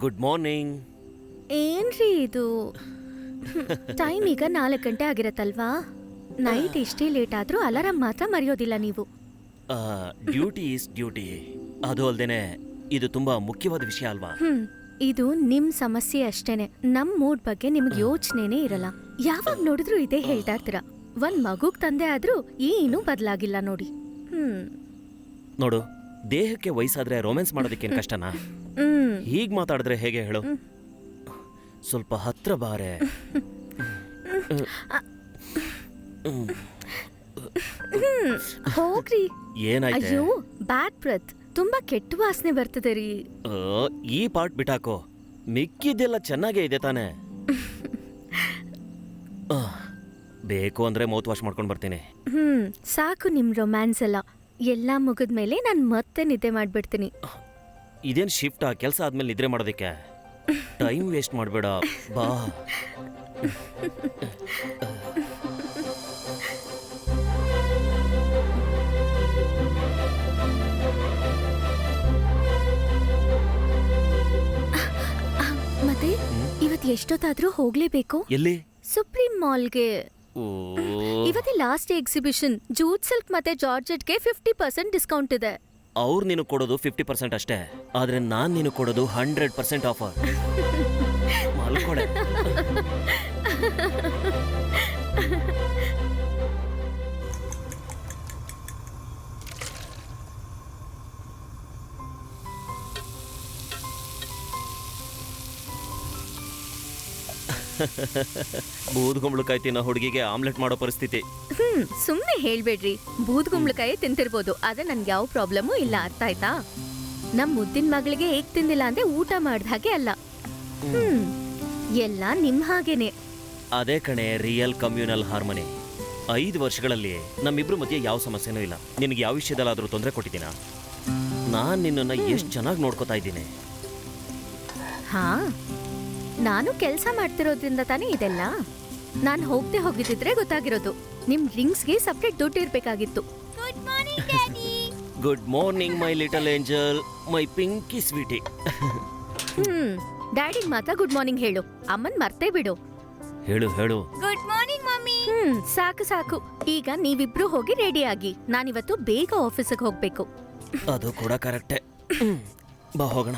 Good morning. ಏನ್ರಿ ಇದು? Time ಈಗ 4 ಗಂಟೆ ಆಗಿರತ್ತಲ್ವಾ? ನೈಟ್ ಎಷ್ಟೇ ಲೇಟ್ ಆದ್ರೂ ಅಲಾರಾಮ್ ಮಾತ್ರ ಮರೆಯೋದಿಲ್ಲ ನೀವು. Duty is duty. ಅದು ಅಲ್ದೇನೆ ಇದು ತುಂಬಾ ಮುಖ್ಯವಾದ ವಿಷಯ ಅಲ್ವಾ? ಇದು ನಿಮ್ ಸಮಸ್ಯೆ ಅಷ್ಟೇನೆ. ನಮ್ ಮೂಡ್ ಬಗ್ಗೆ ನಿಮ್ಗೆ ಯೋಚನೆನೇ ಇರಲ್ಲ. ಯಾವಾಗ ನೋಡಿದ್ರು ಇದೇ ಹೇಳ್ತಾ ಇರ್ತೀರ. ಒಂದ್ ಮಗುಗ್ ತಂದೆ ಆದ್ರೂ ಏನೂ ಬದಲಾಗಿಲ್ಲ ನೋಡಿ. ನೋಡು, ದೇಹಕ್ಕೆ ವಯಸ್ಸಾದ್ರೆ ರೊಮ್ಯಾನ್ಸ್ ಮಾಡೋದಕ್ಕೇನು ಕಷ್ಟನಾ? ಹೀಗ್ ಮಾತಾಡಿದ್ರೆ ಹೇಗೆ ಹೇಳು? ಸ್ವಲ್ಪ ಹತ್ರ ಬಾರೆ. ಹೋಗ್ರಿ. ಏನಾಯ್ತು? ಅಯ್ಯೋ, ಬ್ಯಾಡ್ ಬ್ರೆತ್. ತುಂಬಾ ಕೆಟ್ಟ ವಾಸನೆ ಬರ್ತದೆ ರೀ. ಈ ಪಾರ್ಟ್ ಬಿಟ್ಟಾಕೋ, ಮಿಕ್ಕಿದ್ದೆಲ್ಲ ಚೆನ್ನಾಗೇ ಇದೆ ತಾನೆ. ಬೇಕು ಅಂದ್ರೆ ಮೌತ್ ವಾಶ್ ಮಾಡ್ಕೊಂಡು ಬರ್ತೀನಿ. ಸಾಕು ನಿಮ್ ರೊಮ್ಯಾನ್ಸ್ ಎಲ್ಲ ಮುಗಿದ್ಮೇಲೆ ನಾನು ಮತ್ತೆ ನಿದ್ದೆ ಮಾಡ್ಬಿಡ್ತೀನಿ. ಇದೇನ್ ಶಿಫ್ಟ್? ಕೆಲಸ ಆದ್ಮೇಲೆ ನಿದ್ರೆ ಮಾಡೋದಕ್ಕೆ? ಟೈಮ್ ವೇಸ್ಟ್ ಮಾಡಬೇಡ, ಬಾ. ಮತ್ತೆ ಇವತ್ತು ಎಷ್ಟೊತ್ತಾದ್ರೂ ಹೋಗ್ಲೇಬೇಕು. ಎಲ್ಲಿ? ಸುಪ್ರೀಂ ಮಾಲ್ಗೆ. ಇವತ್ತೇ ಲಾಸ್ಟ್ ಎಕ್ಸಿಬಿಷನ್. ಜೂಟ್ ಸಿಲ್ಕ್ ಮತ್ತೆ ಜಾರ್ಜೆಟ್ಗೆ 50% ಡಿಸ್ಕೌಂಟ್ ಇದೆ. ಅವ್ರು ನೀನು ಕೊಡೋದು 50% ಅಷ್ಟೇ, ಆದ್ರೆ ನಾನ್ ನೀನು ಕೊಡೋದು 100% ಆಫರ್. ಮಲ್ಕೊಳೆ. ಬೂದ್ಗುಂಬಳಕಾಯಿ ತಿನ್ನೋ ಹುಡುಗಿಗೆ ಆಮ್ಲೆಟ್ ಮಾಡೋ ಪರಿಸ್ಥಿತಿ. ಸುಮ್ನೆ ಹೇಳ್ಬೇಡ್ರಿ. ಬೂದ್ಗುಂಬಳಕಾಯಿ ತಿಂತಿರ್ಬೋದು, ಆದ್ರೆ ನನ್ಗೆ ಯಾವ ಪ್ರಾಬ್ಲಮೂ ಇಲ್ಲ. ಅರ್ಥ ಆಯ್ತಾ? ನಮ್ ಮುದ್ದಿನ ಮಗಳಿಗೆ ಹೇಗ್ ತಿಂದಿಲ್ಲ ಅಂದ್ರೆ ಊಟ ಮಾಡ್ದ ಹಾಗೆ ಅಲ್ಲ. ಎಲ್ಲ ನಿಮ್ ಹಾಗೇನೆ. ಅದೇ ಕಣೆ ರಿಯಲ್ ಕಮ್ಯುನಲ್ ಹಾರ್ಮನಿ. 5 ವರ್ಷಗಳಲ್ಲಿ ನಮ್ಮಿಬ್ರು ಮಧ್ಯೆ ಯಾವ ಸಮಸ್ಯೆನೂ ಇಲ್ಲ. ನಿನಗೆ ಯಾವ ವಿಷಯದಲ್ಲಾದ್ರೂ ತೊಂದರೆ ಕೊಟ್ಟಿದ್ದೀನಾ? ನಾನ್ ನಿನ್ನನ್ನ ಎಷ್ಟು ಚೆನ್ನಾಗಿ ನೋಡ್ಕೋತಾ ಇದ್ದೀನಿ. ಹಾ, ನಾನು ಕೆಲಸ ಮಾಡ್ತಿರೋದ್ರಿಂದ ತಾನೇ ಇದೆಲ್ಲ. ನಾನು ಹೋಗದೆ ಹೋಗಿದ್ರೆ ಗೊತ್ತಾಗಿರೋದು. ನಿಮ್ ರಿಂಗ್ಸ್ಗೆ ಸಪ್ರೇಟ್ ದುಡ್ಡು ಇರ್ಬೇಕಾಗಿತ್ತು. Good morning daddy. Good morning my little angel, my pinky sweetie. ಡ್ಯಾಡಿಗ್ ಮಾತ್ರ ಗುಡ್ ಮಾರ್ನಿಂಗ್ ಹೇಳು. ಅಮ್ಮನ್ ಮರ್ತೇ ಬಿಡು. ಹೇಳು ಹೇಳು. Good morning mummy. ಸಾಕು ಸಾಕು. ಈಗ ನೀವಿಬ್ರು ಹೋಗಿ ರೆಡಿ ಆಗಿ. ನಾನಿವತ್ತು ಬೇಗ ಆಫೀಸಿಗೆ ಹೋಗ್ಬೇಕು. ಅದು ಕೂಡ ಕರೆಕ್ಟೇ. ಬಾ ಹೋಗೋಣ.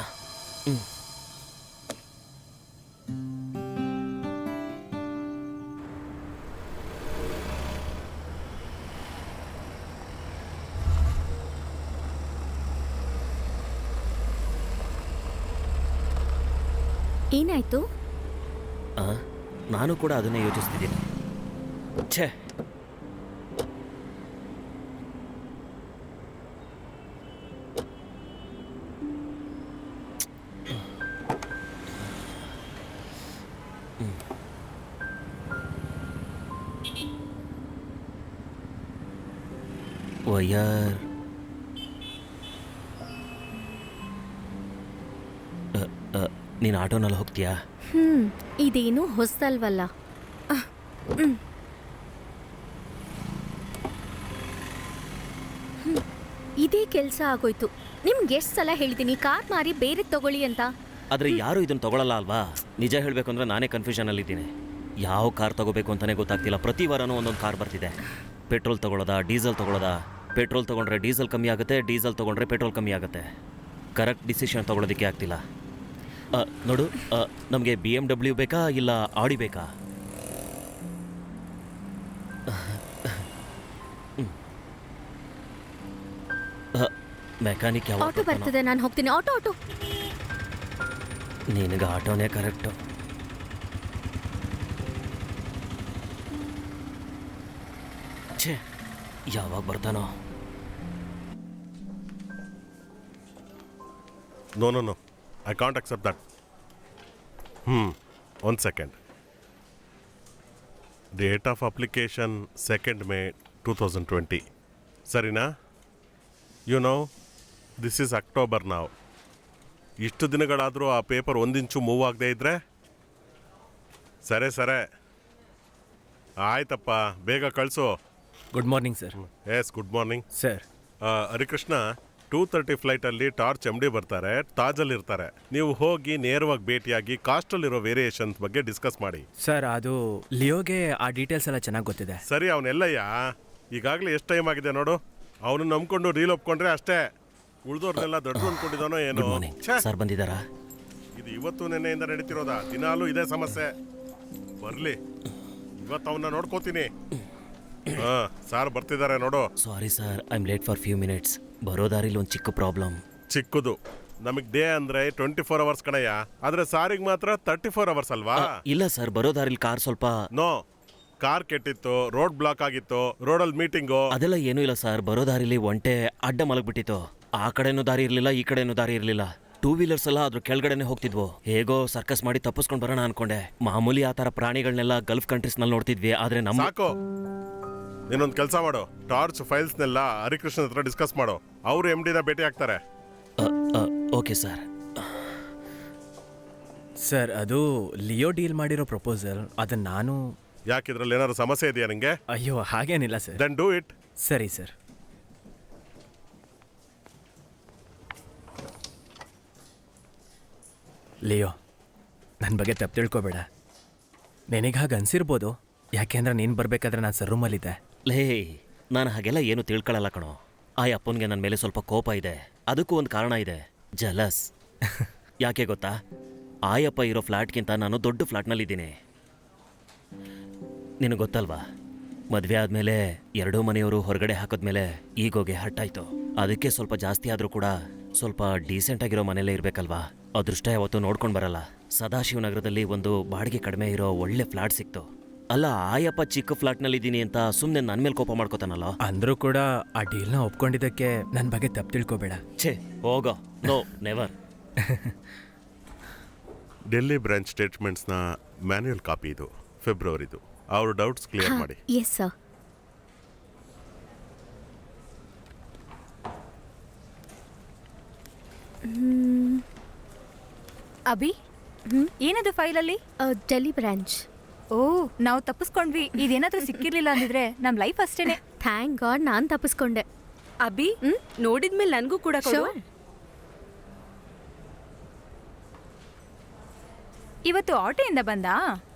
ಏನಾಯ್ತು? ನಾನು ಕೂಡ ಅದನ್ನೇ ಯೋಚಿಸ್ತಿದ್ದೀನಿ. ಛೇ, ವಯರ್. ನೀನು ಆಟೋನಲ್ಲಿ ಹೋಗ್ತೀಯಾ? ಇದೇನು ಹೊಸದಲ್ವಲ್ಲ. ಇದೇ ಕೆಲಸ ಆಗೋಯ್ತು. ನಿಮ್ಗೆ ಎಷ್ಟು ಸಲ ಹೇಳ್ತೀನಿ ಕಾರ್ ಮಾರಿ ಬೇರೆ ತಗೊಳ್ಳಿ ಅಂತ. ಆದ್ರೆ ಯಾರು ಇದನ್ನ ತಗೊಳ್ಳಲ್ಲ ಅಲ್ವಾ? ನಿಜ ಹೇಳ್ಬೇಕು ಅಂದ್ರೆ ನಾನೇ ಕನ್ಫ್ಯೂಷನ್ ಅಲ್ಲಿದ್ದೀನಿ. ಯಾವ ಕಾರ್ ತಗೋಬೇಕು ಅಂತಾನೆ ಗೊತ್ತಾಗ್ತಿಲ್ಲ. ಪ್ರತಿ ವಾರನೂ ಒಂದೊಂದು ಕಾರ್ ಬರ್ತಿದೆ. ಪೆಟ್ರೋಲ್ ತಗೊಳ್ಳೋದಾ, ಡೀಸೆಲ್ ತಗೊಳ್ಳೋದಾ? ಪೆಟ್ರೋಲ್ ತಗೊಂಡ್ರೆ ಡೀಸೆಲ್ ಕಮ್ಮಿ ಆಗುತ್ತೆ, ಡೀಸೆಲ್ ತಗೊಂಡ್ರೆ ಪೆಟ್ರೋಲ್ ಕಮ್ಮಿ ಆಗುತ್ತೆ. ಕರೆಕ್ಟ್ ಡಿಸಿಷನ್ ತಗೊಳ್ಳೋದಕ್ಕೆ ಆಗ್ತಿಲ್ಲ. ನೋಡು, ನಮಗೆ BMW ಬೇಕಾ ಇಲ್ಲ ಆಡಿ ಬೇಕಾ? ಮೆಕ್ಯಾನಿಕ್ ಯಾವ? ಆಟೋ ಬರ್ತದೆ, ನಾನು ಹೋಗ್ತೀನಿ. Auto auto. ನಿನಗೆ ಆಟೋನೇ ಕರೆಕ್ಟು. ಛೇ, ಯಾವಾಗ ಬರ್ತಾನೋ? No. I can't accept that. 1 second. Date of application 2nd May 2020. ಸರಿನಾ? You know this is October ನಾವು. ಇಷ್ಟು ದಿನಗಳಾದರೂ ಆ ಪೇಪರ್ ಒಂದಿಂಚು ಮೂವ್ ಆಗದೆ ಇದ್ರೆ ಸರಿ ಆಯ್ತಪ್ಪ, ಬೇಗ ಕಳಿಸು. Good morning sir. Yes, good morning sir, Harikrishna. 2:30 ಫ್ಲೈಟಲ್ಲಿ ಟಾರ್ಚ್ MD ಬರ್ತಾರೆ, ತಾಜಲ್ಲಿ ಇರ್ತಾರೆ. ನೀವು ಹೋಗಿ ನೇರವಾಗಿ ಭೇಟಿಯಾಗಿ ಕಾಸ್ಟಲ್ಲಿರೋ ವೇರಿಯೇಷನ್ಸ್ ಬಗ್ಗೆ ಡಿಸ್ಕಸ್ ಮಾಡಿ. ಸರ್ ಅದು ಲಿಯೋಗೆ ಆ ಡೀಟೇಲ್ಸ್ ಎಲ್ಲ ಚೆನ್ನಾಗಿ ಗೊತ್ತಿದೆ. ಸರಿ, ಅವನೆಲ್ಲಯ್ಯ ಈಗಾಗಲೇ ಎಷ್ಟು ಟೈಮ್ ಆಗಿದೆ ನೋಡು. ಅವನು ನಂಬ್ಕೊಂಡು ರೀಲ್ ಒಪ್ಕೊಂಡ್ರೆ ಅಷ್ಟೇ. ಉಳಿದವ್ರನ್ನೆಲ್ಲ ದೊಡ್ಡ ಅನ್ಕೊಂಡಿದ್ದಾನೋ ಏನೋ. ಗುಡ್ ಮಾರ್ನಿಂಗ್ ಛೇ, ಸರ್. ಬಂದಿದ್ದಾರಾ? ಇದು ಇವತ್ತು ನೆನ್ನೆಯಿಂದ ನಡೀತಿರೋದ? ದಿನಾಲೂ ಇದೇ ಸಮಸ್ಯೆ. ಬರ್ಲಿ, ಇವತ್ತು ಅವನ್ನ ನೋಡ್ಕೋತೀನಿ. ಸಾರ್ ಬರ್ತಿದ್ದಾರೆ ನೋಡು. Sorry sir, I am late for few minutes. ಬರೋ ದಾರಿಲಿ ಒಂದು ಚಿಕ್ಕ ಪ್ರಾಬ್ಲಮ್. ಚಿಕ್ಕದು. ನಮಗ್ ಡೇ ಅಂದ್ರೆ 24 ಅವರ್ಸ್ ಕಣಯ್ಯ, ಆದ್ರೆ ಸಾರಿಗೆ ಮಾತ್ರ 34 ಅವರ್ಸ್ ಅಲ್ವಾ? ಇಲ್ಲ ಸರ್, ಬರೋ ದಾರಿಲಿ ಕಾರ್ ಸ್ವಲ್ಪ ನೋ, ಕಾರ್ ಕೆಟ್ಟಿತ್ತು, ರೋಡ್ ಬ್ಲಾಕ್ ಆಗಿತ್ತು, ರೋಡಲ್ಲಿ ಮೀಟಿಂಗು. ಅದೆಲ್ಲ ಏನೂ ಇಲ್ಲ ಸರ್. ಬರೋ ದಾರಿಲಿ ಒಂಟೆ ಅಡ್ಡ ಮಲಗ್ಬಿಟ್ಟಿತ್ತು. ಆ ಕಡೆನೂ ದಾರಿ ಇರಲಿಲ್ಲ, ಈ ಕಡೆನೂ ದಾರಿ ಇರಲಿಲ್ಲ. 2 ವೀಲರ್ಸ್ ಎಲ್ಲ ಅದ್ರ ಕೆಳಗಡೆನೆ ಹೋಗ್ತಿದ್ವು. ಹೇಗೋ ಸರ್ಕಸ್ ಮಾಡಿ ತಪ್ಪಿಸ್ಕೊಂಡು ಬರೋಣ ಅನ್ಕೊಂಡೆ. ಮಾಮೂಲಿ ಆ ಥರ ಪ್ರಾಣಿಗಳನ್ನೆಲ್ಲ ಗಲ್ಫ್ ಕಂಟ್ರೀಸ್ ನಲ್ಲಿ ನೋಡ್ತಿದ್ವಿ, ಆದ್ರೆ ನಮ್ಮ ಸಾಕು. ನೀನೊಂದು ಕೆಲಸ ಮಾಡು, ಟಾರ್ಚ್ ಫೈಲ್ಸ್ನೆಲ್ಲ ಹರಿಕೃಷ್ಣ ಹತ್ರ ಡಿಸ್ಕಸ್ ಮಾಡು. ಅವರು MD ಭೇಟಿ ಆಗ್ತಾರೆ. Okay sir. ಸರ್ ಅದು ಲಿಯೋ ಡೀಲ್ ಮಾಡಿರೋ ಪ್ರಪೋಸಲ್, ಅದನ್ನ ನಾನು. ಯಾಕೆ ಇದ್ರಲ್ಲಿ ಏನಾದ್ರು ಸಮಸ್ಯೆ ಇದೆಯಾ ನಿಂಗೆ? ಅಯ್ಯೋ ಹಾಗೇನಿಲ್ಲ ಸರ್. Then do it. ಸರಿ ಸರ್. ಲಿಯೋ, ನನ್ನ ಬಗ್ಗೆ ತಪ್ಪು ತಿಳ್ಕೊಬೇಡ. ನಿನಗೆ ಹಾಗೆ ಅನ್ಸಿರ್ಬೋದು, ಯಾಕೆಂದ್ರೆ ನೀನು ಬರಬೇಕಾದ್ರೆ ನಾನು ಸರ್ ರೂಮಲ್ಲಿದ್ದೆ. ಲೇ, ನಾನು ಹಾಗೆಲ್ಲ ಏನು ತಿಳ್ಕೊಳ್ಳಲ್ಲ ಕಣೋ. ಆ ಅಪ್ಪನಿಗೆ ನನ್ನ ಮೇಲೆ ಸ್ವಲ್ಪ ಕೋಪ ಇದೆ. ಅದಕ್ಕೂ ಒಂದು ಕಾರಣ ಇದೆ, ಜಲಸ್. ಯಾಕೆ ಗೊತ್ತಾ? ಆಯಪ್ಪ ಇರೋ ಫ್ಲ್ಯಾಟ್ಗಿಂತ ನಾನು ದೊಡ್ಡ ಫ್ಲ್ಯಾಟ್ನಲ್ಲಿದ್ದೀನಿ. ನಿನಗೆ ಗೊತ್ತಲ್ವಾ, ಮದುವೆ ಆದಮೇಲೆ ಎರಡೂ ಮನೆಯವರು ಹೊರಗಡೆ ಹಾಕಿದ್ಮೇಲೆ ಈಗೋಗೆ ಹಟ್ಟಾಯ್ತು. ಅದಕ್ಕೆ ಸ್ವಲ್ಪ ಜಾಸ್ತಿ ಆದರೂ ಕೂಡ ಸ್ವಲ್ಪ ಡೀಸೆಂಟ್ ಆಗಿರೋ ಮನೇಲೇ ಇರಬೇಕಲ್ವಾ. ಅದೃಷ್ಟ ಯಾವತ್ತೂ ನೋಡ್ಕೊಂಡು ಬರಲ್ಲ. ಸದಾಶಿವನಗರದಲ್ಲಿ ಒಂದು ಬಾಡಿಗೆ ಕಡಿಮೆ ಇರೋ ಒಳ್ಳೆ ಫ್ಲ್ಯಾಟ್ ಸಿಕ್ತು. ಅಲ್ಲ, ಆಯಪ್ಪ ಚಿಕ್ಕ ಫ್ಲ್ಯಾಟ್ನಲ್ಲಿದ್ದೀನಿ ಅಂತ ಸುಮ್ಮನೆ ನನ್ನ ಮೇಲೆ ಕೋಪ ಮಾಡ್ಕೋತಾನಲ್ಲ. ಅಂದರೂ ಕೂಡ ಆ ಡೀಲ್ನ ಒಪ್ಕೊಂಡಿದ್ದಕ್ಕೆ ನನ್ನ ಬಗ್ಗೆ ತಪ್ಪು ತಿಳ್ಕೊಬೇಡ. ಛೇ, ಹೋಗೋ. No, never. ಡೆಲ್ಲಿ ಬ್ರಾಂಚ್ ಸ್ಟೇಟ್ಮೆಂಟ್ಸ್ನ ಮ್ಯಾನ್ಯುಯಲ್ ಕಾಪಿ ಇದು, ಫೆಬ್ರವರಿದು. ಅವ್ರ ಡೌಟ್ಸ್ ಕ್ಲಿಯರ್ ಮಾಡಿ. Yes sir. ಅಭಿ, ಏನದು ಫೈಲಲ್ಲಿ? ಡೆಲ್ಲಿ ಬ್ರಾಂಚ್. ಓ, ನಾವು ತಪ್ಪಿಸ್ಕೊಂಡ್ವಿ. ಇದೇನಾದ್ರೂ ಸಿಕ್ಕಿರ್ಲಿಲ್ಲ ಅಂದಿದ್ರೆ ನಮ್ ಲೈಫ್ ಅಷ್ಟೇನೆ. ಥ್ಯಾಂಕ್ ಗಾಡ್ ನಾನು ತಪ್ಪಿಸ್ಕೊಂಡೆ. ಅಭಿ, ನೋಡಿದ್ಮೇಲೆ ನನಗೂ ಕೂಡ ಕೊಡು. Sure. ಇವತ್ತು ಆಟೋಯಿಂದ ಬಂದಾ?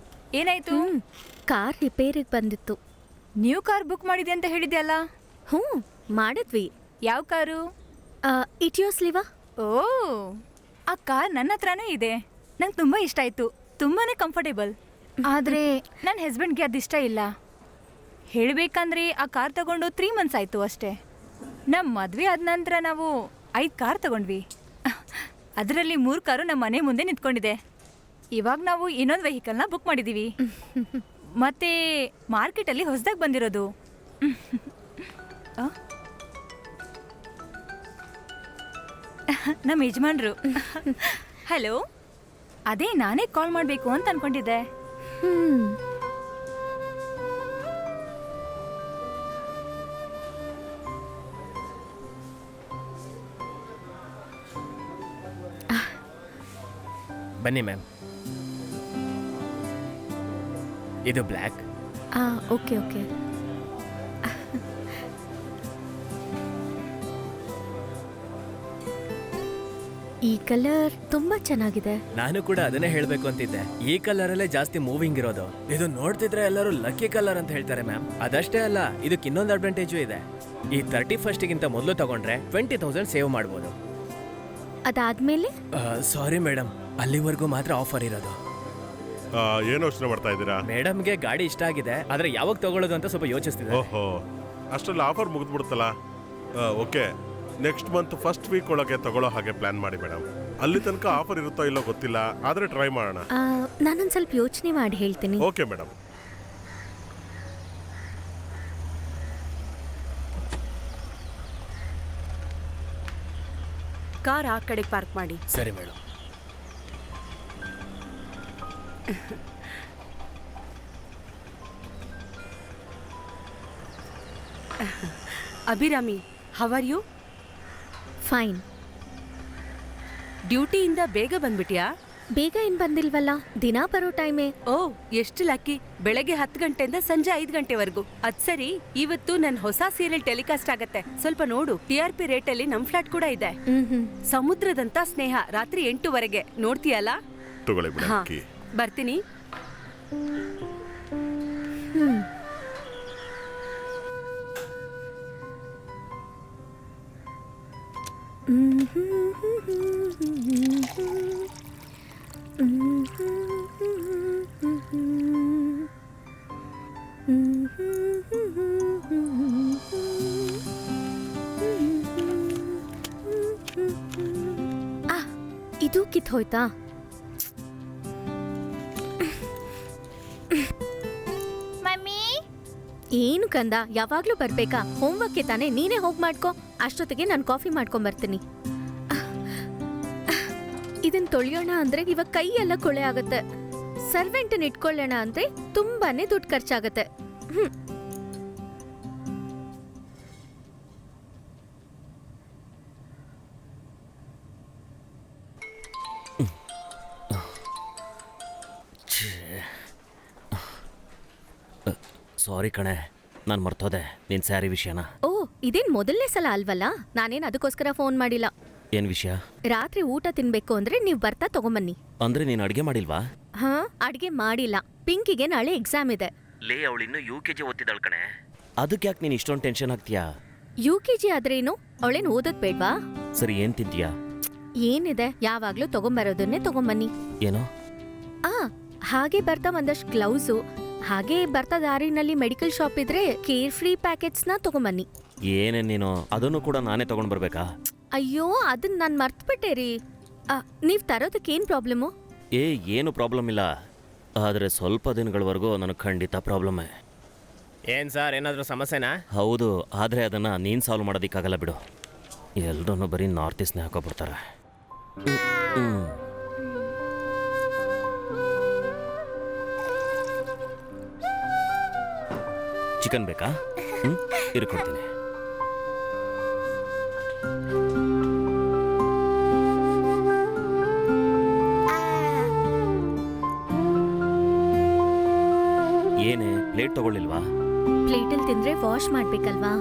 ಏನಾಯ್ತು? ಕಾರ್ ರಿಪೇರಿಗೆ ಬಂದಿತ್ತು. ನ್ಯೂ ಕಾರ್ ಬುಕ್ ಮಾಡಿದೆ ಅಂತ ಹೇಳಿದ್ದೆ ಅಲ್ಲ? ಹ್ಞೂ ಮಾಡಿದ್ವಿ. ಯಾವ ಕಾರು? ಇಟಿಯೋಸ್ಲಿವಾ. ಓ, ಆ ಕಾರ್ ನನ್ನ ಹತ್ರನೇ ಇದೆ. ನಂಗೆ ತುಂಬಾ ಇಷ್ಟ ಆಯ್ತು. ತುಂಬಾನೇ ಕಂಫರ್ಟೇಬಲ್. ಆದ್ರೆ ನನ್ನ ಹಸ್ಬೆಂಡ್ಗೆ ಅದಿಷ್ಟ ಇಲ್ಲ. ಹೇಳ್ಬೇಕಂದ್ರೆ ಆ ಕಾರ್ ತಗೊಂಡು 3 months ಆಯ್ತು ಅಷ್ಟೇ. ನಮ್ಮ ಮದ್ವೆ ಆದ ನಂತರ ನಾವು 5 ಕಾರ್ ತಗೊಂಡ್ವಿ. ಅದರಲ್ಲಿ 3 ಕಾರು ನಮ್ಮ ಮನೆ ಮುಂದೆ ನಿಂತ್ಕೊಂಡಿದೆ. ಇವಾಗ ನಾವು ಇನ್ನೊಂದು ವೆಹಿಕಲ್ನ ಬುಕ್ ಮಾಡಿದೀವಿ. ಮತ್ತೆ ಮಾರ್ಕೆಟಲ್ಲಿ ಹೊಸದಾಗಿ ಬಂದಿರೋದು. ನಮ್ಮ ಯಜಮಾನ್ರು. ಹಲೋ, ಅದೇ ನಾನೇ ಕಾಲ್ ಮಾಡಬೇಕು ಅಂತ ಅನ್ಕೊಂಡಿದ್ದೆ. ಬನ್ನಿ ಮ್ಯಾಮ್. ಇದು ಬ್ಲ್ಯಾಕ್. Okay okay. ಈ ಕಲರ್ ತುಂಬಾ ಚೆನ್ನಾಗಿದೆ. ನಾನು ಕೂಡ ಅದನ್ನೇ ಹೇಳಬೇಕು ಅಂತಿದ್ದೆ. ಈ ಕಲರಲ್ಲೇ ಜಾಸ್ತಿ ಮೂವಿಂಗ್ ಇರೋದು. ಇದು ನೋಡ್ತಿದ್ರೆ ಎಲ್ಲರೂ ಲಕ್ಕಿ ಕಲರ್ ಅಂತ ಹೇಳ್ತಾರೆ ಮ್ಯಾಮ್. ಅದಷ್ಟೇ ಅಲ್ಲ, ಇದಕ್ಕೆ ಇನ್ನೊಂದು ಅಡ್ವಾಂಟೇಜು ಇದೆ. ಈ 31st ಮೊದಲು ತಗೊಂಡ್ರೆ 20,000 ಸೇವ್ ಮಾಡ್ಬೋದು. ಅದಾದ್ಮೇಲೆ ಸಾರಿ ಮೇಡಮ್, ಅಲ್ಲಿವರೆಗೂ ಮಾತ್ರ ಆಫರ್ ಇರೋದು. ಏನು ಯೋಚನೆ ಮಾಡ್ತಾ ಇದ್ದೀರಾ? ಮೇಡಮ್ಗೆ ಗಾಡಿ ಇಷ್ಟ ಆಗಿದೆ, ಆದ್ರೆ ಯಾವಾಗ ತಗೊಳ್ಳೋದು ಅಂತ ಸ್ವಲ್ಪ ಯೋಚಿಸ್ತಿದ್ದಾರೆ. ಓಹೋ, ಅಷ್ಟರಲ್ಲಿ ಆಫರ್ ಮುಗಿದ್ಬಿಡುತ್ತಲ್ಲ. Okay, next month first week ಒಳಗೆ ತಗೊಳ್ಳೋ ಹಾಗೆ ಪ್ಲಾನ್ ಮಾಡಿ ಮೇಡಮ್. ಅಲ್ಲಿ ತನಕ ಆಫರ್ ಇರುತ್ತೋ ಇಲ್ಲೋ ಗೊತ್ತಿಲ್ಲ, ಆದ್ರೆ ಟ್ರೈ ಮಾಡೋಣ. ನಾನೊಂದು ಸ್ವಲ್ಪ ಯೋಚನೆ ಮಾಡಿ ಹೇಳ್ತೀನಿ. Okay madam. ಕಾರ್ ಆ ಕಡೆಗೆ ಪಾರ್ಕ್ ಮಾಡಿ. ಸರಿ madam. Abhirami, how are you? Fine. ಡ್ಯೂಟಿಯಿಂದ ಬೇಗ ಬಂದ್ಬಿಟ್ಯಾ? ಬೇಗ ಏನ್ ಬಂದಿಲ್ವಲ್ಲ, ದಿನ ಬರೋ ಟೈಮೇ. ಓ, ಎಷ್ಟು ಲಕ್ಕಿ. ಬೆಳಗ್ಗೆ 10 ಗಂಟೆಯಿಂದ ಸಂಜೆ 5 ಗಂಟೆವರೆಗೂ. ಅದ್ ಸರಿ, ಇವತ್ತು ನನ್ ಹೊಸ ಸೀರಿಯಲ್ ಟೆಲಿಕಾಸ್ಟ್ ಆಗತ್ತೆ. ಸ್ವಲ್ಪ ನೋಡು. TRP ರೇಟಲ್ಲಿ ನಮ್ ಫ್ಲಾಟ್ ಕೂಡ ಇದೆ. ಸಮುದ್ರದಂತ ಸ್ನೇಹ, ರಾತ್ರಿ 8ವರೆಗೆ. ನೋಡ್ತೀಯಲ್ಲ? ತಗೊಳ್ಳಿ ಹಾ, ಮೇಡಮ್ ಕೀ. ಬರ್ತೀನಿ. ಇದು ಕಿತ್ ಹೋಯ್ತಾ? ಮಮ್ಮಿ, ಏನು ಕಂದ, ಯಾವಾಗ್ಲೂ ಬರ್ಬೇಕಾ? ಹೋಮ್ವರ್ಕ್ಗೆ ತಾನೇ, ನೀನೇ ಹೋಗ್ ಮಾಡ್ಕೋ. ಅಷ್ಟೊತ್ತಿಗೆ ನಾನು ಕಾಫಿ ಮಾಡ್ಕೊಂಡ್ ಬರ್ತೀನಿ. ಇದನ್ ತೊಳೆಯೋಣ ಅಂದ್ರೆ ಇವಾಗ ಕೈ ಎಲ್ಲ ಕೊಳೆ ಆಗತ್ತೆ. ಸರ್ವೆಂಟನ್ ಇಟ್ಕೊಳ್ಳೋಣ ಅಂದ್ರೆ ತುಂಬಾನೇ ದುಡ್ಡು ಖರ್ಚಾಗತ್ತೆ. ಸಾರಿ ಕಣೆ, ನಾನು ಮರ್ತೋದೆ ನಿನ್ನ ಸ್ಯಾರಿ ವಿಷಯನ. ಓ, ಇದೇನ್ ಮೊದಲನೇ ಸಲ ಅಲ್ವಲ್ಲ? ನಾನೇನ್ ಅದಕ್ಕೋಸ್ಕರ ಫೋನ್ ಮಾಡಿಲ್ಲ. ಏನು ವಿಷಯ? ರಾತ್ರಿ ಊಟ ತಿನ್ಬೇಕು ಅಂದ್ರೆ ನೀವ್ ಬರ್ತಾ ತಗೊಂಬನ್ನಿ. ಅಂದ್ರೆ ನೀನು ಅಡುಗೆ ಮಾಡಿಲ್ವಾ? ಹಾ, ಅಡ್ಗೆ ಮಾಡಿಲ್ಲ. ಪಿಂಕಿಗೆ ನಾಳೆ ಎಕ್ಸಾಮ್ ಇದೆ. ಲೇ, ಅವಳು ಇನ್ನೂ UKG ಓದ್ತಿದ್ದಾಳ ಕಣೆ. ಅದಕ್ಕೆ ಯಾಕೆ ನೀನು ಇಷ್ಟೊಂದು ಟೆನ್ಷನ್ ಆಗ್ತೀಯಾ? UKG ಆದ್ರೇನು? ಅವಳೇನ್ ಓದೋದ್ ಬೇಡ್ವಾ? ಸರಿ, ಏನು ತಿಂತೀಯಾ? ಏನಿದೆ, ಯಾವಾಗ್ಲೂ ತಗೊಂಬರೋದನ್ನೇ ತಗೊಂಬನ್ನಿ. ಏನೋ? ಹಾಗೆ ಬರ್ತಾ ಒಂದಷ್ಟು ಗ್ಲೌಸು, ಹಾಗೆ ಬರ್ತಾ ದಾರಿನಲ್ಲಿ ಮೆಡಿಕಲ್ ಶಾಪ್ ಇದ್ರೆ ಕೇರ್ ಫ್ರೀ ಪ್ಯಾಕೆಟ್ಸ್ನ ತಗೊಂಬನ್ನಿ. ಏನೇನು ನೀನು? ಅದನ್ನು ಕೂಡ ನಾನೇ ತಗೊಂಡು ಬರ್ಬೇಕಾ? ಅಯ್ಯೋ, ಅದನ್ನ ನಾನು ಮರ್ತ್ಬಿಟ್ಟೆ ರೀ. ನೀವ್ ತರೋದಕ್ಕೇನ್ ಪ್ರಾಬ್ಲಮ್ಮು? ಏನು ಪ್ರಾಬ್ಲಮ್ ಇಲ್ಲ, ಆದರೆ ಸ್ವಲ್ಪ ದಿನಗಳವರೆಗೂ ನನಗೆ ಖಂಡಿತ ಪ್ರಾಬ್ಲಮ್ಮೇ. ಏನ್ ಸರ್, ಏನಾದರೂ ಸಮಸ್ಯೆನಾ? ಹೌದು, ಆದರೆ ಅದನ್ನು ನೀನು ಸಾಲ್ವ್ ಮಾಡೋದಕ್ಕಾಗಲ್ಲ ಬಿಡು. ಎಲ್ಲರೂ ಬರೀ ನಾರ್ತ್ ಈಸ್ಟ್ನೇ ಹಾಕೋಬಿಡ್ತಾರೆ. ಚಿಕನ್ ಬೇಕಾ? ಇರ್ಕೊಡ್ತೀನಿ. ಏನೇ, ಪ್ಲೇಟ್ ತಗೊಳ್ಳಿಲ್ವಾ? ಪ್ಲೇಟಲ್ಲಿ ತಿಂದ್ರೆ ವಾಶ್ ಮಾಡ್ಬೇಕಲ್ವಾ?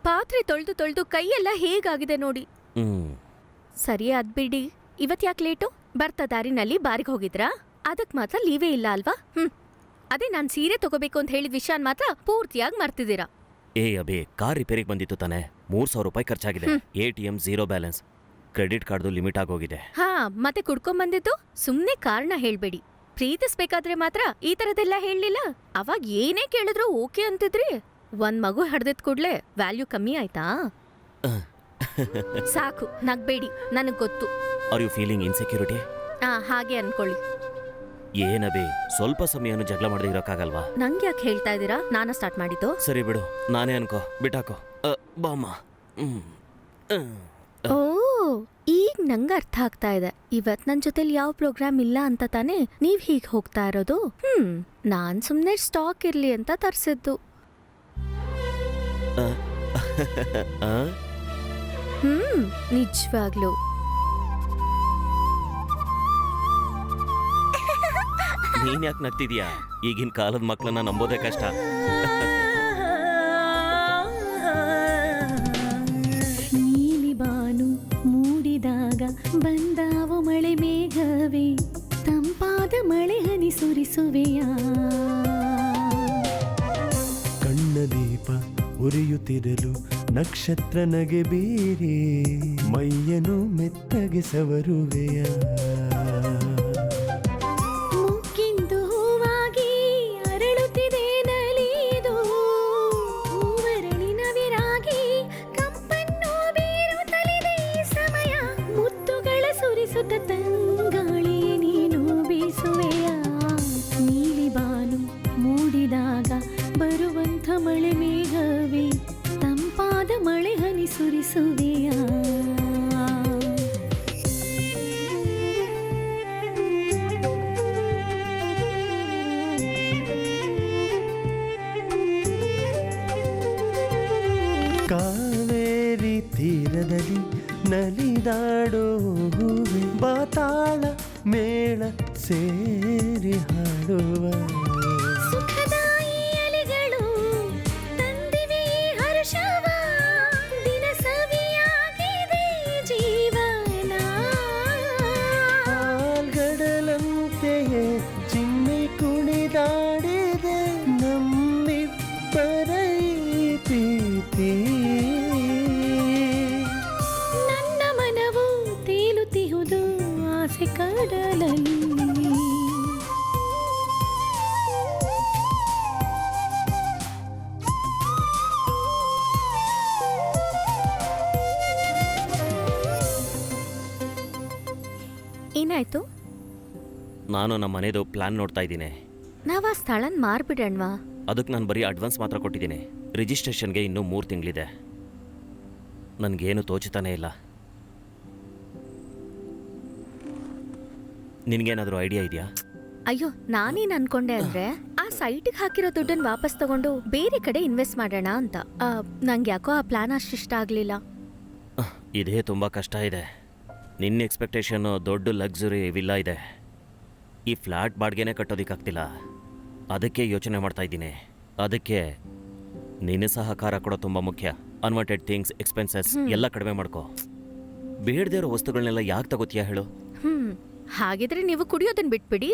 ಪಾತ್ರೆ ತೊಳ್ದು ತೊಳ್ದು ಕೈಯೆಲ್ಲ ಹೇಗಾಗಿದೆ ನೋಡಿ. ಸರಿ, ಅದ್ಬಿಡಿ. ಇವತ್ ಯಾಕೆ ಲೇಟು? ಬರ್ತಾ ದಾರಿನಲ್ಲಿ ಬಾರಿಗೆ ಹೋಗಿದ್ರಾ? ಅದಕ್ ಮಾತ್ರ ಲೀವೇ ಇಲ್ಲ ಅಲ್ವಾ? ಅದೇ ನಾನ್ ಸೀರೆ ತಗೋಬೇಕು ಅಂತ ಹೇಳಿದ ವಿಷಯನ್ ಮಾತ್ರ ಪೂರ್ತಿಯಾಗಿ ಮರ್ತಿದ್ದೀರಾ. ಅಬೇ, ಕಾರ್ ರಿಪೇರಿಗೆ ಬಂದಿತ್ತು ತಾನೆ, 3,000 ರೂಪಾಯಿ ಖರ್ಚಾಗಿದೆ. ATM 0 ಬ್ಯಾಲೆನ್ಸ್, ಕ್ರೆಡಿಟ್ ಕಾರ್ಡ್ದು ಲಿಮಿಟ್ ಆಗೋಗಿದೆ. ಹಾ, ಮತ್ತೆ ಕುಡ್ಕೊಂಬಂದಿದ್ದು? ಸುಮ್ನೆ ಕಾರಣ ಹೇಳ್ಬೇಡಿ. ಪ್ರೀತಿಸ್ಬೇಕಾದ್ರೆ ಮಾತ್ರ ಈ ತರದೆಲ್ಲ ಹೇಳಲಿಲ್ಲ. ಅವಾಗ ಏನೇ ಕೇಳಿದ್ರು ಓಕೆ ಅಂತಿದ್ರಿ. ಒಂದ್ ಮಗು ಹಡ್ದಿದ್ ಕೂಡ್ಲೆ ವ್ಯಾಲ್ಯೂ ಕಮ್ಮಿ ಆಯ್ತಾ? ಸಾಕು, ನಗ್ಬೇಡಿ, ನನಗ್ ಗೊತ್ತು. Are you feeling insecurity? ಹಾಗೆ ಅನ್ಕೊಳ್ಳಿ. ಏನಬೇ, ಸ್ವಲ್ಪ ಸಮಯನೂ ಜಗಳ ಮಾಡದೆ ಇರೋಕ್ಕಾಗಲ್ವಾ? ನಂಗೆ ಯಾಕೆ ಹೇಳ್ತಾ ಇದ್ದೀರಾ? ನಾನ ಸ್ಟಾರ್ಟ್ ಮಾಡಿದ್ದು. ಸರಿ ಬಿಡು, ನಾನೇ ಅನ್ಕೋ, ಬಿಟ್ಟಾಕೋ. ಬಾಮ್ಮ. ಓ, ಈಗ ನಂಗೆ ಅರ್ಥ ಆಗ್ತಾ ಇದೆ. ಇವತ್ ನನ್ ಜೊತೆಲಿ ಯಾವ ಪ್ರೋಗ್ರಾಮ್ ಇಲ್ಲ ಅಂತ ತಾನೇ ನೀವ್ ಹೀಗ್ ಹೋಗ್ತಾ ಇರೋದು. ನಾನ್ ಸುಮ್ನೆ ಸ್ಟಾಕ್ ಇರ್ಲಿ ಅಂತ ತರ್ಸಿದ್ದು. ನಿಜವಾಗ್ಲು ನೀನ್ ಯಾಕೆ ನಗ್ತಿದ್ಯಾ? ಈಗಿನ ಕಾಲದ ಮಕ್ಕಳನ್ನ ನಂಬೋದೇ ಕಷ್ಟ. ನೀಲಿ ಬಾನು ಮೂಡಿದಾಗ ಬಂದಾವ ಮಳೆ ಮೇಘವೇ, ತಂಪಾದ ಮಳೆ ಹನಿ ಸುರಿಸುವೆಯ. ಕಣ್ಣ ದೀಪ ಉರಿಯುತ್ತಿರಲು ನಕ್ಷತ್ರ ನಗೆ ಬೀರಿ, ಮೈಯನು ಮೆತ್ತಗೆ ಸವರುವೆಯ. ಮುಕ್ಕಿಂದು ಹೂವಾಗಿ ಅರಳುತ್ತಿದೆ ನಲಿದು, ಹೂವರಳಿನ ವಿರಾಗಿ ಕಂಪನ್ನು ಬೀರುತ್ತಲಿದೆ ಸಮಯ. ಮುತ್ತುಗಳ ಸುರಿಸುತ್ತ ತಂಗಾಳಿಯೇ ನೀನು ಬೀಸುವೆಯ. ನೀಲಿ ಬಾನು ಮೂಡಿದಾಗ ಬರುವಂಥ ಮಳೆ ಮೇಘವೇ, ತಂಪಾದ ಮಳೆ ಹನಿ ಸುರಿಸುವೆಯ. ಸೇರಿ ಹಾಡುವ ಸುಖದಾಯಿ ಅಲೆಗಳು ತಂದಿವೆ ಹರ್ಷವ ದಿನ ಸವಿಯಾಗಿದೆ ಜೀವನ ಹಾಲ್ಗಡಲಂತೆಯೇ ಚಿಮ್ಮಿ ಕುಣಿದಾಡಿದೆ ನಮ್ಮಿಬ್ಬರ ಈ ಪ್ರೀತಿ ನನ್ನ ಮನವು ತೇಲುತ್ತಿಹುದು ಆಸೆ ಕಡಲಲ್ಲಿ ಏನಾಯ್ತು? ನಾನು ನಮ್ಮ ಮನೆದು ಪ್ಲಾನ್ ನೋಡ್ತಾ ಇದ್ದೀನಿ. ನಾವ್ ಆ ಸ್ಥಳನ್ ಮಾರ್ಬಿಡಣ್ವಾ? ಅದಕ್ಕೆ ನಾನು ಬರೀ ಅಡ್ವಾನ್ಸ್ ಮಾತ್ರ ಕೊಟ್ಟಿದ್ದೀನಿ. ರಿಜಿಸ್ಟ್ರೇಷನ್ಗೆ ಇನ್ನೂ 3 ತಿಂಗಳಿದೆ. ನನಗೇನು ತೋಚುತ್ತಾನೇ ಇಲ್ಲ. ನಿನಗೇನಾದರೂ ಐಡಿಯಾ ಇದೆಯಾ? ಅಯ್ಯೋ, ನಾನೇನ್ ಅನ್ಕೊಂಡೆ ಅಂದ್ರೆ ಆ ಸೈಟಿಗೆ ಹಾಕಿರೋ ದುಡ್ಡನ್ನ ವಾಪಸ್ ತಗೊಂಡು ಬೇರೆ ಕಡೆ ಇನ್ವೆಸ್ಟ್ ಮಾಡೋಣ ಅಂತ. ನಂಗೆ ಯಾಕೋ ಆ ಪ್ಲಾನ್ ಅಷ್ಟಿಷ್ಟ ಆಗ್ಲಿಲ್ಲ. ಇದೇ ತುಂಬ ಕಷ್ಟ ಇದೆ. ನಿನ್ನ ಎಕ್ಸ್ಪೆಕ್ಟೇಷನ್ನು ದೊಡ್ಡ ಲಕ್ಸುರಿ ವಿಲ್ಲಾ ಇದೆ. ಈ ಫ್ಲ್ಯಾಟ್ ಬಾಡಿಗೆನೇ ಕಟ್ಟೋದಕ್ಕಾಗ್ತಿಲ್ಲ. ಅದಕ್ಕೆ ಯೋಚನೆ ಮಾಡ್ತಾ ಇದ್ದೀನಿ. ಅದಕ್ಕೆ ನಿನ್ನ ಸಹಕಾರ ಕೂಡ ತುಂಬ ಮುಖ್ಯ. ಅನ್ವಾಂಟೆಡ್ ಥಿಂಗ್ಸ್, ಎಕ್ಸ್ಪೆನ್ಸಸ್ ಎಲ್ಲ ಕಡಿಮೆ ಮಾಡ್ಕೋ. ಬೇಡದೇ ಇರೋ ವಸ್ತುಗಳನ್ನೆಲ್ಲ ಯಾಕೆ ತಗೋತೀಯ ಹೇಳು? ಹಾಗಿದ್ರೆ ನೀವು ಕುಡಿಯೋದನ್ನ ಬಿಟ್ಬಿಡಿ.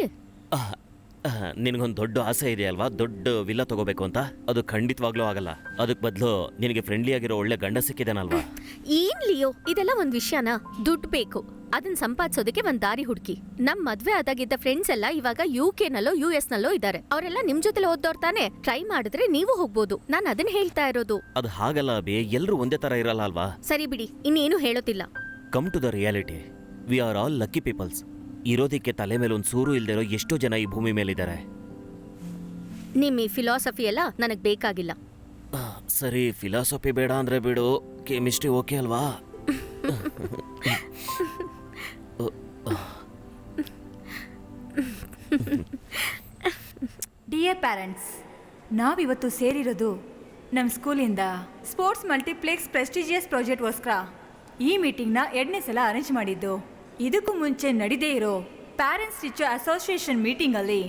ನಿನಗೊಂದು ದೊಡ್ಡ ಆಸೆ ಇದೆ ಅಲ್ವಾ, ದೊಡ್ಡ ವಿಲ್ಲ ತಗೋಬೇಕು ಅಂತ. ಅದು ಖಂಡಿತವಾಗ್ಲೂ ಆಗಲ್ಲ. ಅದಕ್ಕೆ ಬದಲು ನಿನಗೆ ಫ್ರೆಂಡ್ಲಿ ಆಗಿರೋ ಒಳ್ಳೆ ಗಂಡ ಸಿಕ್ಕಿದಾನಲ್ವಾ? ಏನ್ ಲಿಯೋ, ಇದೆಲ್ಲ ಒಂದ್ ವಿಷಯನಾ? ದುಡ್ಡು ಬೇಕು, ಅದನ್ನ ಸಂಪಾದಿಸೋದಕ್ಕೆ ಒಂದ್ ದಾರಿ ಹುಡುಕಿ. ನಮ್ ಮದ್ವೆ ಆದಾಗಿದ್ದ ಫ್ರೆಂಡ್ಸ್ ಎಲ್ಲ ಇವಾಗ UK ನಲ್ಲೋ US ನಲ್ಲೋ ಇದ್ದಾರೆ. ಅವರೆಲ್ಲ ನಿಮ್ ಜೊತೆ ಓದ್ದವ್ರ ತಾನೆ. ಟ್ರೈ ಮಾಡಿದ್ರೆ ನೀವು ಹೋಗ್ಬೋದು. ನಾನು ಅದನ್ನ ಹೇಳ್ತಾ ಇರೋದು. ಅದು ಹಾಗಲ್ಲ ಬೇ, ಎಲ್ಲರೂ ಒಂದೇ ಥರ ಇರಲ್ಲ ಅಲ್ವಾ? ಸರಿ ಬಿಡಿ, ಇನ್ನೇನು ಹೇಳೋತಿಲ್ಲ. Come to the reality. We are all lucky peoples. ಇರೋದಕ್ಕೆ ತಲೆ ಮೇಲೆ ಒಂದು ಸೂರು ಇಲ್ದಿರೋ ಎಷ್ಟೋ ಜನ ಈ ಭೂಮಿ ಮೇಲಿದ್ದಾರೆ. ನಿಮ್ ಈ ಫಿಲಾಸಫಿ ಎಲ್ಲ ನನಗ್ ಬೇಕಾಗಿಲ್ಲ. ಸರಿ, ಫಿಲಾಸಫಿ ಬೇಡ ಅಂದ್ರೆ ಬಿಡು. ಕೆಮಿಸ್ಟ್ರಿ ಓಕೆ ಅಲ್ವಾ? ಡಿಯರ್ ಪ್ಯಾರೆಂಟ್ಸ್, ನಾವಿವತ್ತು ಸೇರಿರೋದು ನಮ್ಮ ಸ್ಕೂಲಿಂದ ಸ್ಪೋರ್ಟ್ಸ್ ಮಲ್ಟಿಪ್ಲೆಕ್ಸ್ ಪ್ರೆಸ್ಟಿಜಿಯಸ್ ಪ್ರಾಜೆಕ್ಟ್ಗೋಸ್ಕರ ಈ ಮೀಟಿಂಗ್ನ 2ನೇ ಸಲ ಅರೇಂಜ್ ಮಾಡಿದ್ದು. ಇದಕ್ಕೂ ಮುಂಚೆ ನಡೀದೇ ಇರೋ ಪ್ಯಾರೆಂಟ್ಸ್ ಟೀಚರ್ ಅಸೋಸಿಯೇಷನ್ ಮೀಟಿಂಗಲ್ಲಿ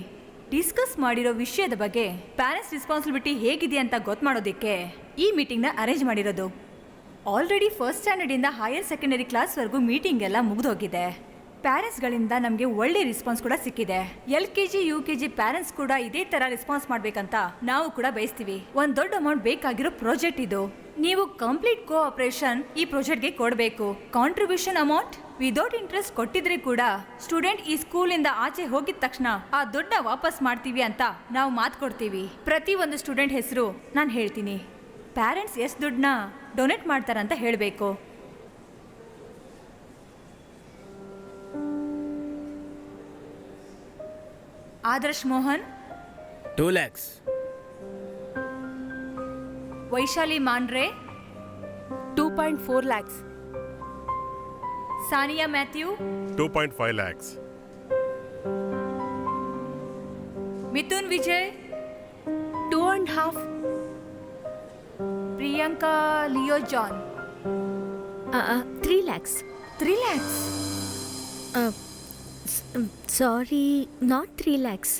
ಡಿಸ್ಕಸ್ ಮಾಡಿರೋ ವಿಷಯದ ಬಗ್ಗೆ ಪ್ಯಾರೆಂಟ್ಸ್ ರೆಸ್ಪಾನ್ಸಿಬಿಲಿಟಿ ಹೇಗಿದೆ ಅಂತ ಗೊತ್ತು ಮಾಡೋದಕ್ಕೆ ಈ ಮೀಟಿಂಗ್ನ ಅರೇಂಜ್ ಮಾಡಿರೋದು. ಆಲ್ರೆಡಿ ಫಸ್ಟ್ ಸ್ಟ್ಯಾಂಡರ್ಡಿಂದ ಹೈಯರ್ ಸೆಕೆಂಡರಿ ಕ್ಲಾಸ್ವರೆಗೂ ಮೀಟಿಂಗ್ ಎಲ್ಲ ಮುಗಿದೋಗಿದೆ. ಪ್ಯಾರೆಂಟ್ಸ್ಗಳಿಂದ ನಮಗೆ ಒಳ್ಳೆ ರೆಸ್ಪಾನ್ಸ್ ಕೂಡ ಸಿಕ್ಕಿದೆ. LKG UKG ಪ್ಯಾರೆಂಟ್ಸ್ ಕೂಡ ಇದೇ ಥರ ರೆಸ್ಪಾನ್ಸ್ ಮಾಡಬೇಕಂತ ನಾವು ಕೂಡ ಬಯಸ್ತೀವಿ. ಒಂದು ದೊಡ್ಡ ಅಮೌಂಟ್ ಬೇಕಾಗಿರೋ ಪ್ರಾಜೆಕ್ಟ್ ಇದು. ನೀವು ಕಂಪ್ಲೀಟ್ ಕೋಆಪರೇಷನ್ ಈ ಪ್ರಾಜೆಕ್ಟ್ಗೆ ಕೊಡಬೇಕು. ಕಾಂಟ್ರಿಬ್ಯೂಷನ್ ಅಮೌಂಟ್ ವಿದೌಟ್ ಇಂಟ್ರೆಸ್ಟ್ ಕೊಟ್ಟಿದ್ರೆ ಕೂಡ ಸ್ಟೂಡೆಂಟ್ ಈ ಸ್ಕೂಲಿಂದ ಆಚೆ ಹೋಗಿದ ತಕ್ಷಣ ಆ ದುಡ್ಡ ವಾಪಸ್ ಮಾಡ್ತೀವಿ ಅಂತ ನಾವು ಮಾತು ಕೊಡ್ತೀವಿ. ಪ್ರತಿ ಒಂದು ಸ್ಟೂಡೆಂಟ್ ಹೆಸರು ನಾನು ಹೇಳ್ತೀನಿ. ಪ್ಯಾರೆಂಟ್ಸ್ ಎಷ್ಟು ದುಡ್ಡನ್ನ ಡೊನೇಟ್ ಮಾಡ್ತಾರಂತ ಹೇಳಬೇಕು. Adarsh Mohan 2 lakhs. Vaishali Mandre 2.4 lakhs. Sania Mathew 2.5 lakhs. Mithun Vijay 2.5. Priyanka Leo John 3 lakhs. 3 lakhs. Sorry, not 3 lakhs.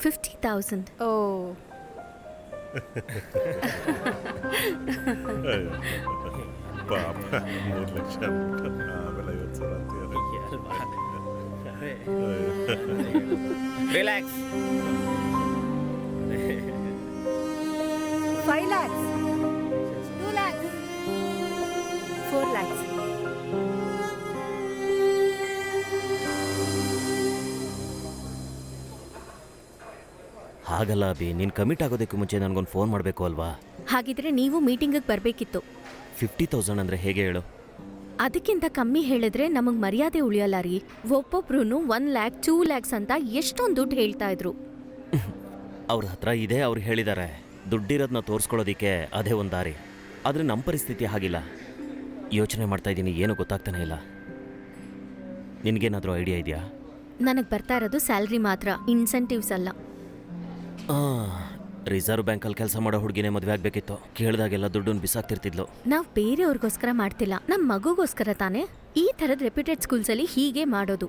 50,000. ಓ ಪಾಪ 3 ಲಕ್ಷ ಆಮೇಲೆ 50,000 ಅಂತೀಯಲ್ಲ. Relax. 5 lakhs. 2 lakhs. 4 lakhs. ಹಾಗಲ್ಲ ಅಭಿ, ನೀನು ಕಮಿಟ್ ಆಗೋದಕ್ಕೆ ಮುಂಚೆ ನನಗೊಂದು ಫೋನ್ ಮಾಡಬೇಕು ಅಲ್ವಾ? ಹಾಗಿದ್ರೆ ನೀವು ಮೀಟಿಂಗಿಗೆ ಬರಬೇಕಿತ್ತು. 50,000 ಅಂದರೆ ಹೇಗೆ ಹೇಳು? ಅದಕ್ಕಿಂತ ಕಮ್ಮಿ ಹೇಳಿದ್ರೆ ನಮಗ್ ಮರ್ಯಾದೆ ಉಳಿಯಲ್ಲ ರೀ. ಒಬ್ಬೊಬ್ರು 1 lakh 2 lakhs ಅಂತ ಎಷ್ಟೊಂದು ದುಡ್ಡು ಹೇಳ್ತಾ ಇದ್ರು. ಅವ್ರ ಹತ್ರ ಇದೆ, ಅವ್ರು ಹೇಳಿದ್ದಾರೆ. ದುಡ್ಡಿರೋದನ್ನ ತೋರಿಸ್ಕೊಳ್ಳೋದಿಕ್ಕೆ ಅದೇ ಒಂದು ದಾರಿ. ಆದರೆ ನಮ್ಮ ಪರಿಸ್ಥಿತಿ ಹಾಗಿಲ್ಲ. ಯೋಚನೆ ಮಾಡ್ತಾ ಇದ್ದೀನಿ, ಏನೂ ಗೊತ್ತಾಗ್ತಾನೆ ಇಲ್ಲ. ನಿನಗೇನಾದರೂ ಐಡಿಯಾ ಇದೆಯಾ? ನನಗೆ ಬರ್ತಾ ಇರೋದು ಸ್ಯಾಲ್ರಿ ಮಾತ್ರ, ಇನ್ಸೆಂಟಿವ್ಸ್ ಅಲ್ಲ. ರಿಸರ್ವ್ ಬ್ಯಾಂಕಲ್ಲಿ ಕೆಲಸ ಮಾಡೋ ಹುಡುಗಿನೇ ಮದುವೆ ಆಗಬೇಕಿತ್ತು. ಕೇಳಿದಾಗೆಲ್ಲ ದುಡ್ಡನ್ನು ಬಿಸಾಕ್ತಿರ್ತಿದ್ಲು. ನಾವು ಬೇರೆಯವ್ರಿಗೋಸ್ಕರ ಮಾಡ್ತಿಲ್ಲ, ನಮ್ಮ ಮಗುಗೋಸ್ಕರ ತಾನೇ. ಈ ಥರದ ರೆಪ್ಯೂಟೆಡ್ ಸ್ಕೂಲ್ಸಲ್ಲಿ ಹೀಗೆ ಮಾಡೋದು.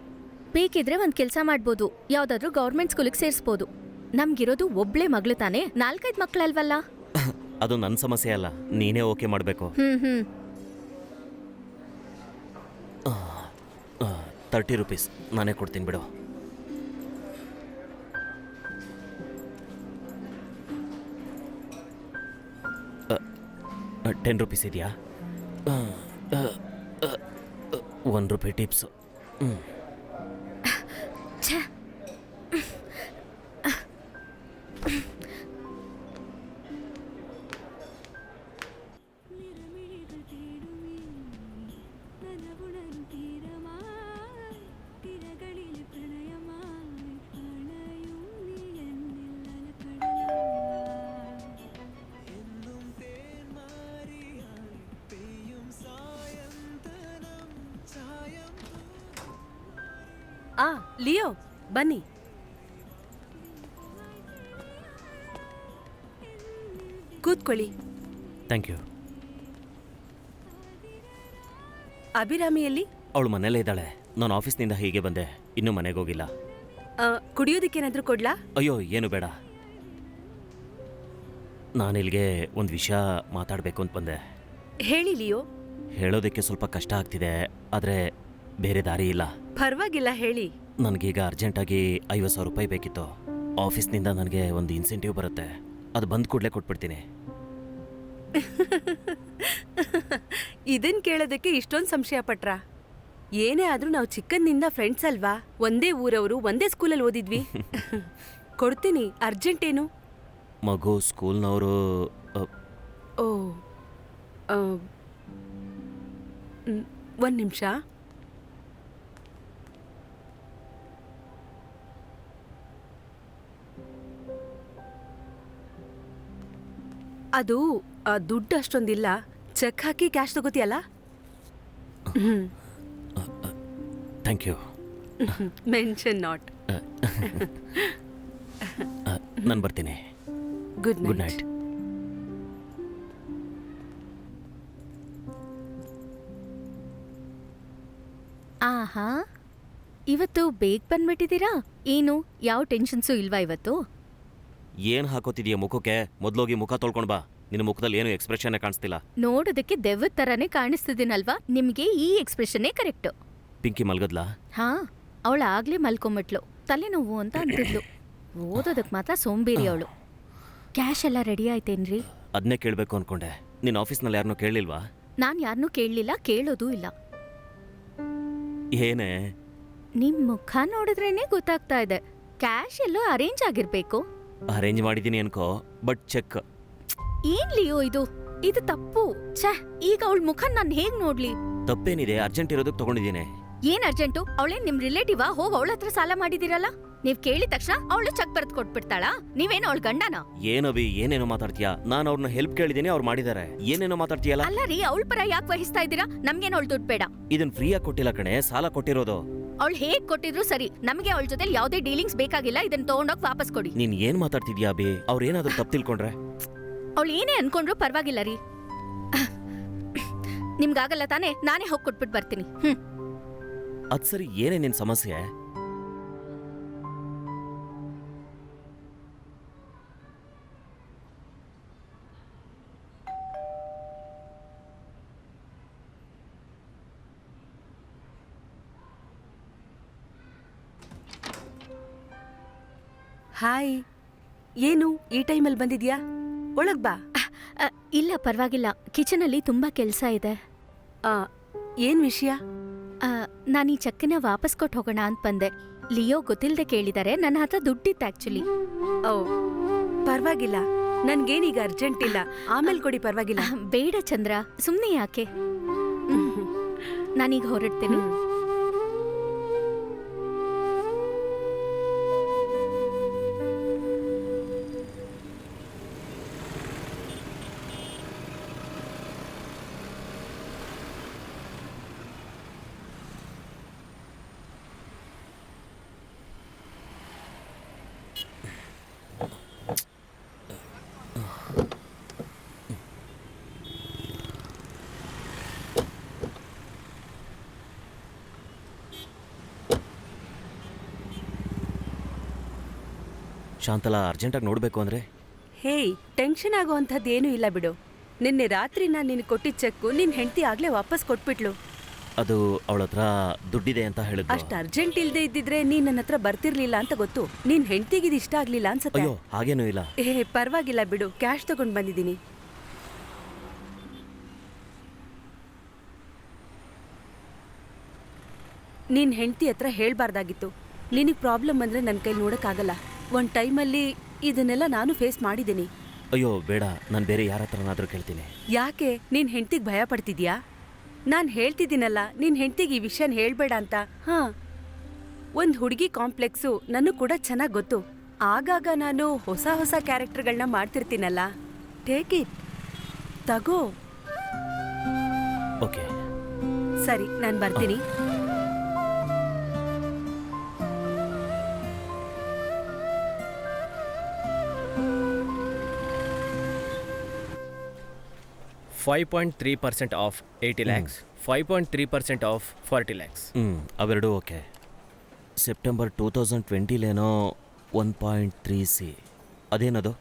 ಬೇಕಿದ್ರೆ ಒಂದ್ ಕೆಲ್ಸ ಮಾಡ್ಬೋದು, ಯಾವ್ದಾದ್ರೂ ಗೌರ್ಮೆಂಟ್ ಸ್ಕೂಲಿಗೆ ಸೇರಿಸ್ಬೋದು. ನಮ್ಗಿರೋದು ಒಬ್ಳೆ ಮಗಳು ತಾನೇ, 4-5 ಮಕ್ಳಲ್ವಲ್ಲ. ಅದು ನನ್ನ ಸಮಸ್ಯೆ ಅಲ್ಲ, ನೀನೇ ಓಕೆ ಮಾಡಬೇಕು. ಹ್ಮ್ 30 ರೂಪೀಸ್ ನಾನೇ ಕೊಡ್ತೀನಿ ಬಿಡು. $10 ಇದೆಯಾ? 1 ರೂಪಾಯಿ ಟಿಪ್ಸು. ಛೆ. ಆ ಲಿಯೋ ಬನ್ನಿ. ಕೂತ್ಕೊಳ್ಳಿ. Thank you. ಅಭಿರಾಮಿಯಲ್ಲಿ ಅವಳು ಮನೇಲೇ ಇದ್ದಾಳೆ. ನಾನು ಆಫೀಸ್ನಿಂದ ಹೀಗೆ ಬಂದೆ, ಇನ್ನೂ ಮನೆಗೆ ಹೋಗಿಲ್ಲ. ಕುಡಿಯೋದಕ್ಕೇನಾದ್ರೂ ಕೊಡ್ಲಾ? ಅಯ್ಯೋ ಏನು ಬೇಡ. ನಾನಿಲ್ಲಿಗೆ ಒಂದು ವಿಷಯ ಮಾತಾಡಬೇಕು ಅಂತ ಬಂದೆ. ಹೇಳಿ ಲಿಯೋ. ಹೇಳೋದಕ್ಕೆ ಸ್ವಲ್ಪ ಕಷ್ಟ ಆಗ್ತಿದೆ, ಆದರೆ ಬೇರೆ ದಾರಿ ಇಲ್ಲ. ಪರವಾಗಿಲ್ಲ, ಹೇಳಿ. ನನಗೀಗ ಅರ್ಜೆಂಟಾಗಿ 50,000 ರೂಪಾಯಿ ಬೇಕಿತ್ತು. ಆಫೀಸ್ನಿಂದ ನನಗೆ ಒಂದು ಇನ್ಸೆಂಟಿವ್ ಬರುತ್ತೆ, ಅದು ಬಂದ ಕೂಡಲೇ ಕೊಟ್ಬಿಡ್ತೀನಿ. ಇದನ್ ಕೇಳೋದಕ್ಕೆ ಇಷ್ಟೊಂದು ಸಂಶಯ ಪಟ್ರಾ? ಏನೇ ಆದ್ರೂ ನಾವು ಚಿಕ್ಕಂದಿನಿಂದ ಫ್ರೆಂಡ್ಸ್ ಅಲ್ವಾ? ಒಂದೇ ಊರವರು, ಒಂದೇ ಸ್ಕೂಲಲ್ಲಿ ಓದಿದ್ವಿ. ಕೊಡ್ತೀನಿ, ಅರ್ಜೆಂಟ್ ಏನು? ಮಗು ಸ್ಕೂಲ್ನವರು. ಓ, 1 ನಿಮಿಷ. ಅದು ದುಡ್ಡು ಅಷ್ಟೊಂದಿಲ್ಲ. ಚೆಕ್ ಹಾಕಿ ಕ್ಯಾಶ್ ತಗೋತಿಯಲ್ಲ? Thank you. Mention not. ನಾನು ಬರ್ತೀನಿ. Good good night. ನೈಟ್. ಆಹಾ, ಇವತ್ತು ಬೇಗ ಬಂದ್ಬಿಟ್ಟಿದ್ದೀರಾ? ಏನು ಯಾವ ಟೆನ್ಷನ್ಸು ಇಲ್ವಾ ಇವತ್ತು? ಏನು ಹಾಕೋತಿದೀಯ ಮುಖಕ್ಕೆ? ಮೊದಲೋಗಿ ಮುಖ ತೊಳ್ಕೊಂಡು ಬಾ. ನಿನ್ನ ಮುಖದಲ್ಲಿ ಏನು ಎಕ್ಸ್ಪ್ರೆಷನ್ನೇ ಕಾಣಿಸ್ತಿಲ್ಲ. ನೋಡೋದಕ್ಕೆ ದೆವ್ವದ ಥರನೇ ಕಾಣಿಸ್ತಿದ್ದೀನಲ್ವಾ? ನಿಮ್ಗೆ ಈ ಎಕ್ಸ್ಪ್ರೆಷನ್ನೇ ಕರೆಕ್ಟು. ಪಿಂಕಿ ಮಲ್ಗದ್ಲಾ? ಹಾ, ಅವಳು ಆಗ್ಲೇ ಮಲ್ಕೊಂಬಿಟ್ಲು. ತಲೆನೋವು ಅಂತ ಅಂತಿದ್ಲು. ಓದೋದಕ್ಕೆ ಮಾತ್ರ ಸೋಂಬೇರಿ ಅವಳು. ಕ್ಯಾಶ್ ಎಲ್ಲ ರೆಡಿ ಆಯ್ತೇನ್ರಿ? ಅದನ್ನೇ ಕೇಳಬೇಕು ಅನ್ಕೊಂಡೆ. ನಿನ್ನ ಆಫೀಸ್ನಲ್ಲಿ ಯಾರನ್ನೂ ಕೇಳಲಿಲ್ವಾ? ನಾನು ಯಾರನ್ನೂ ಕೇಳಲಿಲ್ಲ, ಕೇಳೋದೂ ಇಲ್ಲ. ಏನೇ? ನಿಮ್ ಮುಖ ನೋಡಿದ್ರೇನೆ ಗೊತ್ತಾಗ್ತಾ ಇದೆ. ಕ್ಯಾಶ್ ಎಲ್ಲೋ ಅರೇಂಜ್ ಆಗಿರ್ಬೇಕು. ಅರೇಂಜ್ ಮಾಡಿದ್ದೀನಿ ಅನ್ಕೋ, ಬಟ್ ಚೆಕ್. ಏನ್ ಲಿಯೋ ಇದು? ಇದು ತಪ್ಪು. ಛೇ, ಈಗ ಅವಳ ಮುಖ ನಾನು ಹೇಗ್ ನೋಡ್ಲಿ? ತಪ್ಪೇನಿದೆ, ಅರ್ಜೆಂಟ್ ಇರೋದಕ್ಕೆ ತಗೊಂಡಿದ್ದೀನಿ. ಏನ್ ಅರ್ಜೆಂಟು? ಅವಳೇನ್ ನಿಮ್ ರಿಲೇಟಿವಾ? ಹೋಗ್ ಅವಳ ಹತ್ರ ಸಾಲ ಮಾಡಿದಿರಲ್ಲ. ನೀವ್ ಕೇಳಿದ ತಕ್ಷಣ ಅವಳು ಚೆಕ್ ಬರ್ದ್ ಕೊಟ್ಬಿಡ್ತಾಳಾ? ನೀವೇನು ಅವಳ ಗಂಡನ? ಏನವಿ ಏನೇನೋ ಮಾತಾಡ್ತೀಯಾ? ನಾನು ಅವ್ರನ್ನ ಹೆಲ್ಪ್ ಕೇಳಿದ್ದೀನಿ, ಅವ್ರು ಮಾಡಿದ್ದಾರೆ. ಏನೇನೋ ಮಾತಾಡ್ತೀಯಲ್ಲ? ಅಲ್ಲ ರೀ, ಅವಳ ಪರ ಯಾಕೆ ವಹಿಸ್ತಾ ಇದ್ದೀರಾ? ನಮ್ಗೇನು ಅವಳು ದುಡ್ಡು ಬೇಡ. ಇದನ್ ಫ್ರೀಯಾಗಿ ಕೊಟ್ಟಿಲ್ಲ ಕಣೆ, ಸಾಲ ಕೊಟ್ಟಿರೋದು. ಅವಳು ಹೇಗ್ ಕೊಟ್ಟಿದ್ರು ಸರಿ, ನಮಗೆ ಅವಳ ಜೊತೆ ಯಾವ್ದೇ ಡೀಲಿಂಗ್ಸ್ ಬೇಕಾಗಿಲ್ಲ. ಇದನ್ನ ತಗೊಂಡೋಗಿ ವಾಪಸ್ ಕೊಡಿ. ನೀನ್ ಏನ್ ಮಾತಾಡ್ತಿದ್ಯಾ ಅಭಿ? ಅವ್ರೇನಾದ್ರೂ ತಪ್ಪು ತಿಳ್ಕೊಂಡ್ರೆ? ಅವಳು ಏನೇ ಅನ್ಕೊಂಡ್ರು ಪರವಾಗಿಲ್ಲ ರೀ. ನಿಮ್ಗಾಗಲ್ಲ ತಾನೇ? ನಾನೇ ಹೋಗಿ ಕೊಟ್ಬಿಟ್ಟು ಬರ್ತೀನಿ. ಅದ್ ಸರಿ, ಏನೇ ನಿನ್ ಸಮಸ್ಯೆ? ಹಾಯ್. ಏನು ಈ ಟೈಮಲ್ಲಿ ಬಂದಿದ್ಯಾ? ಒಳಗ್ ಬಾ. ಇಲ್ಲ ಪರವಾಗಿಲ್ಲ, ಕಿಚನಲ್ಲಿ ತುಂಬಾ ಕೆಲಸ ಇದೆ. ಏನ್ ವಿಷಯ? ನಾನು ಈ ಚೆಕ್ಕಿನ ವಾಪಸ್ ಕೊಟ್ಟು ಹೋಗೋಣ ಅಂತ ಬಂದೆ. ಲಿಯೋ ಗೊತ್ತಿಲ್ಲದೆ ಕೇಳಿದ್ದಾರೆ, ನನ್ನ ಹತ್ರ ದುಡ್ಡಿತ್ತು ಆಕ್ಚುಲಿ. ಓ, ಪರವಾಗಿಲ್ಲ, ನನ್ಗೇನೀಗ ಅರ್ಜೆಂಟ್ ಇಲ್ಲ, ಆಮೇಲೆ ಕೊಡಿ, ಪರವಾಗಿಲ್ಲ. ಬೇಡ ಚಂದ್ರ, ಸುಮ್ಮನೆ ಯಾಕೆ? ನಾನೀಗ ಹೊರಡ್ತೀನಿ. ಶಾಂತಲಾ ಅರ್ಜೆಂಟಾಗಿ ನೋಡಬೇಕು ಅಂದರೆ ಹೇಯ್, ಟೆನ್ಷನ್ ಆಗೋ ಅಂಥದ್ದೇನೂ ಇಲ್ಲ ಬಿಡು. ನಿನ್ನೆ ರಾತ್ರಿ ನಾನು ನಿನಗೆ ಕೊಟ್ಟಿದ್ದ ಚೆಕ್ಕು ನಿನ್ನ ಹೆಂಡತಿ ಆಗ್ಲೇ ವಾಪಸ್ ಕೊಟ್ಬಿಟ್ಲು. ಅದು ಅವಳ ಹತ್ರ ದುಡ್ಡಿದೆ ಅಂತ ಹೇಳಿದ್ರು. ಅಷ್ಟು ಅರ್ಜೆಂಟ್ ಇಲ್ದೇ ಇದ್ದಿದ್ರೆ ನೀನ್ ನನ್ನ ಹತ್ರ ಬರ್ತಿರ್ಲಿಲ್ಲ ಅಂತ ಗೊತ್ತು. ನಿನ್ ಹೆಂಡತಿಗೆ ಇದು ಇಷ್ಟ ಆಗ್ಲಿಲ್ಲ ಅನ್ಸತ್ತೆ. ಅಯ್ಯೋ ಹಾಗೇನೂ ಇಲ್ಲ. ಪರವಾಗಿಲ್ಲ ಬಿಡು, ಕ್ಯಾಶ್ ತಗೊಂಡ್ ಬಂದಿದ್ದೀನಿ. ನಿನ್ ಹೆಂಡತಿ ಹತ್ರ ಹೇಳ್ಬಾರ್ದಾಗಿತ್ತು. ನಿನಗೆ ಪ್ರಾಬ್ಲಮ್ ಅಂದ್ರೆ ನನ್ನ ಕೈ ನೋಡಕ್ಕಾಗಲ್ಲ. ಒಂದ್ ಟೈಮಲ್ಲಿ ಇದನ್ನೆಲ್ಲ ನಾನು ಫೇಸ್ ಮಾಡಿದ್ದೀನಿ. ಅಯ್ಯೋ ಬೇಡ, ನಾನು ಬೇರೆ ಯಾರ ಹತ್ರನಾದ್ರೂ ಕೇಳ್ತೀನಿ. ಯಾಕೆ ನಿನ್ ಹೆಂಡತಿಗೆ ಭಯ ಪಡ್ತಿದ್ಯಾ? ನಾನು ಹೇಳ್ತಿದ್ದೀನಲ್ಲ ನಿನ್ ಹೆಂಡತಿಗೆ ಈ ವಿಷಯನ ಹೇಳ್ಬೇಡ ಅಂತ. ಹಾ, ಒಂದ್ ಹುಡುಗಿ ಕಾಂಪ್ಲೆಕ್ಸು ನನಗೂ ಕೂಡ ಚೆನ್ನಾಗ್ ಗೊತ್ತು. ಆಗಾಗ ನಾನು ಹೊಸ ಹೊಸ ಕ್ಯಾರೆಕ್ಟರ್ಗಳನ್ನ ಮಾಡ್ತಿರ್ತೀನಲ್ಲ. ಟೇಕ್ ಇಟ್, ತಗೋ. ಓಕೆ ಸರಿ, ನಾನು ಬರ್ತೀನಿ. $5.3% ಆಫ್ 80 lakhs, 5.3% ಆಫ್ 40 lakhs. ಅವೆರಡು ಓಕೆ. ಸೆಪ್ಟೆಂಬರ್ 2020ಲೇನೋ 1.3C, ಅದೇನದು?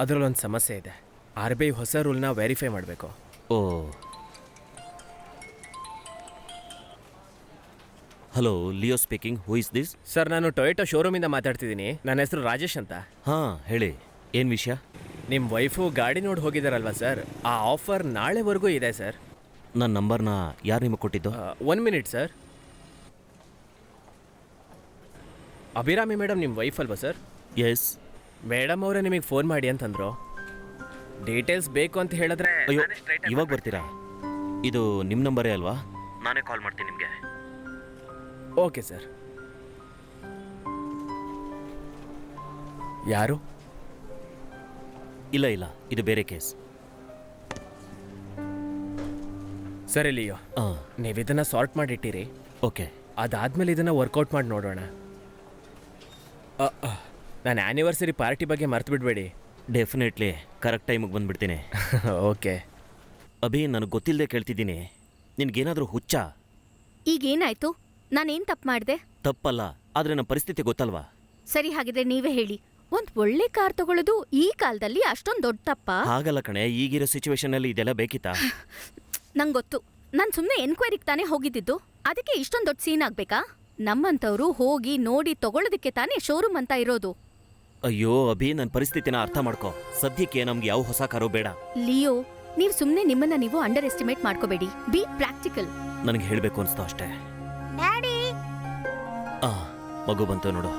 ಅದರಲ್ಲೊಂದು ಸಮಸ್ಯೆ ಇದೆ. RBI ಹೊಸ ರೂಲ್ನ ವೆರಿಫೈ ಮಾಡಬೇಕು. Oh, hello, Leo speaking. Who is this? Sir, ನಾನು ಟೊಯೋಟೋ ಶೋರೂಮಿಂದ ಮಾತಾಡ್ತಿದ್ದೀನಿ. ನನ್ನ ಹೆಸರು ರಾಜೇಶ್ ಅಂತ. ಹಾಂ ಹೇಳಿ, ಏನು ವಿಷಯ? ನಿಮ್ಮ ವೈಫು ಗಾಡಿ ನೋಡಿ ಹೋಗಿದ್ದಾರಲ್ವಾ ಸರ್, ಆ ಆಫರ್ ನಾಳೆವರೆಗೂ ಇದೆ ಸರ್. ನನ್ನ ನಂಬರ್ನ ಯಾರು ನಿಮಗೆ ಕೊಟ್ಟಿದ್ದು? 1 minute ಸರ್. ಅಭಿರಾಮಿ ಮೇಡಮ್ ನಿಮ್ಮ ವೈಫ್ ಅಲ್ವಾ ಸರ್? ಎಸ್. ಮೇಡಮ್ ಅವರೇ ನಿಮಗೆ ಫೋನ್ ಮಾಡಿ ಅಂತಂದರು. ಡೀಟೇಲ್ಸ್ ಬೇಕು ಅಂತ ಹೇಳಿದ್ರೆ ಅಯ್ಯೋ, ಇವಾಗ ಬರ್ತೀರಾ? ಇದು ನಿಮ್ಮ ನಂಬರೇ ಅಲ್ವಾ? ನಾನೇ ಕಾಲ್ ಮಾಡ್ತೀನಿ ನಿಮಗೆ. Okay sir. ಯಾರು? ಇಲ್ಲ ಇಲ್ಲ, ಇದು ಬೇರೆ ಕೇಸ್. ಸರಿ ಲಿಯೋ, ಹಾಂ ನೀವು ಇದನ್ನು ಸಾರ್ಟ್ ಮಾಡಿಟ್ಟಿರಿ. ಓಕೆ. ಅದಾದ್ಮೇಲೆ ಇದನ್ನು ವರ್ಕೌಟ್ ಮಾಡಿ ನೋಡೋಣ. ನಾನು ಆ್ಯನಿವರ್ಸರಿ ಪಾರ್ಟಿ ಬಗ್ಗೆ ಮರ್ತು ಬಿಡಬೇಡಿ. ಡೆಫಿನೆಟ್ಲಿ ಕರೆಕ್ಟ್ ಟೈಮಿಗೆ ಬಂದುಬಿಡ್ತೀನಿ. ಓಕೆ. ಅಭಿ, ನನಗೆ ಗೊತ್ತಿಲ್ಲದೆ ಕೇಳ್ತಿದ್ದೀನಿ, ನಿನಗೇನಾದರೂ ಹುಚ್ಚ? ಈಗೇನಾಯ್ತು? ನಾನೇನ್ ತಪ್ಪು ಮಾಡಿದೆ? ತಪ್ಪಲ್ಲ, ಆದರೆ ನಮ್ಮ ಪರಿಸ್ಥಿತಿ ಗೊತ್ತಲ್ವಾ? ಸರಿ, ಹಾಗಿದ್ರೆ ನೀವೇ ಹೇಳಿ, ಒಂದ್ ಒಳ್ಳೆ ಕಾರ್ ತಗೊಳ್ಳೋದು ಈ ಕಾಲದಲ್ಲಿ ಅಷ್ಟೊಂದ್ ದೊಡ್ಡ ತಪ್ಪ? ಹಾಗಲ್ಲ ಕಣೆ, ಈಗಿರೋ ಸಿಚುವೇಶನಲ್ಲಿ ಇದೆಲ್ಲ ಬೇಕಿತ್ತಾ? ನಂಗೆ ಗೊತ್ತು, ನಾನು ಸುಮ್ಮನೆ ಎನ್ಕ್ವೈರಿಗೆ ತಾನೇ ಹೋಗಿದ್ದಿದ್ದು. ಅದಕ್ಕೆ ಇಷ್ಟೊಂದು ದೊಡ್ಡ ಸೀನ್ ಆಗ್ಬೇಕಾ? ನಮ್ಮಂತವ್ರು ಹೋಗಿ ನೋಡಿ ತಗೊಳ್ಳೋದಕ್ಕೆ ತಾನೇ ಶೋರೂಮ್ ಅಂತ ಇರೋದು. ಅಯ್ಯೋ ಅಭಿ, ನನ್ನ ಪರಿಸ್ಥಿತಿನ ಅರ್ಥ ಮಾಡ್ಕೋ. ಸದ್ಯಕ್ಕೆ ನಮ್ಗೆ ಯಾವ ಹೊಸ ಕಾರು ಬೇಡ. ಲಿಯೋ, ನೀವು ಸುಮ್ಮನೆ ನಿಮ್ಮನ್ನ ನೀವು ಅಂಡರ್ ಎಸ್ಟಿಮೇಟ್ ಮಾಡ್ಕೋಬೇಡಿ. B practical. ನನಗೆ ಹೇಳಬೇಕು ಅನಿಸ್ತು ಅಷ್ಟೇ. ಮಗು ಬಂತು ನೋಡು.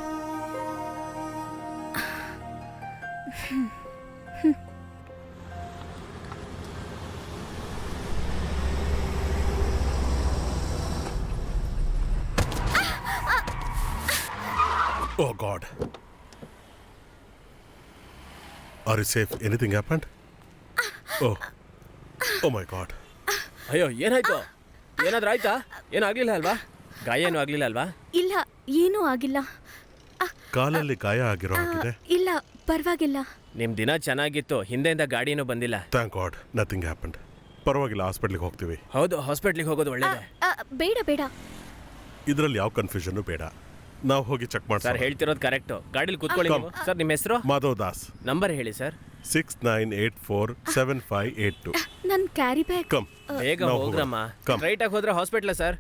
Oh God. Are you safe? Anything happened? Oh my God. ಅಯ್ಯೋ, ಏನಾಯ್ತು? ಏನಾದ್ರೂ ಆಯ್ತಾ? ಏನೂ ಆಗಲಿಲ್ಲ ಅಲ್ವಾ? ಗಾಯ ಏನೂ ಆಗಲಿಲ್ಲ ಅಲ್ವಾ? ಇಲ್ಲ, ಏನೂ ಆಗಿಲ್ಲ. ಕಾಲಲ್ಲಿ ಗಾಯ ಆಗಿರೋ ಹಾಗಿದೆ. ಇಲ್ಲ, ಪರವಾಗಿಲ್ಲ. ನಿಮ್ಮ ದಿನ ಚೆನ್ನಾಗಿತ್ತು, ಹಿಂದೆಯಿಂದ ಗಾಡಿನೂ ಬಂದಿಲ್ಲ. Thank god, nothing happened. ಪರವಾಗಿಲ್ಲ, ಹಾಸ್ಪಿಟ್ಲಿಗೆ ಹೋಗ್ತೀವಿ. ಹೌದು, ಹಾಸ್ಪಿಟ್ಲಿಗೆ ಹೋಗೋದು ಒಳ್ಳೇದೇ. ಬೇಡ ಬೇಡ, ಇದರಲ್ಲಿ ಯಾವ ಕನ್ಫ್ಯೂಷನ್ ಬೇಡ. ನಾವು ಹೋಗಿ ಚೆಕ್ ಸರ್, ಮಾಡ್ತೀವಿ. ಹೇಳ್ತಿರೋದು ಕರೆಕ್ಟು. ಗಾಡೀಲಿ ಕೂತ್ಕೊಳ್ಳಿ ನೀವು. ಸರ್, ನಿಮ್ಮ ಹೆಸರು? ಮಾಧವ್ ದಾಸ್. ನಂಬರ್ ಹೇಳಿ ಸರ್. 69847582. ನನ್ನ ಕ್ಯಾರಿ ಬ್ಯಾಗ್. ಕಮ್, ಬೇಗ ನಾವು ಹೋಗ್ರಮ್ಮ. ಹೋಗೋಣ. Come. ರೈಟಾಗಿ ಹೋದ್ರೆ ಹಾಸ್ಪಿಟ್ಲ sir.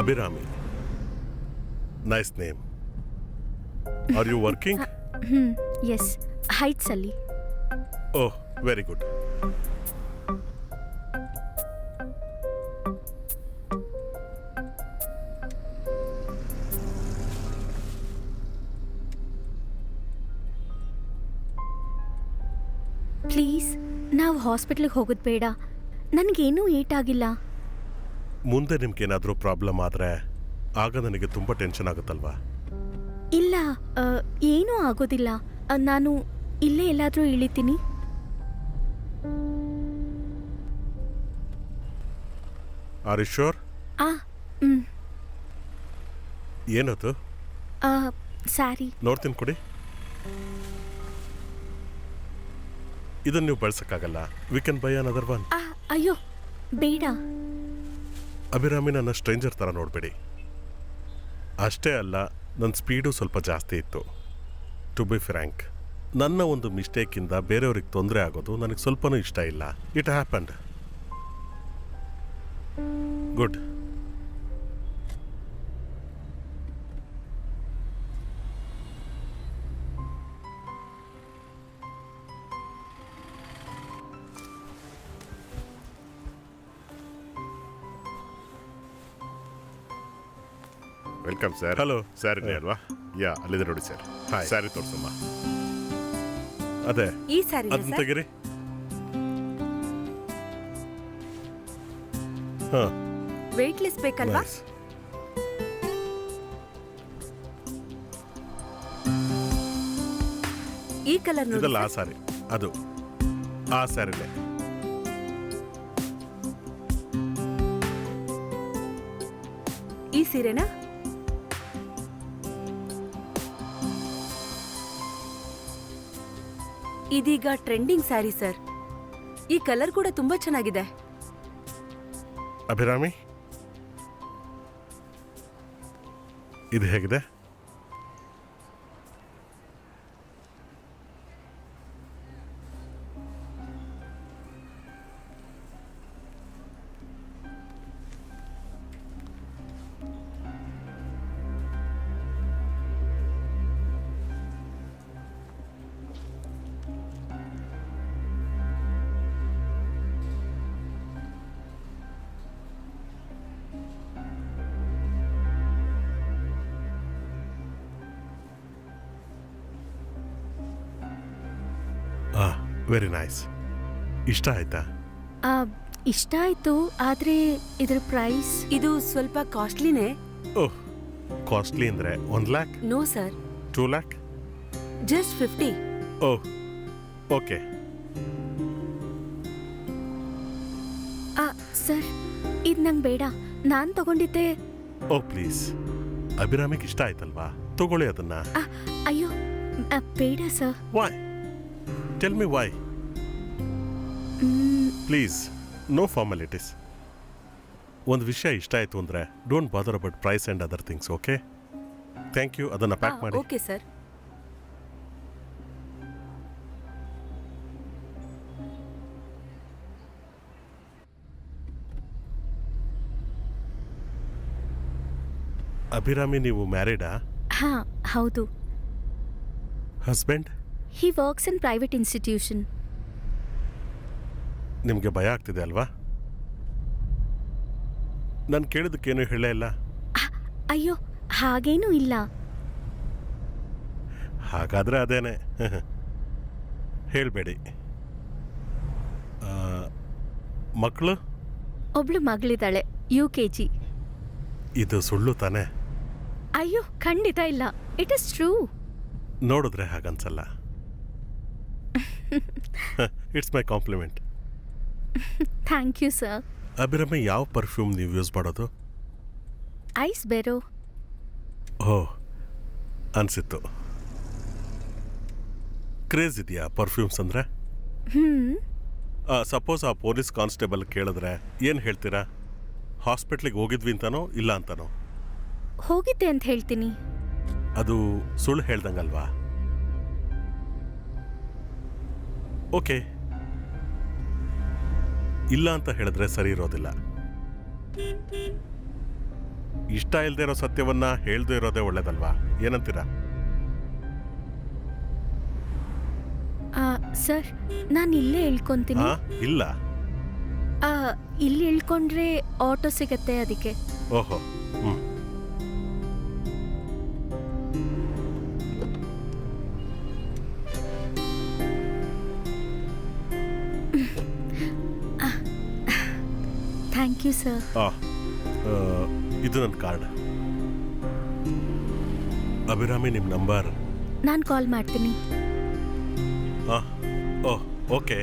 Abhirami. Nice name. Are you working? Yes, heights ಅಲ್ಲಿ. Oh, very good. ಪ್ಲೀಸ್, ನಾವು ಹಾಸ್ಪಿಟ್ಲಿಗೆ ಹೋಗೋದು ಬೇಡ. ನನಗೇನೂ ಏಟಾಗಿಲ್ಲ. ಮುಂದೆ ನಿಮ್ಗೇನಾದರೂ ಪ್ರಾಬ್ಲಮ್ ಆದರೆ ಆಗ ನನಗೆ ತುಂಬ ಟೆನ್ಷನ್ ಆಗುತ್ತಲ್ವಾ? ಇಲ್ಲ, ಏನೂ ಆಗೋದಿಲ್ಲ. ನಾನು ಇಲ್ಲೇ ಎಲ್ಲಾದರೂ ಇಳಿತೀನಿ. Are you sure? ಆ ಹ್ಮ್. ಏನದು? ಸ್ಯಾರಿ. ನೋಡ್ತೀನಿ ಕೊಡಿ. ಇದನ್ನು ನೀವು ಬಳಸಕ್ಕಾಗಲ್ಲ. We can buy another one. ಅಯ್ಯೋ ಬೇಡ. ಅಭಿರಾಮಿ ನನ್ನ ಸ್ಟ್ರೇಂಜರ್ ಥರ ನೋಡಬೇಡಿ. ಅಷ್ಟೇ ಅಲ್ಲ, ನನ್ನ ಸ್ಪೀಡು ಸ್ವಲ್ಪ ಜಾಸ್ತಿ ಇತ್ತು. ಟು ಬಿ ಫ್ರ್ಯಾಂಕ್, ನನ್ನ ಒಂದು ಮಿಸ್ಟೇಕಿಂದ ಬೇರೆಯವ್ರಿಗೆ ತೊಂದರೆ ಆಗೋದು ನನಗೆ ಸ್ವಲ್ಪನೂ ಇಷ್ಟ ಇಲ್ಲ. It happened. Good. Welcome sir. Hello. ಸ್ಯಾರಿನೇ ಅಲ್ವಾ? ಯಾ, ಅಲ್ಲಿದೆ ನೋಡಿ ಸರ್. ಹಾಯ್. ಸ್ಯಾರಿ ತೋರ್ಸಮ್ಮ. ಅದೇ ಈ ಸ್ಯಾರಿ ಅದನ್ನ ತೆಗಿರಿ. ಹಾಂ, ವೆಯ್ಟ್ಲೆಸ್ ಬೇಕಲ್ವಾ? ನೈಸ್. ಈ ಕಲರ್ ನೋಡಿ ಇದಲ್ಲ ಆ ಸರ್. ಸಾರಿ, ಅದು ಆ ಸ್ಯಾರಿನೇ. ಈ ಸೀರೆನಾ? ಇದೀಗ ಟ್ರೆಂಡಿಂಗ್ ಸ್ಯಾರಿ ಸರ್. ಈ ಕಲರ್ ಕೂಡ ತುಂಬಾ ಚೆನ್ನಾಗಿದೆ. ಅಭಿರಾಮಿ, ಇದು ಹೇಗಿದೆ? Very nice. ಇಷ್ಟ ಆಯ್ತಾ? ಇಷ್ಟ ಆಯ್ತು, ಆದ್ರೆ ಇದ್ರ ಪ್ರೈಸ್. ಇದು ಸ್ವಲ್ಪ ಕಾಸ್ಟ್ಲಿನೇ. ಓಹ್, ಕಾಸ್ಟ್ಲಿ ಅಂದರೆ 1 lakh? No sir, 2 lakh? Just 50. Oh, okay. Sir, ಇದು ನಂಗೆ ಬೇಡ. ನಾನು ತಗೊಂಡಿದ್ದೆ. ಓಹ್ ಪ್ಲೀಸ್, ಅಭಿರಾಮಿಗೆ ಇಷ್ಟ ಆಯ್ತಲ್ವಾ? ತಗೊಳ್ಳಿ ಅದನ್ನ. ಅಯ್ಯೋ ಬೇಡ sir. Why? Tell me why. Please, no formalities. ಒಂದು ವಿಷಯ ಇಷ್ಟ ಆಯಿತು ಅಂದರೆ don't bother about price and other things. Okay, thank you. ಅದನ್ನು ಪ್ಯಾಕ್ ಮಾಡಿ. Okay sir. ಅಭಿರಾಮಿ, ನೀವು ಮ್ಯಾರಿಡಾ? ಹಾ, ಹೌದು. Husband? He works in private institution. ನಿಮಗೆ ಭಯ ಆಗ್ತಿದೆ ಅಲ್ವಾ? ನಾನು ಕೇಳಿದ್ದಕ್ಕೇನು ಹೇಳೇ ಇಲ್ಲ. ಅಯ್ಯೋ ಹಾಗೇನೂ ಇಲ್ಲ. ಹಾಗಾದರೆ ಅದೇನೆ. ಹೇಳಬೇಡಿ. ಮಕ್ಕಳು? ಒಬ್ಳು ಮಗಳಿದ್ದಾಳೆ, UKG. ಇದು ಸುಳ್ಳು ತಾನೆ? ಅಯ್ಯೋ ಖಂಡಿತ ಇಲ್ಲ, ಇಟ್ ಇಸ್ ಟ್ರೂ. ನೋಡಿದ್ರೆ ಹಾಗನ್ಸಲ್ಲ. It's my compliment. Thank you sir. Abhirami, ಯಾವ ಪರ್ಫ್ಯೂಮ್ ನೀವು ಯೂಸ್ ಮಾಡೋದು? ಐಸ್ ಬೇರೋ. ಓಹ್, ಅನಿಸಿತ್ತು. ಕ್ರೇಜ್ ಇದೆಯಾ ಪರ್ಫ್ಯೂಮ್ಸ್ ಅಂದರೆ? ಸಪೋಸ್ ಆ ಪೊಲೀಸ್ ಕಾನ್ಸ್ಟೇಬಲ್ ಕೇಳಿದ್ರೆ ಏನು ಹೇಳ್ತೀರಾ? ಹಾಸ್ಪಿಟ್ಲಿಗೆ ಹೋಗಿದ್ವಿ ಅಂತಾನೋ ಇಲ್ಲ ಅಂತಾನೋ? ಹೋಗಿದ್ದೆ ಅಂತ ಹೇಳ್ತೀನಿ. ಅದು ಸುಳ್ಳು ಹೇಳ್ದಂಗಲ್ವಾ? ಓಕೆ, ಇಲ್ಲ ಅಂತ ಹೇಳಿದ್ರೆ ಸರಿ ಇರೋದಿಲ್ಲ. ಇಷ್ಟ ಇಲ್ಲದೆ ಇರೋ ಸತ್ಯವನ್ನ ಹೇಳ್ದೇ ಇರೋದೇ ಒಳ್ಳೇದಲ್ವಾ? ಏನಂತೀರಾ? ಸರ್, ನಾನು ಇಲ್ಲೇ ಇಳ್ಕೊಂತೀನಿ. ಇಲ್ಲ, ಇಲ್ಲಿ ಇಳ್ಕೊಂಡ್ರೆ ಆಟೋ ಸಿಗತ್ತೆ, ಅದಕ್ಕೆ. ಓಹೋ, ಹ್ಞೂ. Thank you sir. ಇದು ನನ್ನ ಕಾರ್ಡ್. ಅಭಿರಾಮಿ, ನಿಮ್ಮ ನಂಬರ್. ನಾನು ಕಾಲ್ ಮಾಡ್ತೀನಿ. ಹಾಂ, ಓಹ್, okay.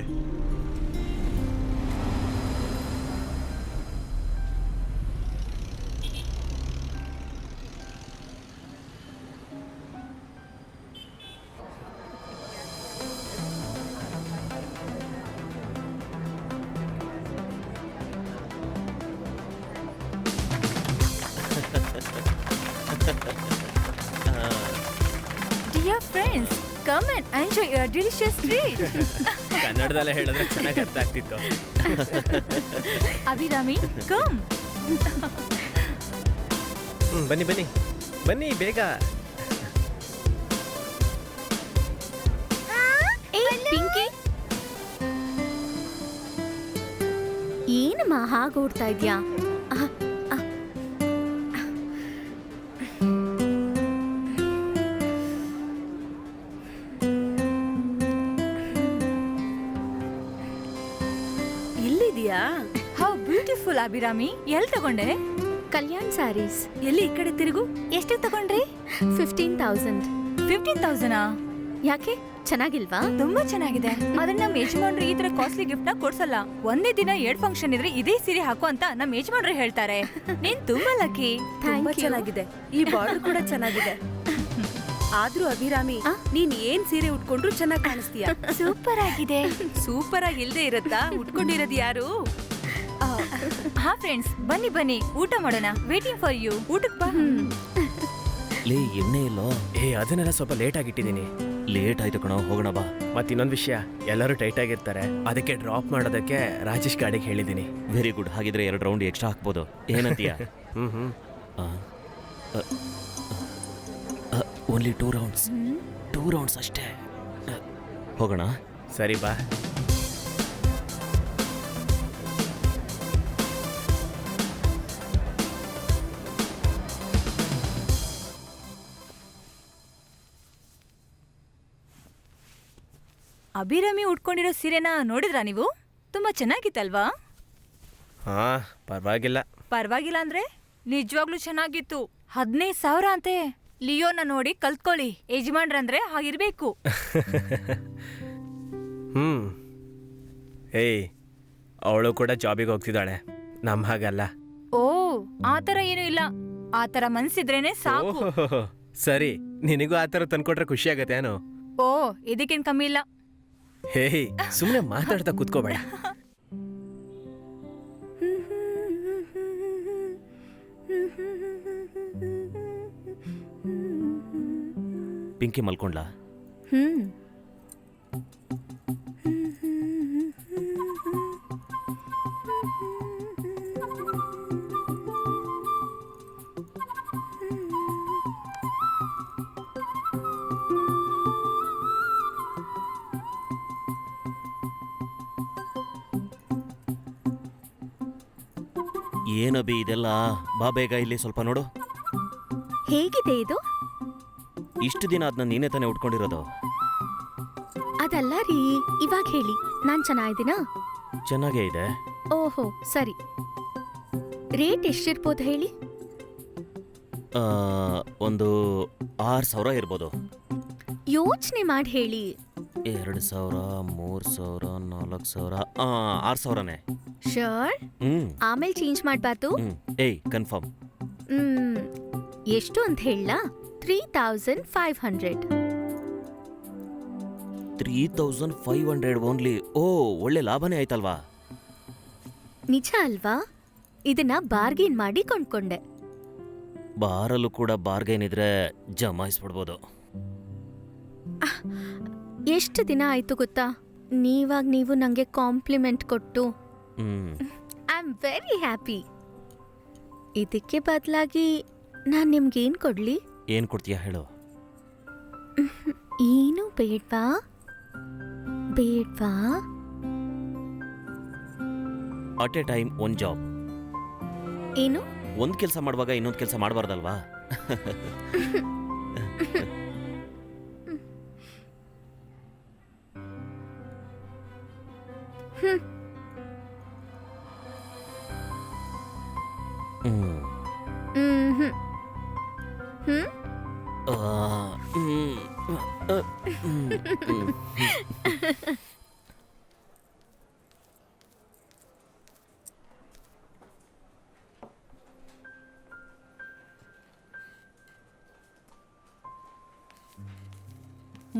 Dear friends, come and enjoy your delicious treat. ಕನ್ನಡದಲ್ಲೇ ಹೇಳಿದ್ರೆ ಚೆನ್ನಾಗಿ ಅರ್ಥ ಆಗ್ತಿತ್ತು. ಅಭಿರಾಮಿ, come. ಬನ್ನಿ ಬನ್ನಿ ಬನ್ನಿ ಬೇಗ. ಏ ಪಿಂಕಿ, ಏನಮ್ಮ ಹಾಗೆ ಓಡ್ತಾ ಇದ್ಯಾ? ಎಲ್ಲಿದ್ಯಾ? How beautiful, Abhirami. ಎಲ್ಲಿ ತಗೊಂಡೆ? ಕಲ್ಯಾಣ್ ಸ್ಯಾರೀಸ್. ಎಲ್ಲಿ ಈ ಕಡೆ ತಿರುಗು. ಎಷ್ಟು ತಗೊಂಡ್ರಿ? 15,000. 15,000? ಯಾಕೆ ಚೆನ್ನಾಗಿಲ್ವಾ? ತುಂಬಾ ಚೆನ್ನಾಗಿದೆ. ಆದ್ರೆ ನಮ್ಮ ಯಜಮಾನ್ರು ಈ ತರ ಕಾಸ್ಟ್ಲಿ ಗಿಫ್ಟ್ ನ ಕೊಡ್ಸಲ್ಲ. ಒಂದೇ ದಿನ 2 ಫಂಕ್ಷನ್ ಇದ್ರೆ ಇದೇ ಸೀರೆ ಹಾಕು ಅಂತ ನಮ್ಮ ಯಜಮಾನ್ರು ಹೇಳ್ತಾರೆ. ನೀನ್ ತುಂಬಾ ಲಕ್ಕಿ. ತುಂಬಾ you. ಚೆನ್ನಾಗಿದೆ. ಈ ಬಾರ್ಡರ್ ಕೂಡ ಚೆನ್ನಾಗಿದೆ. ಆದ್ರೂ ಅಭಿರಾಮಿ, ನೀನ್ ಏನ್ ಸೀರೆ ಉಟ್ಕೊಂಡ್ರು ಚೆನ್ನಾಗಿ ಕಾಣಿಸ್ತೀಯ. ಸೂಪರ್ ಆಗಿದೆ. ಸೂಪರ್ ಆಗಿ ಇಲ್ದೇ ಇರತ್ತಾ? ಉಟ್ಕೊಂಡಿರೋದು ಯಾರು? ಹಾ ಫ್ರೆಂಡ್ಸ್, ಬನ್ನಿ ಬನ್ನಿ ಊಟ ಮಾಡೋಣ. Waiting for you. ಊಟಕ್ಕೆ ಬಾ. ಲೇ, ಎಣ್ಣೆ ಇಲ್ಲೋ? ಅದನ್ನೆಲ್ಲ ಸ್ವಲ್ಪ ಲೇಟ್ ಆಗಿಟ್ಟಿದ್ದೀನಿ. ಲೇಟ್ ಆಯ್ತು ಕಣೋ, ಹೋಗೋಣ ಬಾ. ಮತ್ತೆ ಇನ್ನೊಂದು ವಿಷಯ, ಎಲ್ಲರೂ ಟೈಟ್ ಆಗಿರ್ತಾರೆ, ಅದಕ್ಕೆ ಡ್ರಾಪ್ ಮಾಡೋದಕ್ಕೆ ರಾಜೇಶ್ ಗಾಡಿಗೆ ಹೇಳಿದ್ದೀನಿ. Very good. ಹಾಗಿದ್ರೆ 2 ರೌಂಡ್ ಎಕ್ಸ್ಟ್ರಾ ಹಾಕ್ಬೋದು. ಏನಂತೀಯ? Only 2 rounds. 2 ರೌಂಡ್ಸ್ ಅಷ್ಟೇ. ಹೋಗೋಣ. ಸರಿ ಬಾ. ಅಭಿರಾಮಿ ಉಟ್ಕೊಂಡಿರೋ ಸೀರೆನ ನೋಡಿದ್ರಾ ನೀವು? ತುಂಬಾ ಚೆನ್ನಾಗಿತ್ತಲ್ವಾ? ಹಾ, ಪರವಾಗಿಲ್ಲ. ಪರವಾಗಿಲ್ಲ ಅಂದ್ರೆ ನಿಜವಾಗ್ಲೂ ಚೆನ್ನಾಗಿತ್ತು. 15,000 ಅಂತೆ. ಲಿಯೋನ ನೋಡಿ ಕಲ್ತ್ಕೊಳ್ಳಿ. ಯಜಮಾನ್ರಂದ್ರೆ ಹಾಗಿರ್ಬೇಕು. ಏಯ್, ಅವಳು ಕೂಡ ಜಾಬಿಗೆ ಹೋಗ್ತಿದ್ದಾಳೆ, ನಮ್ಮ ಹಾಗಲ್ಲ. ಓ, ಆತರ ಏನೂ ಇಲ್ಲ. ಆತರ ಮನ್ಸಿದ್ರೇನೆ ಸಾಕು. ಓಹೋ, ಸರಿ. ನಿನಗೂ ಆತರ ತಂದ್ಕೊಟ್ರೆ ಖುಷಿ ಆಗತ್ತೆ ಏನೋ? ಓ, ಇದಕ್ಕೇನ್ ಕಮ್ಮಿ ಇಲ್ಲ. ಹೇಯ್, ಸುಮ್ಮನೆ ಮಾತಾಡ್ತಾ ಕೂತ್ಕೋಬೇಡ. ಪಿಂಕಿ ಮಲ್ಕೊಂಡ್ಲಾ? ಏನಬಿ ಇದೆಲ್ಲ? ಬಾ ಬೇಗ ಇಲ್ಲಿ ಸ್ವಲ್ಪ ನೋಡು. ಹೇಗಿದೆ ಇದು? ಇಷ್ಟು ದಿನ ಅದನ್ನ ನೀನೇ ತಾನೇ ಉಟ್ಕೊಂಡಿರೋದು. ಅದಲ್ಲ ರೀ, ಇವಾಗ ಹೇಳಿ, ನಾನ್ ಚೆನ್ನಾಗಿದ್ದೀನಾ? ಚೆನ್ನಾಗೇ ಇದೆ. ಓಹೋ, ಸರಿ. ರೇಟ್ ಎಷ್ಟಿರ್ಬೋದು ಹೇಳಿ? ಒಂದು 6,000 ಇರ್ಬೋದು. ಯೋಚನೆ ಮಾಡಿ ಹೇಳಿ. 2,000, 3,000, 4,000, 6,000ನೇ. ಶೋರ್? ಆಮೇಲೆ ಚೇಂಜ್ ಮಾಡ್ಬಾರ್ದು? ಏಯ್, ಕನ್ಫರ್ಮ್. ಎಷ್ಟು ಅಂತ ಹೇಳ? 3,500. 3,500 ಓನ್ಲಿ? ಓ, ಒಳ್ಳೆ ಲಾಭನೇ ಆಯ್ತಲ್ವಾ? ನಿಜ ಅಲ್ವಾ? ಇದನ್ನ ಬಾರ್ಗೇನ್ ಮಾಡಿ ಕೊಂಡ್ಕೊಂಡೆ. ಬಾರಲ್ಲೂ ಕೂಡ ಬಾರ್ಗೇನ್ ಇದ್ರೆ ಜಮಾಯಿಸ್ಬಿಡ್ಬೋದು. ಎಷ್ಟು ದಿನ ಆಯ್ತು ಗೊತ್ತಾ ನೀವು ನಂಗೆ ಕಾಂಪ್ಲಿಮೆಂಟ್ ಕೊಟ್ಟು. I am very happy. ಇದಕ್ಕೆ ಬದಲಾಗಿ ನಾನು ನಿಮ್ಗೇನ್ ಕೊಡ್ಲಿ? ಏನ್ ಕೊಡ್ತೀಯಾ ಹೇಳು? ಏನು ಬೇಡ್ವಾ? ಬೇಡ್ವಾ? ಅಟ್ ಎ ಟೈಮ್ ಒಂದ್ ಜಾಬ್. ಏನು? ಒಂದ್ ಕೆಲಸ ಮಾಡುವಾಗ ಇನ್ನೊಂದು ಕೆಲಸ ಮಾಡಬಾರ್ದಲ್ವಾ? ಹ್ಮ್. ಹ್ಮ್ ಹ್ಮ್ ಆ, ಹ್ಮ್. ಹ್ಮ್.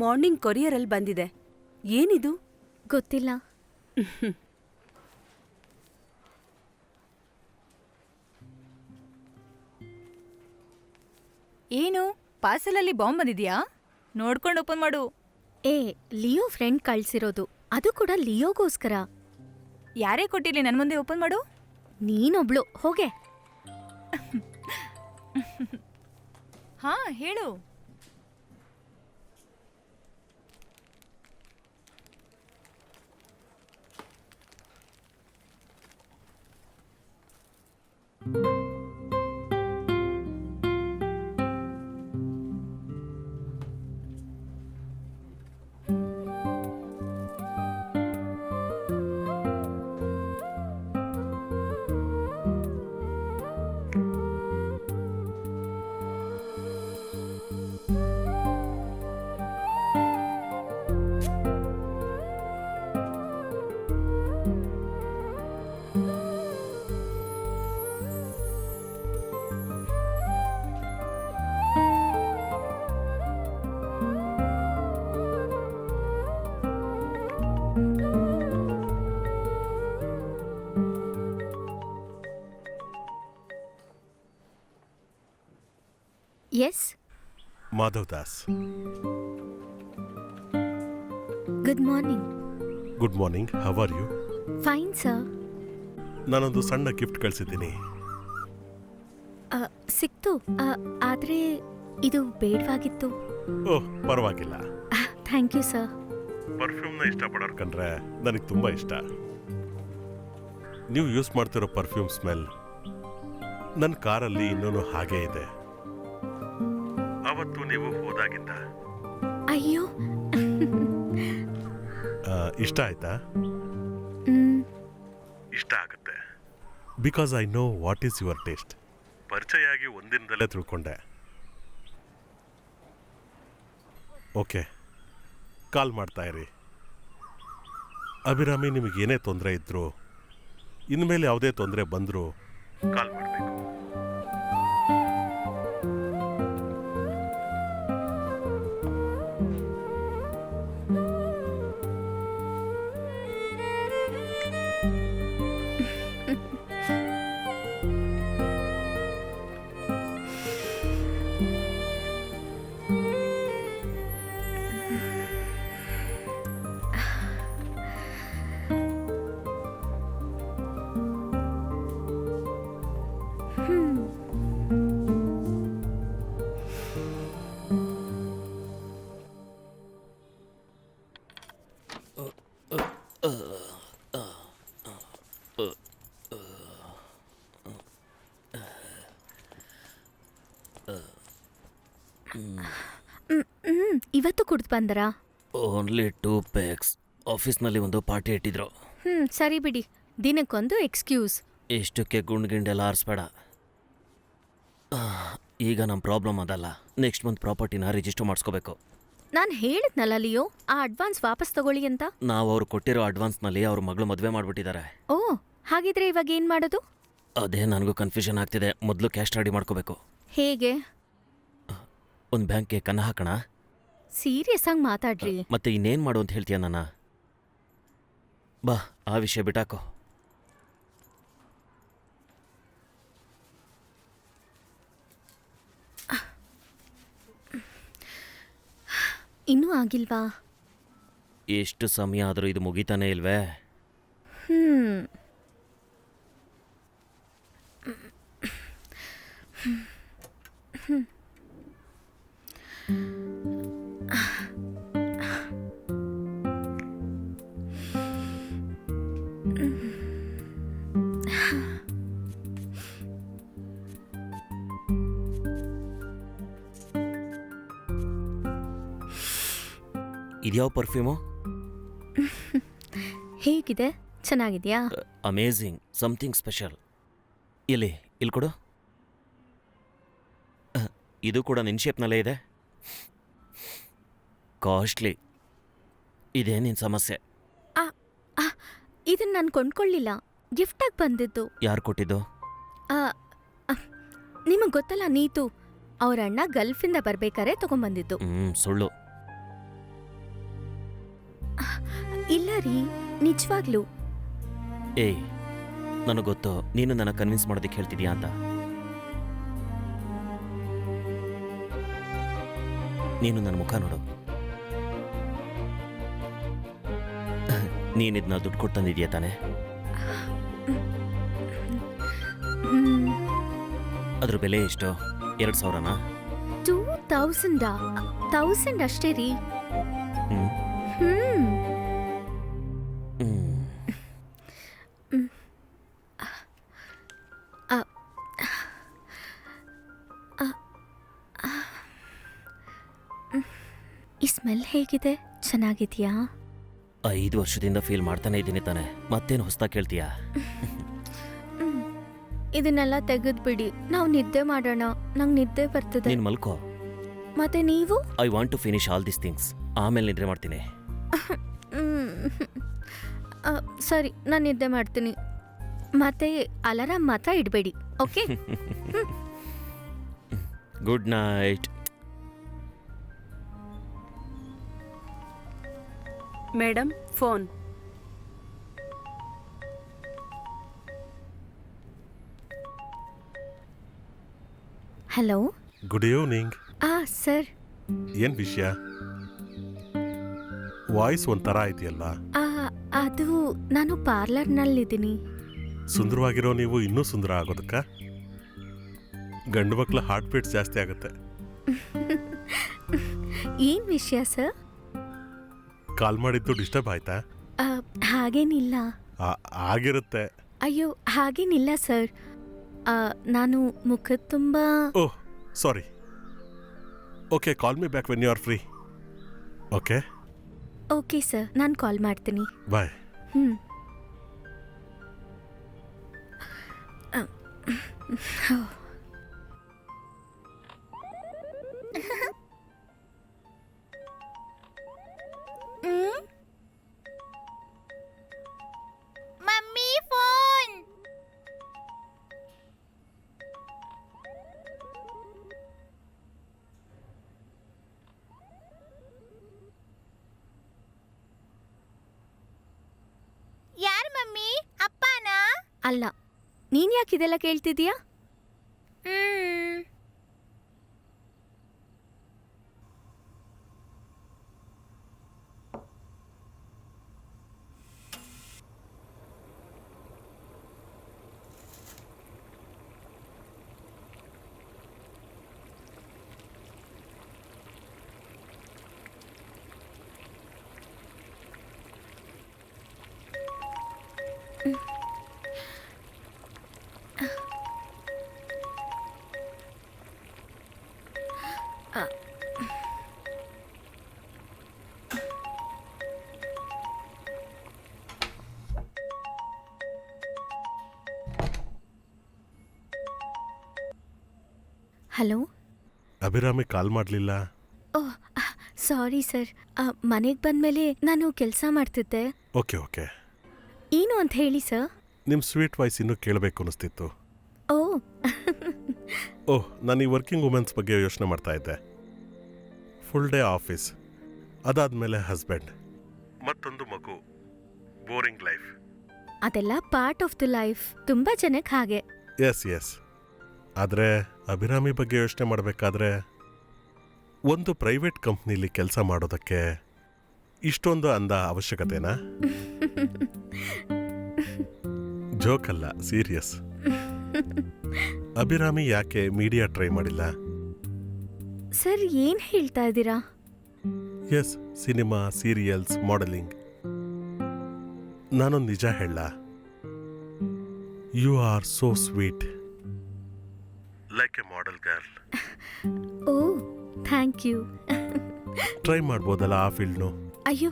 ಮಾರ್ನಿಂಗ್ ಕೊರಿಯರ್ ಅಲ್ಲಿ ಬಂದಿದೆ. ಏನಿದು? ಗೊತ್ತಿಲ್ಲ. ಏನು ಪಾರ್ಸಲಲ್ಲಿ ಬಾಂಬ್ ಬಂದಿದ್ಯಾ? ನೋಡ್ಕೊಂಡು ಓಪನ್ ಮಾಡು. ಏ, ಲಿಯೋ ಫ್ರೆಂಡ್ ಕಳ್ಸಿರೋದು, ಅದು ಕೂಡ ಲಿಯೋಗೋಸ್ಕರ. ಯಾರೇ ಕೊಟ್ಟಿರ್ಲಿ ನನ್ನ ಮುಂದೆ ಓಪನ್ ಮಾಡು. ನೀನೊಬ್ಳು ಹೋಗೆ. ಹಾ ಹೇಳು. Yes, Madhav Das. Good morning. Good morning. How are you? Fine sir. ನಾನೊಂದು ಸಣ್ಣ ಗಿಫ್ಟ್ ಕಳಿಸಿದ್ದೀನಿ. ಸಿಕ್ತು, ಆದ್ರೆ ಇದು ಬೇಡವಾಗಿತ್ತು. ಓಹ್, ಪರವಾಗಿಲ್ಲ. Thank you sir. ಪರ್ಫ್ಯೂಮ್ನ ಇಷ್ಟಪಡೋರು ಕಂಡ್ರೆ ನನಗೆ ತುಂಬ ಇಷ್ಟ. ನೀವು ಯೂಸ್ ಮಾಡ್ತಿರೋ ಪರ್ಫ್ಯೂಮ್ ಸ್ಮೆಲ್ ನನ್ನ ಕಾರಲ್ಲಿ ಇನ್ನೂ ಹಾಗೇ ಇದೆ. ಅವತ್ತು ನೀವು ಹೋದಾಗಿಂದ. ಅಯ್ಯೋ. ಇಷ್ಟ ಆಯ್ತಾ? ಮ್, ಇಷ್ಟ ಆಗುತ್ತೆ. Because I know what is your taste. ಪರಿಚಯ ಆಗಿ ಒಂದಿನದಲ್ಲೇ ತಿಳ್ಕೊಂಡೆ. ಓಕೆ, ಕಾಲ್ ಮಾಡ್ತಾ ಇರಿ. ಅಭಿರಾಮಿ, ನಿಮಗೇನೇ ತೊಂದರೆ ಇದ್ದರೂ, ಇನ್ಮೇಲೆ ಯಾವುದೇ ತೊಂದರೆ ಬಂದರೂ ಕಾಲ್ ಮಾಡಬೇಕು. ಇವತ್ತು ಕುಡ್ದು ಬಂದರಾ? Only 2 pegs. ಆಫೀಸ್ನಲ್ಲಿ ಒಂದು ಪಾರ್ಟಿ ಇಟ್ಟಿದ್ರು. ಸರಿ ಬಿಡಿ, ದಿನಕ್ಕೊಂದು ಎಕ್ಸ್ಕ್ಯೂಸ್. ಇಷ್ಟಕ್ಕೆ ಗುಂಡ್ಗಿಂಡೆಲ್ಲ ಆರಿಸ್ಬೇಡ. ಈಗ ನಮ್ಮ ಪ್ರಾಬ್ಲಮ್ ಅದಲ್ಲ. ನೆಕ್ಸ್ಟ್ ಮಂತ್ ಪ್ರಾಪರ್ಟಿನ ರಿಜಿಸ್ಟರ್ ಮಾಡಿಸ್ಕೋಬೇಕು. ನಾನು ಹೇಳಿದ್ನಲ್ಲ ಲಿಯೋ, ಆ ಅಡ್ವಾನ್ಸ್ ವಾಪಸ್ ತಗೊಳ್ಳಿ ಅಂತ. ನಾವು ಅವ್ರು ಕೊಟ್ಟಿರೋ ಅಡ್ವಾನ್ಸ್ನಲ್ಲಿ ಅವ್ರ ಮಗಳು ಮದುವೆ ಮಾಡಿಬಿಟ್ಟಿದ್ದಾರೆ. ಓ, ಹಾಗಿದ್ರೆ ಇವಾಗ ಏನ್ ಮಾಡೋದು? ಅದೇ ನನಗೂ ಕನ್ಫ್ಯೂಷನ್ ಆಗ್ತಿದೆ. ಮೊದಲು ಕ್ಯಾಶ್ ರೆಡಿ ಮಾಡ್ಕೋಬೇಕು. ಹೇಗೆ? ಒಂದು ಬ್ಯಾಂಕ್ಗೆ ಕನ್ನ ಹಾಕೋಣ. ಸೀರಿಯಸ್ ಆಗಿ ಮಾತಾಡ್ರಿ. ಮತ್ತೆ ಇನ್ನೇನು ಮಾಡು ಅಂತ ಹೇಳ್ತೀಯ ನನ್ನ? ಬಾ, ಆ ವಿಷಯ ಬಿಟ್ಟಾಕೋ. ಇನ್ನೂ ಆಗಿಲ್ವಾ? ಎಷ್ಟು ಸಮಯ ಆದರೂ ಇದು ಮುಗಿತಾನೇ ಇಲ್ವೇ? ಹ್ಮ್ ಇದ್ಯಾವ ಪರ್ಫ್ಯೂಮು? ಹೇಗಿದೆ? ಚೆನ್ನಾಗಿದ್ಯಾ? Amazing, something special. ಎಲ್ಲಿ ಇಲ್ಲಿ ಕೊಡು. ಇದು ಕೂಡ ನಿನ್ನ ಶೇಪ್ನಲ್ಲೇ ಇದೆ. ಕಾಸ್ಟ್ಲಿ. ಇದೇ ನಿನ್ನ ಸಮಸ್ಯೆ. ಇದನ್ನ ನಾನು ಕೊಂಡ್ಕೊಳ್ಳಿಲ್ಲ, ಗಿಫ್ಟಾಗಿ ಬಂದಿದ್ದು. ಯಾರು ಕೊಟ್ಟಿದ್ದು? ನಿಮಗೆ ಗೊತ್ತಲ್ಲ ನೀತು, ಅವ್ರ ಅಣ್ಣ ಗಲ್ಫಿಂದ ಬರ್ಬೇಕಾರೆ ತಗೊಂಬಂದಿದ್ದು. ಸುಳ್ಳು. ಇಲ್ಲ ರೀ, ನಿಜವಾಗ್ಲೂ. ಏಯ್, ನನಗೆ ಗೊತ್ತು ನೀನು ನನ್ನ ಕನ್ವಿನ್ಸ್ ಮಾಡೋದಕ್ಕೆ ಹೇಳ್ತಿದ್ಯಾ ಅಂತ. ನೀನು ನನ್ನ ಮುಖ ನೋಡು. ನೀನಿದ್ನ ದುಡ್ಡು ಕೊಟ್ಟು ತಂದಿದ್ಯಾ ತಾನೆ? ಅದ್ರ ಬೆಲೆ ಎಷ್ಟು? 2,000ನಾ? 2,000 ಅಷ್ಟೇ ರೀ. ಈ ಸ್ಮೆಲ್ ಹೇಗಿದೆ? ಚೆನ್ನಾಗಿದ್ಯಾ? 5 ವರ್ಷದಿಂದ ಫೀಲ್ ಮಾಡ್ತಾನೆ ಇದ್ದೀನಿ ತಾನೆ, ಮತ್ತೇನು ಹೊಸ್ದಾಗಿ ಕೇಳ್ತೀಯಾ? ಇದನ್ನೆಲ್ಲ ತೆಗೆದ್ಬಿಡಿ, ನಾವು ನಿದ್ದೆ ಮಾಡೋಣ. ನಂಗೆ ನಿದ್ದೆ ಬರ್ತದೆ. ನೀನು ಮಲ್ಕೋ. ಮತ್ತೆ ನೀವು? I want to finish all this things. ಆಮೇಲೆ ನಿದ್ರೆ ಮಾಡ್ತೀನಿ. ಸರಿ, ನಾನು ನಿದ್ದೆ ಮಾಡ್ತೀನಿ. ಮತ್ತೆ ಅಲಾರಾಮ್ ಮಾತ್ರ ಇಡಬೇಡಿ, okay? Good night. Madam, phone. Hello. Good evening. Sir. ಏನ್ ವಿಷಯ? ವಾಯ್ಸ್ ಒಂಥರ ಇದೆಯಲ್ಲ. ಅದು ನಾನು ಪಾರ್ಲರ್ನಲ್ಲಿದ್ದೀನಿ. ಸುಂದರವಾಗಿರೋ ನೀವು ಇನ್ನೂ ಸುಂದರ ಆಗೋದಕ್ಕ? ಗಂಡು ಮಕ್ಕಳ ಹಾರ್ಟ್ ಬೀಟ್ಸ್ ಜಾಸ್ತಿ ಆಗುತ್ತೆ. ಏನ್ ವಿಷಯ ಸರ್? ಕಾಲ್ ಮಾಡಿದ್ದು ಡಿಸ್ಟರ್ಬ್ ಆಯ್ತಾ? ಹಾಗೇನಿಲ್ಲ. ಆಗಿರುತ್ತೆ. ಅಯ್ಯೋ, ಹಾಗೇನಿಲ್ಲ ಸರ್. ನಾನು ಮುಖದ ತುಂಬ. Oh, sorry. Okay, call me back when you are free. Okay okay sir, ನಾನು ಕಾಲ್ ಮಾಡ್ತೀನಿ. ಬಾಯ್. Mummy phone. ಯಾರು ಮಮ್ಮಿ? ಅಪ್ಪನಾ? ಅಲ್ಲ, ನೀನ್ ಯಾಕೆ ಇದೆಲ್ಲ ಕೇಳ್ತಿದೀಯಾ? ಹಲೋ. ಅಭಿರಾಮಿ ಕಾಲ್ ಮಾಡಲಿಲ್ಲ. Oh, sorry sir. ಮನೆಗೆ ಬಂದಮೇಲೆ ನಾನು ಕೆಲಸ ಮಾಡ್ತಿದ್ದೆ. Okay okay. ಏನು ಅಂತ ಹೇಳಿ ಸರ್? ನಿಮ್ಮ ಸ್ವೀಟ್ ವಾಯ್ಸ್ ಇನ್ನೂ ಕೇಳಬೇಕು ಅನಿಸ್ತಿತ್ತು. ಓಹ್. ಓಹ್, ನಾನು ಈ ವರ್ಕಿಂಗ್ ವುಮೆನ್ಸ್ ಬಗ್ಗೆ ಯೋಚನೆ ಮಾಡ್ತಾ ಇದ್ದೆ. ಫುಲ್ ಡೇ ಆಫೀಸ್, ಅದಾದ್ಮೇಲೆ ಹಸ್ಬೆಂಡ್, ಮತ್ತೊಂದು ಮಗು. Boring life. ಅದೆಲ್ಲ ಪಾರ್ಟ್ ಆಫ್ ದ ಲೈಫ್. ತುಂಬ ಜನಕ್ಕೆ ಹಾಗೆ. ಎಸ್. ಆದರೆ ಅಭಿರಾಮಿ ಬಗ್ಗೆ ಯೋಚನೆ ಮಾಡಬೇಕಾದ್ರೆ ಒಂದು ಪ್ರೈವೇಟ್ ಕಂಪ್ನಿಲಿ ಕೆಲಸ ಮಾಡೋದಕ್ಕೆ ಇಷ್ಟೊಂದು ಅಂದ ಅವಶ್ಯಕತೆನಾ? ಜೋಕಲ್ಲ, ಸೀರಿಯಸ್. ಅಭಿರಾಮಿ ಯಾಕೆ ಮೀಡಿಯಾ ಟ್ರೈ ಮಾಡಿಲ್ಲ? ಸರ್, ಏನ್ ಹೇಳ್ತಾ ಇದ್ದೀರಾ? Yes, cinema, serials, modelling. ನಾನೊಂದು ನಿಜ ಹೇಳ, you are so sweet, like a model girl. Oh, thank you. Try ಮಾಡ್ಬೋದಲ್ಲ ಆ ಫೀಲ್ಡ್ನು? ಅಯ್ಯೋ,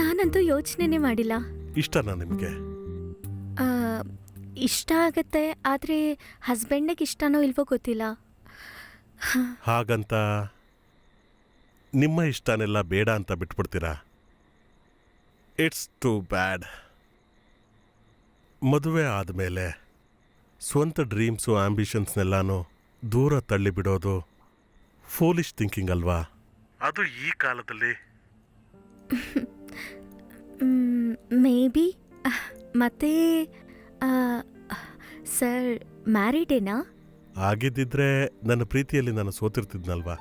ನಾನಂತೂ ಯೋಚನೆನೇ ಮಾಡಿಲ್ಲ. ಇಷ್ಟನಾ ನಿಮಗೆ? ಇಷ್ಟ ಆಗತ್ತೆ ಆದರೆ ಹಸ್ಬೆಂಡಿಗೆ ಇಷ್ಟನೋ ಇಲ್ವೋ ಗೊತ್ತಿಲ್ಲ. ಹಾಗಂತ ನಿಮ್ಮ ಇಷ್ಟನೆಲ್ಲ ಬೇಡ ಅಂತ ಬಿಟ್ಬಿಡ್ತೀರಾ? ಇಟ್ಸ್ ಟು ಬ್ಯಾಡ್. ಮದುವೆ ಆದಮೇಲೆ ಸ್ವಂತ ಡ್ರೀಮ್ಸು ಆಂಬಿಷನ್ಸ್ನೆಲ್ಲಾನು ದೂರ ತಳ್ಳಿಬಿಡೋದು ಫೂಲಿಶ್ ಥಿಂಕಿಂಗ್ ಅಲ್ವಾ? ಅದು ಈ ಕಾಲದಲ್ಲಿ. May be. ಮತ್ತೆ ಸರ್ ಮ್ಯಾರಿಡೇನಾ? ಆಗಿದ್ದಿದ್ರೆ ನನ್ನ ಪ್ರೀತಿಯಲ್ಲಿ ನಾನು ಸೋತಿರ್ತಿದ್ನಲ್ವಾ?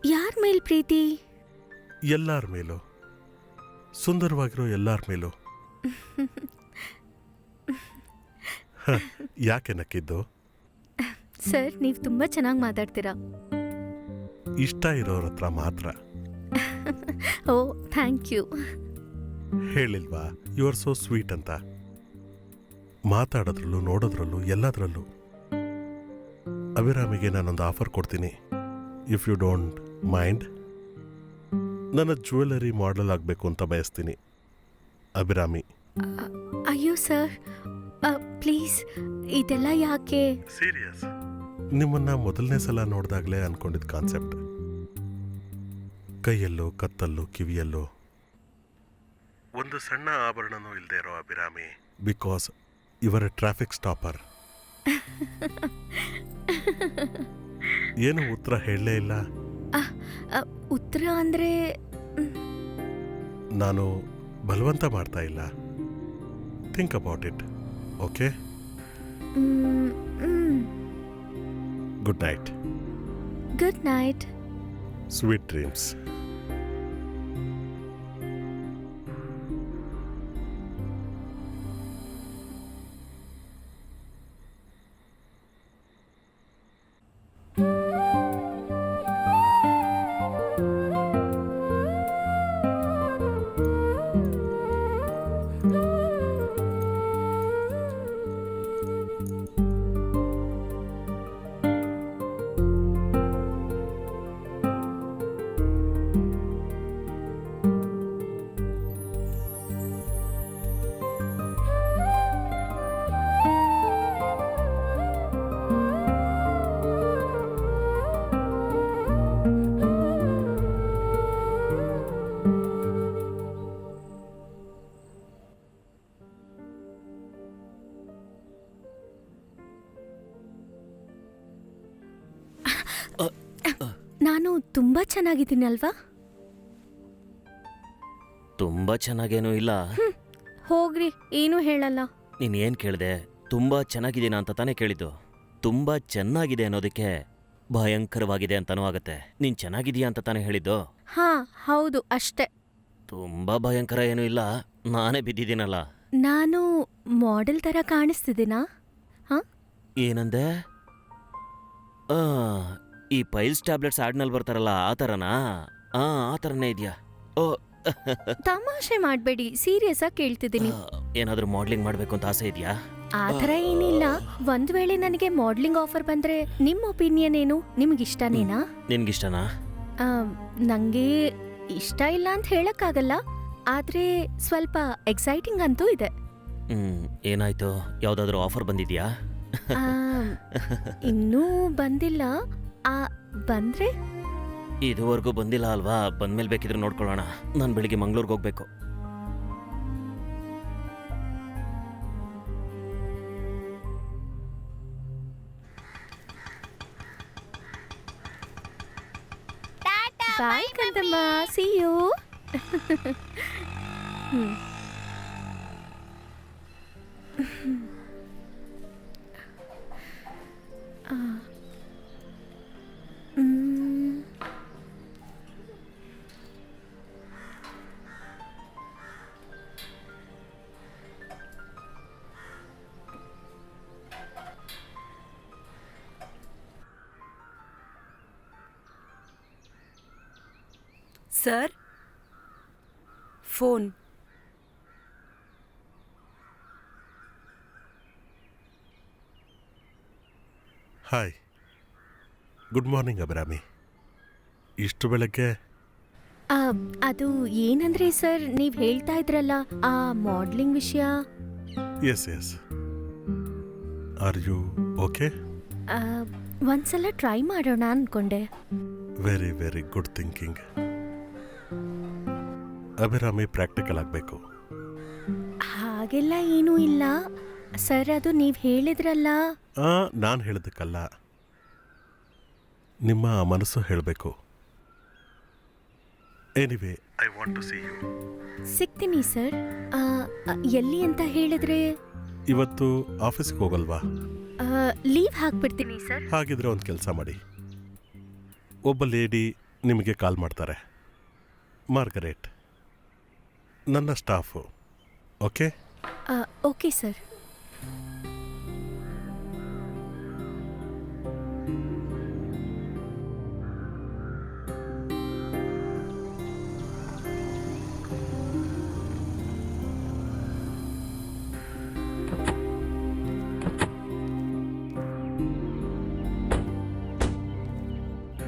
ಯಾರ ಮೇಲ್ ಪ್ರೀತಿ? ಎಲ್ಲರ ಮೇಲೂ, ಸುಂದರವಾಗಿರೋ ಎಲ್ಲರ ಮೇಲೂ. ಯಾಕೆ ನಕ್ಕಿದ್ದು? ಸರ್ ನೀವು ತುಂಬ ಚೆನ್ನಾಗಿ ಮಾತಾಡ್ತೀರಾ. ಇಷ್ಟ ಇರೋರ ಹತ್ರ ಮಾತ್ರ. Oh thank you. ಹೇಳಿಲ್ವಾ ಯು ಆರ್ ಸೋ ಸ್ವೀಟ್ ಅಂತ? ಮಾತಾಡೋದ್ರಲ್ಲೂ ನೋಡೋದ್ರಲ್ಲೂ ಎಲ್ಲದರಲ್ಲೂ. ಅಭಿರಾಮಿಗೆ ನಾನೊಂದು ಆಫರ್ ಕೊಡ್ತೀನಿ, ಇಫ್ ಯು ಡೋಂಟ್ ಮೈಂಡ್. ನನ್ನ ಜ್ಯುವೆಲರಿ ಮಾಡೆಲ್ ಆಗಬೇಕು ಅಂತ ಬಯಸ್ತೀನಿ. ಅಭಿರಾಮಿ. ಅಯ್ಯೋ ಸರ್ ಪ್ಲೀಸ್, ಇದೆಲ್ಲ ಯಾಕೆ? ಸೀರಿಯಸ್. ನಿಮ್ಮನ್ನ ಮೊದಲನೇ ಸಲ ನೋಡಿದಾಗಲೇ ಅನ್ಕೊಂಡಿದ್ದ ಕಾನ್ಸೆಪ್ಟ್. ಕೈಯಲ್ಲೋ ಕತ್ತಲ್ಲೋ ಕಿವಿಯಲ್ಲೋ ಒಂದು ಸಣ್ಣ ಆಭರಣನೂ ಇಲ್ಲದೆ ಇರೋ ಅಭಿರಾಮಿ. ಬಿಕಾಸ್ ಇವರ ಟ್ರಾಫಿಕ್ ಸ್ಟಾಪರ್. ಏನು ಉತ್ತರ ಹೇಳಲೇ ಇಲ್ಲ? ಉತ್ತರ ಅಂದರೆ ನಾನು ಬಲವಂತ ಮಾಡ್ತಾ ಇಲ್ಲ. Think about it. Okay, good night. Good night. Sweet dreams. ನಾನು ತುಂಬ ಚೆನ್ನಾಗಿದ್ದೀನಲ್ವಾ? ತುಂಬ ಚೆನ್ನಾಗೇನೂ ಇಲ್ಲ. ಹೋಗ್ರಿ, ಏನೂ ಹೇಳಲ್ಲ. ನೀನು ಏನು ಕೇಳಿದೆ? ತುಂಬ ಚೆನ್ನಾಗಿದ್ದೀನ ಅಂತ ತಾನೇ ಕೇಳಿದ್ದು. ತುಂಬ ಚೆನ್ನಾಗಿದೆ ಅನ್ನೋದಕ್ಕೆ ಭಯಂಕರವಾಗಿದೆ ಅಂತನೂ ಆಗತ್ತೆ. ನೀನು ಚೆನ್ನಾಗಿದೀಯಾ ಅಂತ ತಾನೇ ಹೇಳಿದ್ದು. ಹಾ ಹೌದು, ಅಷ್ಟೇ. ತುಂಬ ಭಯಂಕರ ಏನೂ ಇಲ್ಲ, ನಾನೇ ಬಿದ್ದಿದ್ದೀನಲ್ಲ. ನಾನು ಮಾಡೆಲ್ ಥರ ಕಾಣಿಸ್ತಿದ್ದೀನಾ? ಹಾಂ, ಏನಂದೆ? ಈ ಪೈಲ್ಸ್ ಟ್ಯಾಬ್ಲೆಟ್ಸ್ ಆಡ್ನಲ್ಲಿ ಬರ್ತಾರಲ್ಲ, ಆ ಥರನಾ? ಆ ಥರನೇ ಇದೆಯಾ? ಓ ತಮಾಷೆ ಮಾಡಬೇಡಿ, ಸೀರಿಯಸ್ ಆಗಿ ಕೇಳ್ತಿದ್ದೀನಿ. ಏನಾದರೂ ಮಾಡ್ಲಿಂಗ್ ಮಾಡಬೇಕು ಅಂತ ಆಸೆ ಇದೆಯಾ? ಆ ಥರ ಏನಿಲ್ಲ. ಒಂದ್ ವೇಳೆ ನನಗೆ ಮಾಡ್ಲಿಂಗ್ ಆಫರ್ ಬಂದ್ರೆ ನಿಮ್ಮ ಒಪಿನಿಯನ್ ಏನು? ನಿಮ್ಗಿಷ್ಟನೇನಾ? ನಿನ್ಗಿಷ್ಟನಾ? ನಂಗೆ ಇಷ್ಟ ಇಲ್ಲ ಅಂತ ಹೇಳಕ್ಕಾಗಲ್ಲ, ಆದ್ರೆ ಸ್ವಲ್ಪ ಎಕ್ಸೈಟಿಂಗ್ ಅಂತೂ ಇದೆ. ಏನಾಯ್ತು? ಯಾವುದಾದ್ರೂ ಆಫರ್ ಬಂದಿದ್ಯಾ? ಇನ್ನೂ ಬಂದಿಲ್ಲ. ಬಂದ್ರೆ? ಇದುವರೆಗೂ ಬಂದಿಲ್ಲ ಅಲ್ವಾ? ಬಂದ್ಮೇಲೆ ಬೇಕಿದ್ರೆ ನೋಡ್ಕೊಳ್ಳೋಣ. ನಾನು ಬೆಳಿಗ್ಗೆ ಮಂಗ್ಳೂರ್ಗೆ ಹೋಗ್ಬೇಕು. ಬಾಯ್ ಕಂದಮ್ಮ, see you. Sir, phone. Hi, good morning Abhirami. ಇಷ್ಟು ಬೆಳಗ್ಗೆ? ಅದು ಏನಂದ್ರೆ ಸರ್, ನೀವ್ ಹೇಳ್ತಾ ಇದ್ರಲ್ಲ ಆ ಮಾಡ್ಲಿಂಗ್ ವಿಷಯ. Yes yes, are you okay? ಒಂದ್ಸಲ ಟ್ರೈ ಮಾಡೋಣ ಅನ್ಕೊಂಡೆ. Very very good thinking. Abhirami practical ಆಗಬೇಕು. ಹಾಗೆಲ್ಲ ಏನೂ ಇಲ್ಲ ಸರ್, ಅದು ನೀವು ಹೇಳಿದ್ರಲ್ಲ. ನಾನು ಹೇಳೋದಕ್ಕಲ್ಲ, ನಿಮ್ಮ ಮನಸ್ಸು ಹೇಳಬೇಕು. Anyway I want to see you. ಸಿಗ್ತೀನಿ ಸರ್. ಎಲ್ಲಿ ಅಂತ ಹೇಳಿದ್ರೆ ಇವತ್ತು ಆಫೀಸ್ಗೆ ಹೋಗಲ್ವಾ? ಲೀವ್ ಹಾಕ್ಬಿಡ್ತೀನಿ ಸರ್. ಹಾಗಿದ್ರೆ ಒಂದು ಕೆಲಸ ಮಾಡಿ, ಒಬ್ಬ ಲೇಡಿ ನಿಮಗೆ ಕಾಲ್ ಮಾಡ್ತಾರೆ, ಮಾರ್ಗರೇಟ್, ನನ್ನ ಸ್ಟಾಫು. ಓಕೆ? Okay sir.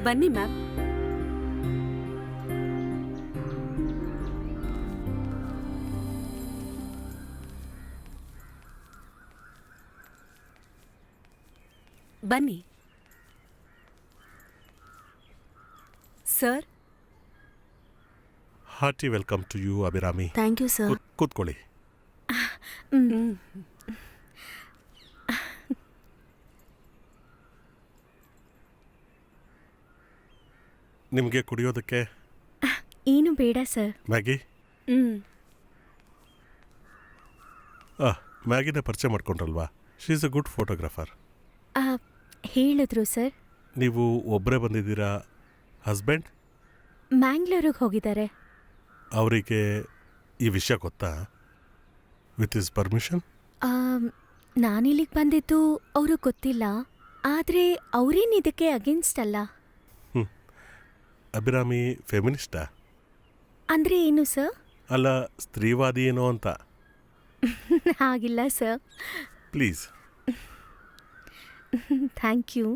ಬನ್ನಿ ಮ್ಯಾಮ್. ಬನ್ನಿ sir. Hearty welcome to you Abhirami. Thank you sir. ಕೂತ್ಕೊಳ್ಳಿ. ನಿಮಗೆ ಕುಡಿಯೋದಕ್ಕೆ ಏನು ಬೇಡ ಸರ್. ಮ್ಯಾಗಿ? ಮ್ಯಾಗಿನ ಪರಿಚಯ ಮಾಡ್ಕೊಂಡ್ರಲ್ವಾ? She is a good photographer. ಹೇಳಿದ್ರು ಸರ್. ನೀವು ಒಬ್ಬರೇ ಬಂದಿದ್ದೀರಾ? ಹಸ್ಬೆಂಡ್ ಮ್ಯಾಂಗ್ಳೂರಿಗೆ ಹೋಗಿದ್ದಾರೆ. ಅವರಿಗೆ ಈ ವಿಷಯ ಗೊತ್ತಾ? With is permission? ನಾನಿಲ್ಲಿಗೆ ಬಂದಿದ್ದು ಅವರು ಗೊತ್ತಿಲ್ಲ, ಆದರೆ ಅವರೇನು ಇದಕ್ಕೆ ಅಗೇನ್ಸ್ಟ್ ಅಲ್ಲ. ಅಭಿರಾಮಿ ಫೆಮಿನಿಸ್ಟಾ? ಅಂದರೆ ಏನು ಸರ್? ಅಲ್ಲ, ಸ್ತ್ರೀವಾದಿ ಏನೋ ಅಂತ. ಹಾಗಿಲ್ಲ sir. Please. Thank you.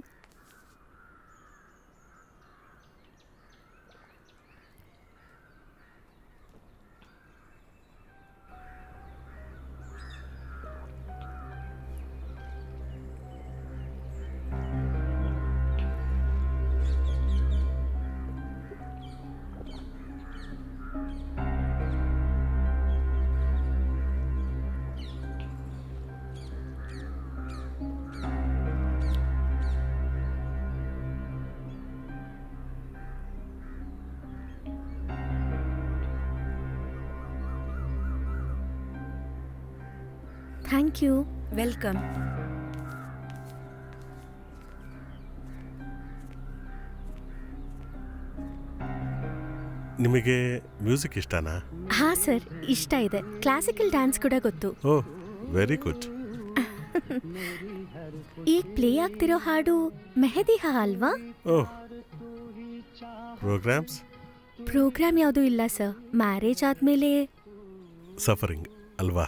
Thank you. Welcome. ನಿಮಗೆ ಮ್ಯೂಸಿಕ್ ಇಷ್ಟನಾ? ಹಾಂ ಸರ್, ಇಷ್ಟ ಇದೆ. ಕ್ಲಾಸಿಕಲ್ ಡ್ಯಾನ್ಸ್ ಕೂಡ ಗೊತ್ತು. Oh, very good. ಈಗ ಪ್ಲೇ ಆಗ್ತಿರೋ ಹಾಡು ಮೆಹದಿ ಹಾ ಅಲ್ವಾ? ಓಹ್, ಪ್ರೋಗ್ರಾಮ್ಸ್? ಪ್ರೋಗ್ರಾಮ್ ಯಾವುದೂ ಇಲ್ಲ ಸರ್. ಮ್ಯಾರೇಜ್ ಆದಮೇಲೆ ಸಫರಿಂಗ್ ಅಲ್ವಾ?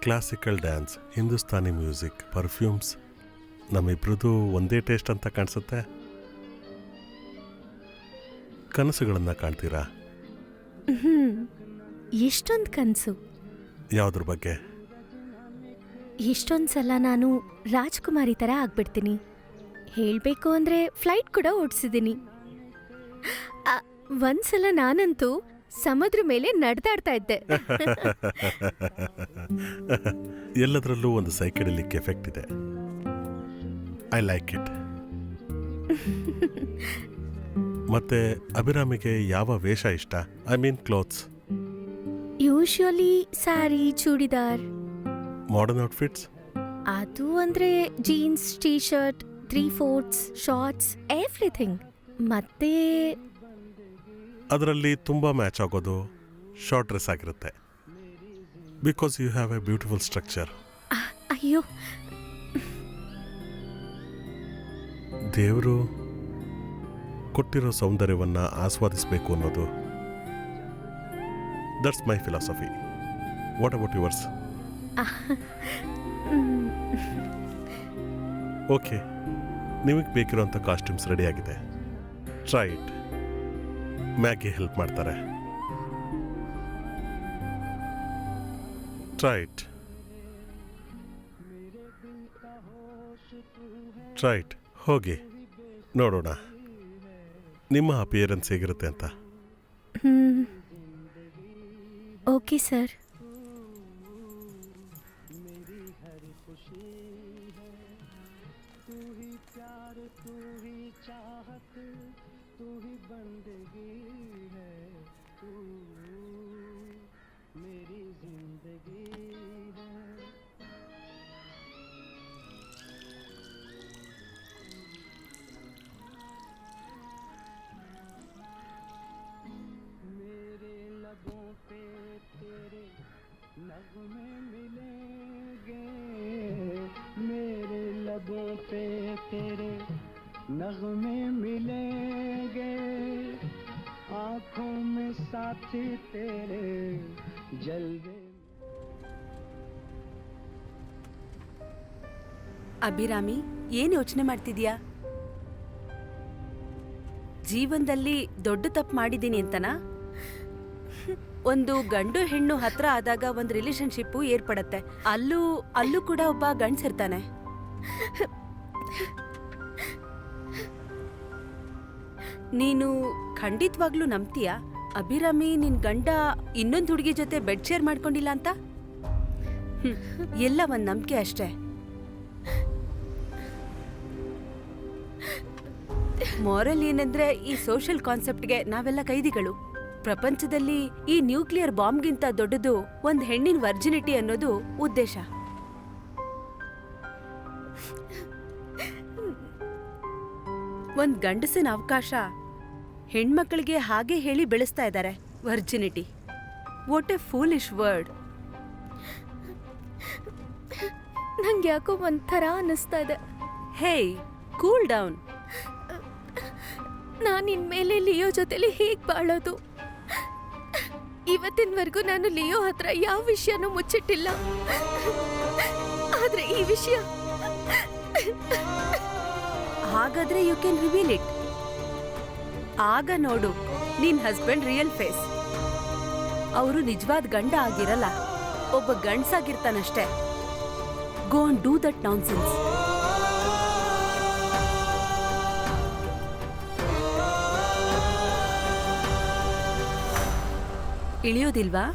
Classical dance, Hindustani music, perfumes, ನಮ್ಮಿಬ್ರದ್ದು ಒಂದೇ ಟೇಸ್ಟ್ ಅಂತ ಕಾಣಿಸುತ್ತೆ. ಕನಸುಗಳನ್ನು ಕಾಣ್ತೀರಾ? ಎಷ್ಟೊಂದು ಕನಸು. ಯಾವುದ್ರ ಬಗ್ಗೆ? ಎಷ್ಟೊಂದು ಸಲ ನಾನು ರಾಜ್ಕುಮಾರಿ ಥರ ಆಗ್ಬಿಡ್ತೀನಿ. ಹೇಳಬೇಕು ಅಂದರೆ ಫ್ಲೈಟ್ ಕೂಡ ಓಡಿಸಿದ್ದೀನಿ. ಒಂದ್ಸಲ ನಾನಂತೂ ಸಮುದ್ರ ಮೇಲೆ ನಡೆದಾಡ್ತಾ ಇದ್ದೆ. ಎಲ್ಲದರಲ್ಲೂ ಒಂದು ಸೈಕೆಡೆಲಿಕ್ ಎಫೆಕ್ಟ್ ಇದೆ. I like it. ಮತ್ತೆ ಅಭಿರಾಮಿಗೆ ಯಾವ ವೇಷ ಇಷ್ಟ? I mean clothes. Usually sari, churidar. Modern outfits? ಅದು ಅಂದರೆ jeans, T shirt, 3/4 shorts, everything. ಮತ್ತೆ ಅದರಲ್ಲಿ ತುಂಬ ಮ್ಯಾಚ್ ಆಗೋದು ಶಾರ್ಟ್ ಡ್ರೆಸ್ ಆಗಿರುತ್ತೆ. Because you have a beautiful structure. ಅಯ್ಯೋ, ದೇವರು ಕೊಟ್ಟಿರೋ ಸೌಂದರ್ಯವನ್ನು ಆಸ್ವಾದಿಸಬೇಕು ಅನ್ನೋದು, that's my philosophy. What about yours? Okay, ನಿಮಗೆ ಬೇಕಿರೋಂಥ ಕಾಸ್ಟ್ಯೂಮ್ಸ್ ರೆಡಿ ಆಗಿದೆ. Try it. ಮ್ಯಾಗಿ ಹೆಲ್ಪ್ ಮಾಡ್ತಾರೆ. Try it. ರೈಟ್, ಹೋಗಿ ನೋಡೋಣ ನಿಮ್ಮ ಅಪಿಯರೆನ್ಸ್ ಹೇಗಿರುತ್ತೆ ಅಂತ. Okay sir. मेरे लबों पे तेरे नगमे मिलेंगे, आँखों में साथी तेरे जलवे. ಅಭಿರಾಮಿ, ಏನ್ ಯೋಚನೆ ಮಾಡ್ತಿದ್ಯಾ? ಜೀವನದಲ್ಲಿ ದೊಡ್ಡ ತಪ್ಪು ಮಾಡಿದ್ದೀನಿ ಅಂತನಾ? ಒಂದು ಗಂಡು ಹೆಣ್ಣು ಹತ್ರ ಆದಾಗ ಒಂದು ರಿಲೇಶನ್ಶಿಪ್ಪು ಏರ್ಪಡತ್ತೆ. ಅಲ್ಲೂ ಕೂಡ ಒಬ್ಬ ಗಂಡ್ಸಿರ್ತಾನೆ. ನೀನು ಖಂಡಿತವಾಗ್ಲೂ ನಂಬ್ತೀಯಾ ಅಭಿರಾಮಿ ನಿನ್ ಗಂಡ ಇನ್ನೊಂದು ಹುಡುಗಿ ಜೊತೆ ಬೆಡ್ ಶೇರ್ ಮಾಡ್ಕೊಂಡಿಲ್ಲ ಅಂತ? ಎಲ್ಲ ಒಂದ್ ನಂಬಿಕೆ ಅಷ್ಟೇ. ಮಾರಲ್ ಏನಂದ್ರೆ ಈ ಸೋಷಿಯಲ್ ಕಾನ್ಸೆಪ್ಟ್ಗೆ ನಾವೆಲ್ಲ ಕೈದಿಗಳು. ಪ್ರಪಂಚದಲ್ಲಿ ಈ ನ್ಯೂಕ್ಲಿಯರ್ ಬಾಂಬ್ಗಿಂತ ದೊಡ್ಡದು ಒಂದ್ ಹೆಣ್ಣಿನ ವರ್ಜಿನಿಟಿ ಅನ್ನೋದು ಉದ್ದೇಶ. ಒಂದ್ ಗಂಡಸಿನ ಅವಕಾಶ ಹೆಣ್ಮಕ್ಳಿಗೆ ಹಾಗೆ ಹೇಳಿ ಬೆಳೆಸ್ತಾ ಇದ್ದಾರೆ, virginity. What A foolish word. ನಂಗೆ ಯಾಕೋ ಒಂಥರ ಅನ್ನಿಸ್ತಾ ಇದೆ. ಹೇಯ್, ಕೂಲ್ ಡೌನ್. ನಾನು ಇನ್ಮೇಲೆ ಲಿಯೋ ಜೊತೆಲಿ ಹೇಗ್ ಬಾಳೋದು? ಇವತ್ತಿನವರೆಗೂ ನಾನು ಲಿಯೋ ಹತ್ರ ಯಾವ ವಿಷಯನೂ ಮುಚ್ಚಿಟ್ಟಿಲ್ಲ. ಆದ್ರೆ ಈ ವಿಷಯ, ಹಾಗಾದ್ರೆ ಯು ಕ್ಯಾನ್ ರಿವೀಲ್ ಇಟ್. ಆಗ ನೋಡು ನಿನ್ ಹಸ್ಬೆಂಡ್ ರಿಯಲ್ ಫೇಸ್. ಅವರು ನಿಜವಾದ ಗಂಡ ಆಗಿರಲ್ಲ, ಒಬ್ಬ ಗಂಡ್ಸಾಗಿರ್ತಾನಷ್ಟೇ. Go and do that nonsense. ಇಳಿಯೋದಿಲ್ವಾ?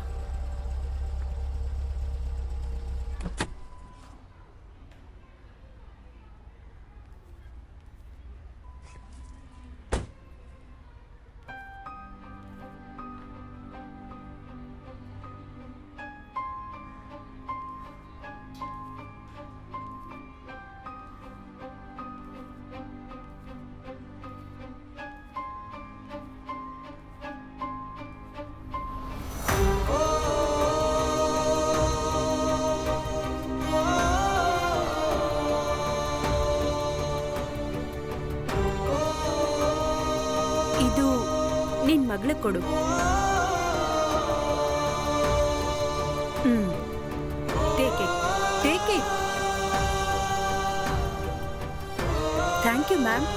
ಇದು ನಿನ್ ಮಗಳಿಗೆ ಕೊಡು. Take it, take it. Thank you ma'am.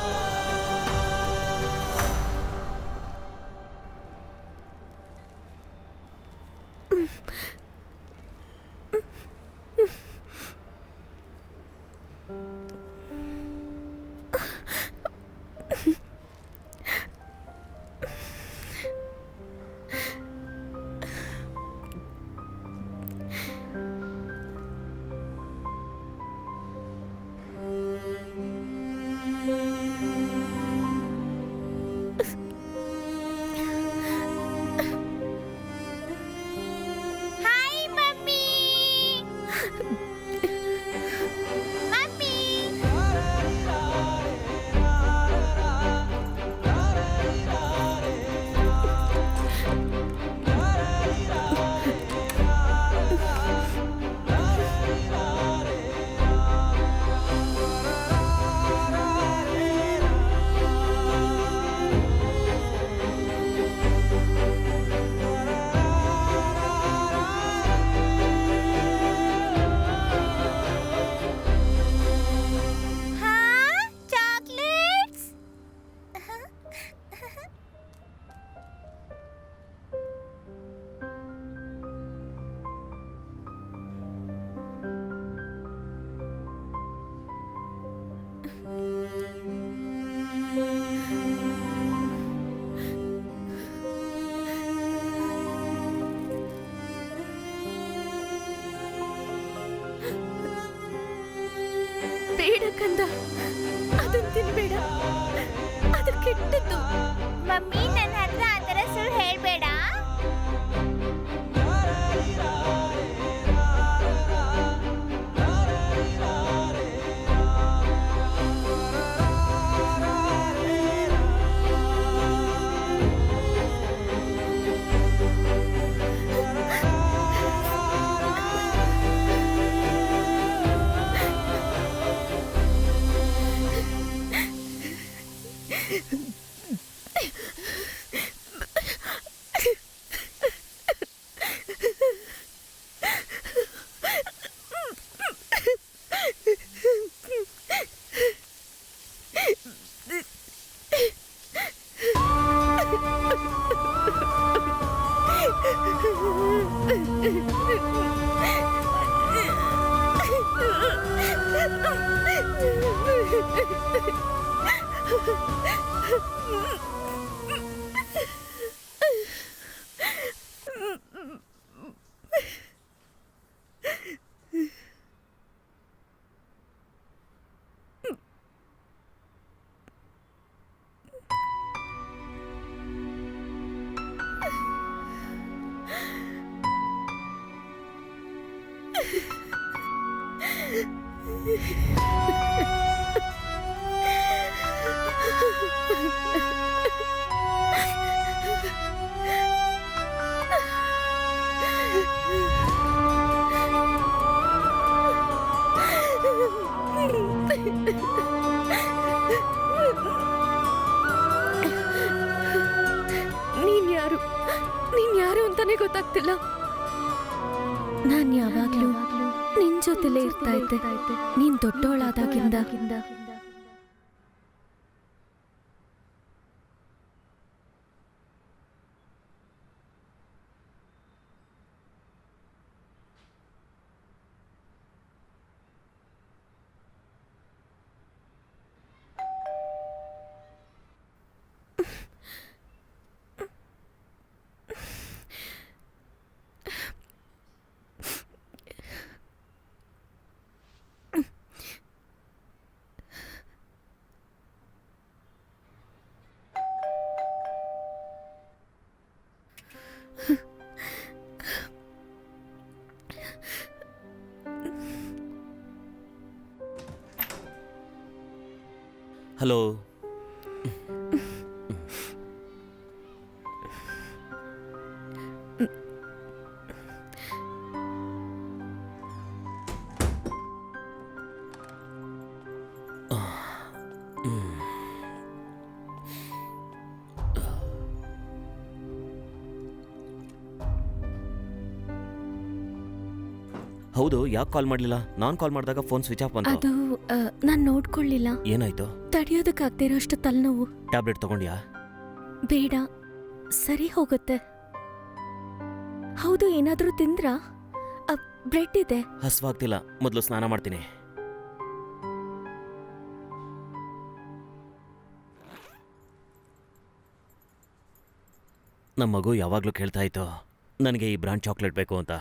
ಬೇಡ ಕಂದ, ಅದನ್ನ ತಿನ್ಬೇಡ, ಅದು ಕೆಟ್ಟದ್ದು. ಮಮ್ಮಿ ನನ್ನ ಹತ್ರ ಆ ಥರ ಸುಳ್ಳು ಹೇಳ್ಬೇಡ. ನೀನ್ ಯಾರು ಅಂತಾನೆ ಗೊತ್ತಾಗ್ತಿಲ್ಲ. ನಾನ್ ಯಾವಾಗ್ಲೂ ನಿನ್ ಜೊತೆಲೇ ಇರ್ತಾ ಇದ್ದೆ, ನೀನ್ ದೊಡ್ಡೋಳಾದಾಗಿಂದ. ಹಲೋ. ಹೌದು, ಯಾಕೆ ಕಾಲ್ ಮಾಡಲಿಲ್ಲ? ನಾನು ಕಾಲ್ ಮಾಡಿದಾಗ ಫೋನ್ ಸ್ವಿಚ್ ಆಫ್ ಬಂತು. ಅದು ನಾನ್ ನೋಡ್ಕೊಳ್ಳಿಲ್ಲ. ಏನಾಯ್ತು? ತಡೆಯೋದಕ್ಕಾಗದೇ ಇರೋಷ್ಟು ತಲೆನೋವು. ಟ್ಯಾಬ್ಲೆಟ್ ತಗೊಂಡ್ಯಾ? ಬೇಡ, ಸರಿ ಹೋಗುತ್ತೆ. ಹೌದು, ಏನಾದ್ರೂ ತಿಂದ್ರಾ? ಬ್ರೆಡ್ ಇದೆ. ಹಸ್ವಾಗ್ತಿಲ್ಲ, ಮೊದಲು ಸ್ನಾನ ಮಾಡ್ತೀನಿ. ನಮ್ಮ ಮಗು ಯಾವಾಗಲೂ ಕೇಳ್ತಾ ಇತ್ತು ನನಗೆ ಈ ಬ್ರಾಂಡ್ ಚಾಕ್ಲೇಟ್ ಬೇಕು ಅಂತ.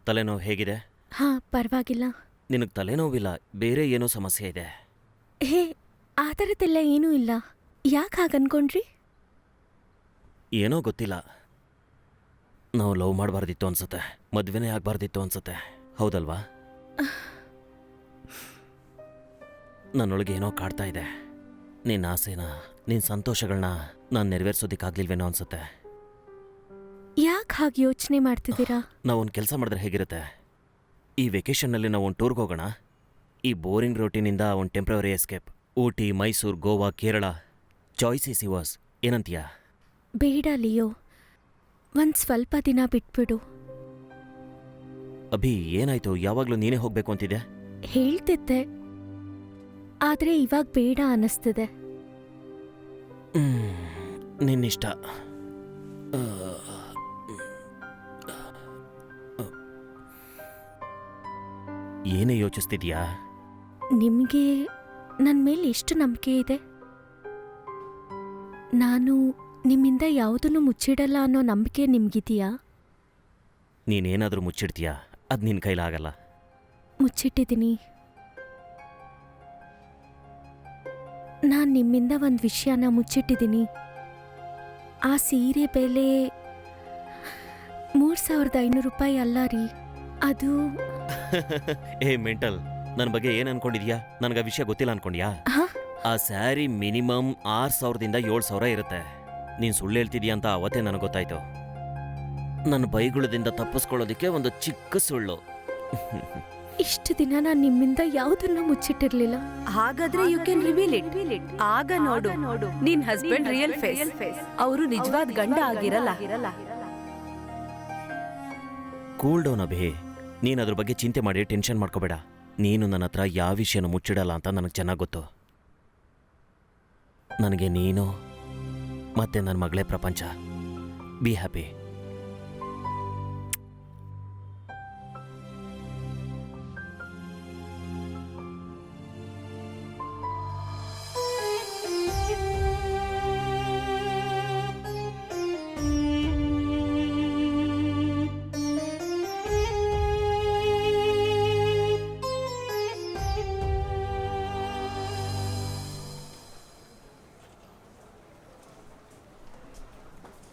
ತಲೆನೋವು ಹೇಗಿದೆ? ಹಾ, ಪರವಾಗಿಲ್ಲ. ನಿನಗೆ ತಲೆನೋವಿಲ್ಲ, ಬೇರೆ ಏನೋ ಸಮಸ್ಯೆ ಇದೆ. ಹೇ, ಆ ಥರದ್ದೆಲ್ಲ ಏನೂ ಇಲ್ಲ. ಯಾಕೆ ಹಾಗನ್ಕೊಂಡ್ರಿ? ಏನೋ ಗೊತ್ತಿಲ್ಲ. ನಾವು ಲವ್ ಮಾಡಬಾರ್ದಿತ್ತು ಅನ್ಸುತ್ತೆ, ಮದುವೆನೇ ಆಗಬಾರ್ದಿತ್ತು ಅನ್ಸುತ್ತೆ. ಹೌದಲ್ವಾ? ನನ್ನೊಳಗೆ ಏನೋ ಕಾಡ್ತಾ ಇದೆ. ನಿನ್ನ ಆಸೆನ, ನಿನ್ನ ಸಂತೋಷಗಳನ್ನ ನಾನು ನೆರವೇರಿಸೋದಕ್ಕಾಗ್ಲಿಲ್ವೇನೋ ಅನ್ಸುತ್ತೆ. ಯಾಕೆ ಹಾಗೆ ಯೋಚನೆ ಮಾಡ್ತಿದ್ದೀರಾ? ನಾವೊಂದು ಕೆಲಸ ಮಾಡಿದ್ರೆ ಹೇಗಿರುತ್ತೆ? ಈ ವೆಕೇಷನ್ನಲ್ಲಿ ನಾವು ಒಂದು ಟೂರ್ಗೆ ಹೋಗೋಣ. ಈ ಬೋರಿಂಗ್ ರೋಟಿನಿಂದ ಒಂದು temporary escape. Ooty, Mysore, Goa, Kerala, choice is yours. ಏನಂತೀಯಾ? ಬೇಡ ಲಿಯೋ, ಒಂದು ಸ್ವಲ್ಪ ದಿನ ಬಿಟ್ಬಿಡು. ಅಭಿ, ಏನಾಯ್ತು? ಯಾವಾಗಲೂ ನೀನೇ ಹೋಗ್ಬೇಕು ಅಂತಿದ್ದೆ. ಹೇಳ್ತಿದ್ದೆ, ಆದ್ರೆ ಇವಾಗ ಬೇಡ ಅನ್ನಿಸ್ತಿದೆ. ನಿನ್ನಿಷ್ಟ. ಏನೇ ಯೋಚಿಸ್ತಿದ್ಯಾ? ನಿಮ್ಗೆ ನನ್ನ ಮೇಲೆ ಎಷ್ಟು ನಂಬಿಕೆ ಇದೆ? ನಾನು ನಿಮ್ಮಿಂದ ಯಾವುದನ್ನು ಮುಚ್ಚಿಡಲ್ಲ ಅನ್ನೋ ನಂಬಿಕೆ ನಿಮ್ಗಿದೆಯಾ? ನೀನೇನಾದರೂ ಮುಚ್ಚಿಡ್ತೀಯಾ? ಅದು ನಿನ್ನ ಕೈಲಾಗಲ್ಲ. ಮುಚ್ಚಿಟ್ಟಿದ್ದೀನಿ. ನಾನು ನಿಮ್ಮಿಂದ ಒಂದು ವಿಷಯನ ಮುಚ್ಚಿಟ್ಟಿದ್ದೀನಿ. ಆ ಸೀರೆ ಬೆಲೆ 3500 ರೂಪಾಯಿ ಅಲ್ಲ ರೀ, ಅದು ಏ ಮೆಂಟಲ್, ನನ್ನ ಬಗ್ಗೆ ಏನು ಅನ್ಕೊಂಡಿದ್ಯಾ? ನನಗೆ ಆ ವಿಷಯ ಗೊತ್ತಿಲ್ಲ ಅನ್ಕೊಂಡ್ಯಾ? ಹಾ? ಆ ಸ್ಯಾರಿ ಮಿನಿಮಮ್ 6000ದಿಂದ 7000 ಇರುತ್ತೆ. ನೀನು ಸುಳ್ಳು ಹೇಳ್ತಿದ್ಯಾ ಅಂತ ಅವತ್ತೇ ನನಗೆ ಗೊತ್ತಾಯ್ತು. ನನ್ನ ಬೈಗುಳದಿಂದ ತಪ್ಪಿಸ್ಕೊಳ್ಳೋದಕ್ಕೆ ಒಂದು ಚಿಕ್ಕ ಸುಳ್ಳು. ಇಷ್ಟು ದಿನ ನಾನು ನಿಮ್ಮಿಂದ ಯಾವುದನ್ನ ಮುಚ್ಚಿಟ್ಟಿರ್ಲಿಲ್ಲ. ಹಾಗಾದ್ರೆ ಯು ಕ್ಯಾನ್ ರಿವೀಲ್ ಇಟ್. ಆಗ ನೋಡು ನಿನ್ ಹಸ್ಬೆಂಡ್ ರಿಯಲ್ ಫೇಸ್. ಅವರು ನಿಜವಾದ ಗಂಡ ಆಗಿರಲ್ಲ. ಕೂಲ್ ಡೌನ್ ಅಭಿ, ನೀನು ಅದ್ರ ಬಗ್ಗೆ ಚಿಂತೆ ಮಾಡಿ ಟೆನ್ಷನ್ ಮಾಡ್ಕೋಬೇಡ. ನೀನು ನನ್ನ ಹತ್ರ ಯಾವ ವಿಷಯನೂ ಮುಚ್ಚಿಡಲ್ಲ ಅಂತ ನನಗೆ ಚೆನ್ನಾಗಿ ಗೊತ್ತು. ನನಗೆ ನೀನು ಮತ್ತೆ ನನ್ನ ಮಗಳೇ ಪ್ರಪಂಚ. Be happy.